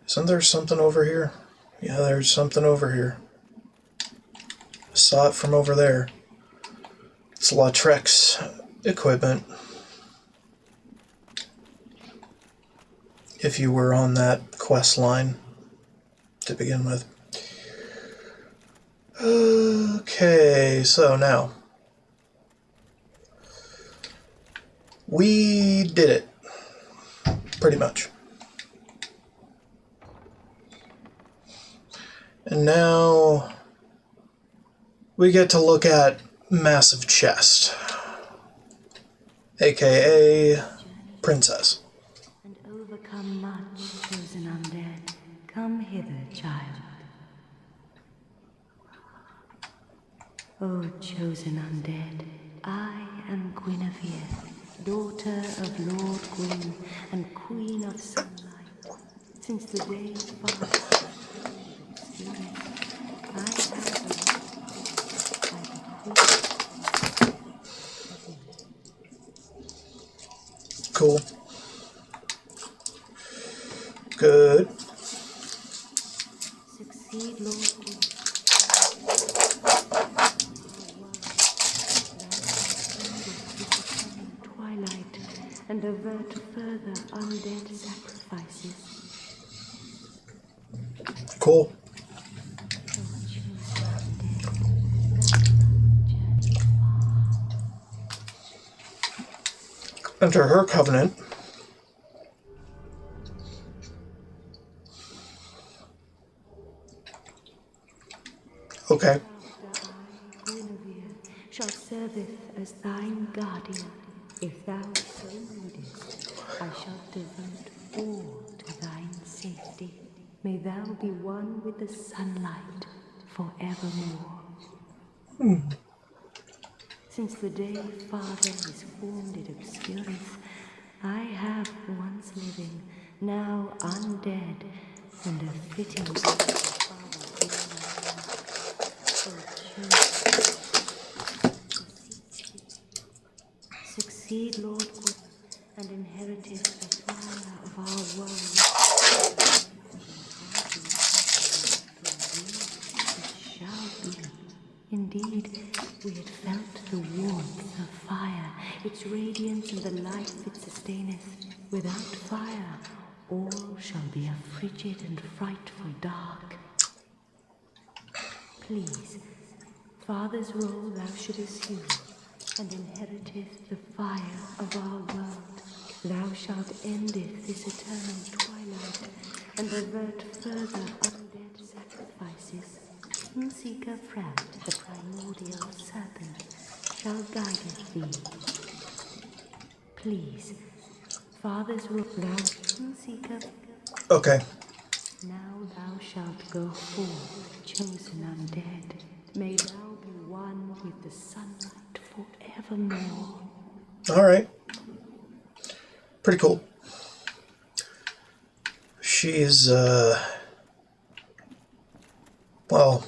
Isn't there something over here? Yeah, there's something over here. I saw it from over there. It's Lautrec's equipment. If you were on that quest line to begin with. Okay, so now. We did it. Pretty much. And now we get to look at Massive Chest, aka Princess. And overcome much, chosen undead. Come hither, child. O chosen undead, I am Guinevere, daughter of Lord Gwyn and Queen of Sunlight. Since the day father I have Cool. Good. Succeed, Lord Gwyn. Twilight and avert further undead sacrifices. Cool. Enter her covenant. Okay. Guinevere shall serveth as thine guardian. If thou so needest, I shall devote all to thine safety. May thou be one with the sunlight forevermore. Since the day Father is formed in obscurance, I have once living, now undead, and a fitting gift of Father succeed, Lord Gwyn, and inheriteth the fire of our world. It shall be. Indeed, we had felt the warmth of fire, its radiance and the life it sustaineth. Without fire, all shall be a frigid and frightful dark. Please, Father's role thou shouldst assume, and inheriteth the fire of our world. Thou shalt endeth this eternal twilight, and avert further undead sacrifices. Seeker Pratt, the primordial serpent, shall guide thee. Please, Father's role thou Seeker. Okay. Now thou shalt go forth, chosen undead. May thou be one with the sunlight forevermore. Alright. Pretty cool. She's, well,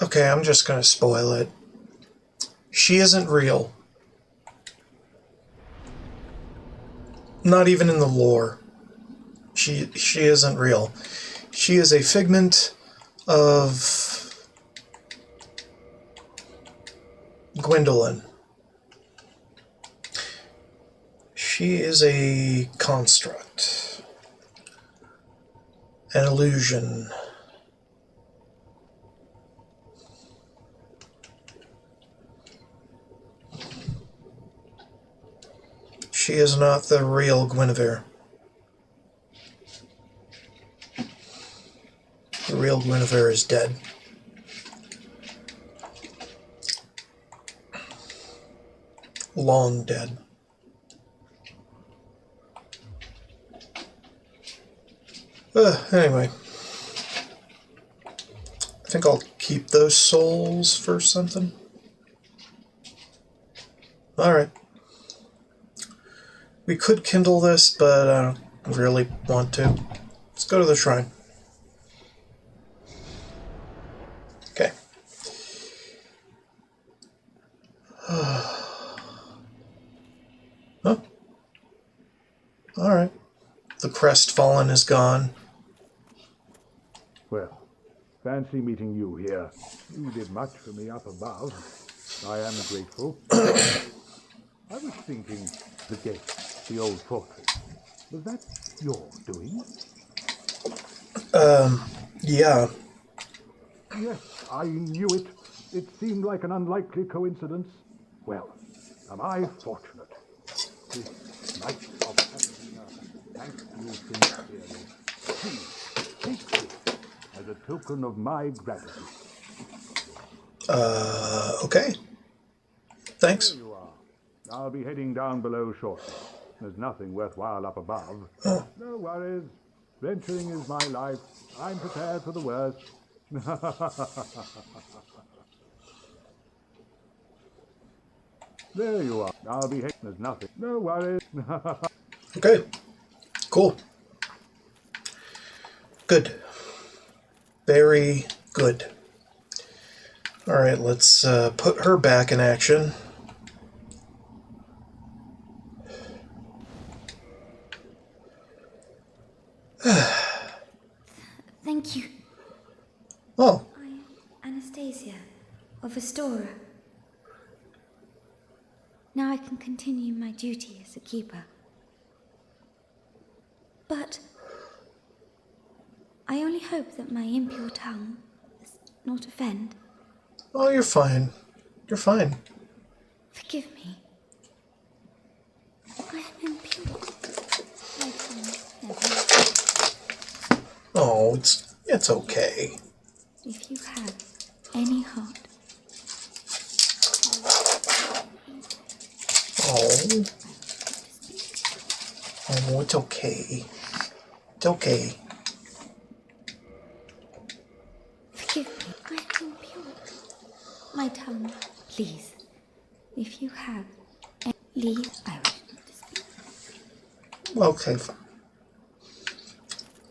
Okay, I'm just gonna spoil it. She isn't real. Not even in the lore. She isn't real. She is a figment of Gwendolyn. She is a construct. An illusion. She is not the real Guinevere. The real Guinevere is dead. Long dead. Anyway. I think I'll keep those souls for something. Alright. We could kindle this, but I don't really want to. Let's go to the shrine. Okay. Huh? Alright. The crestfallen is gone. Well, fancy meeting you here. You did much for me up above. I am grateful. I was thinking, the gate, the old fortress, was that your doing? Yeah. Yes, I knew it. It seemed like an unlikely coincidence. Well, am I fortunate? This night of Pasadena, thank you sincerely. Please, take this as a token of my gratitude. Okay. Thanks. There you are. I'll be heading down below shortly. There's nothing worthwhile up above. Oh. No worries. Venturing is my life. I'm prepared for the worst. There you are. I'll be heading. There's nothing. No worries. Okay. Cool. Good. Very good. Alright, let's put her back in action. Thank you. Oh. I'm Anastasia, of Astoria. Now I can continue my duty as a keeper. But I only hope that my impure tongue does not offend. Oh, you're fine. You're fine. Forgive me. I am impure. My tongue never. Oh, it's okay. If you have any heart. Oh. Oh, it's okay. It's okay. Forgive me, I am impure. My tongue, please. If you have any leave, I wish not to speak. Okay, fine.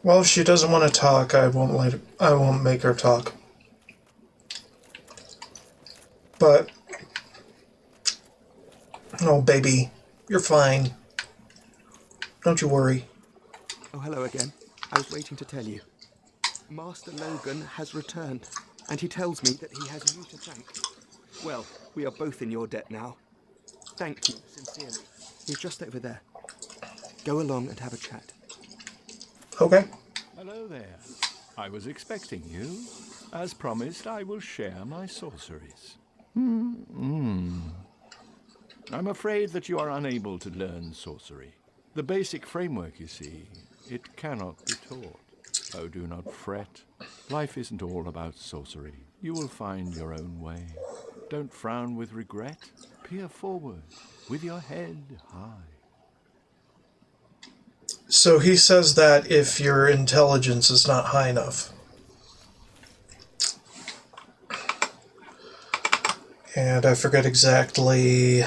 Well, if she doesn't want to talk, I won't make her talk. But oh, baby, you're fine. Don't you worry. Oh, hello again. I was waiting to tell you. Master Logan has returned, and he tells me that he has you to thank. Well, we are both in your debt now. Thank you, sincerely. He's just over there. Go along and have a chat. Okay. Hello there. I was expecting you. As promised, I will share my sorceries. I'm afraid that you are unable to learn sorcery. The basic framework, you see, it cannot be taught. Oh, do not fret. Life isn't all about sorcery. You will find your own way. Don't frown with regret. Peer forward with your head high. So he says that if your intelligence is not high enough. And I forget exactly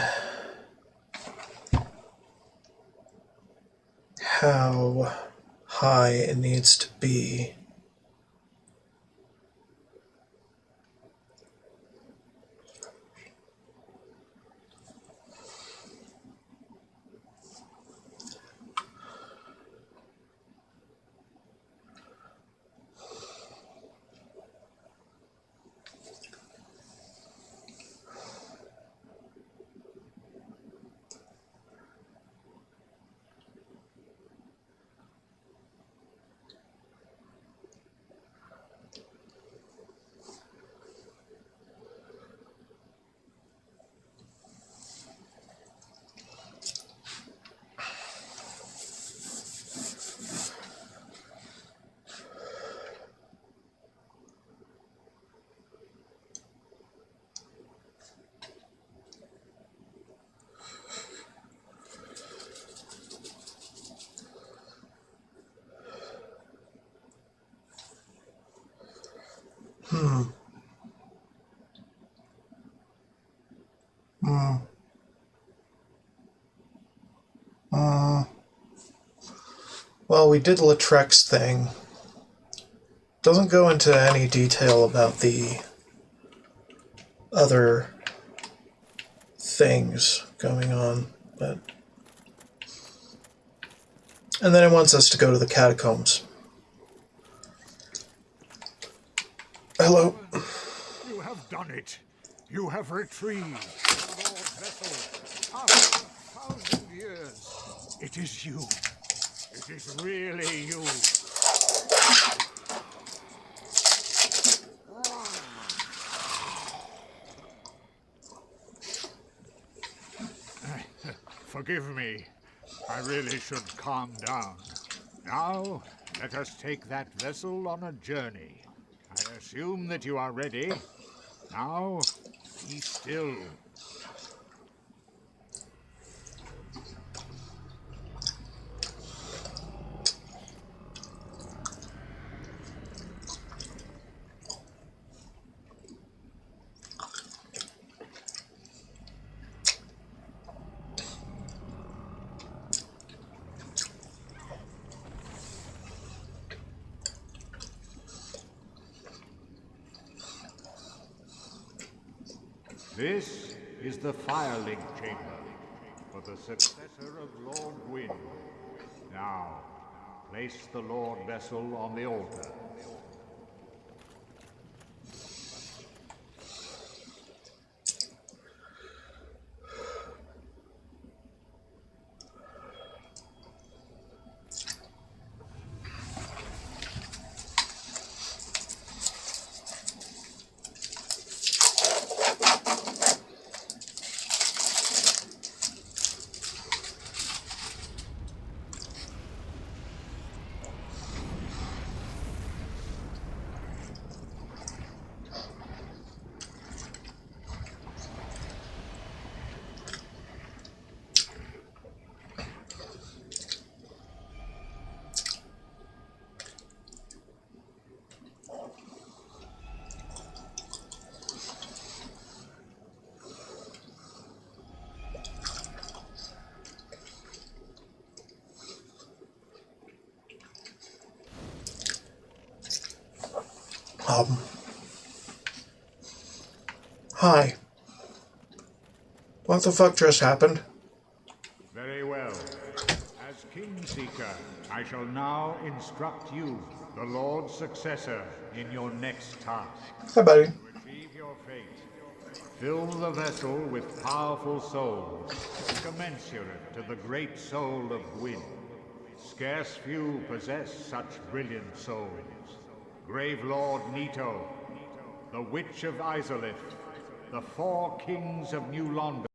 how high it needs to be. Well, we did Lautrec's thing. Doesn't go into any detail about the other things going on, but... And then it wants us to go to the catacombs. Hello. You have done it. You have retrieved the Lord Vessel after 1,000 years. It is you. It is really you. Forgive me. I really should calm down. Now, let us take that vessel on a journey. I assume that you are ready. Now, be still. This is the Firelink Chamber for the successor of Lord Gwyn. Now, place the Lord Vessel on the altar. Hi. What the fuck just happened? Very well. As Kingseeker, I shall now instruct you, the Lord's successor, in your next task. Hi, buddy. To achieve your fate, fill the vessel with powerful souls, commensurate to the great soul of Gwyn. Scarce few possess such brilliant souls. Grave Lord Nito, the Witch of Izalith, the 4 kings of New Londo,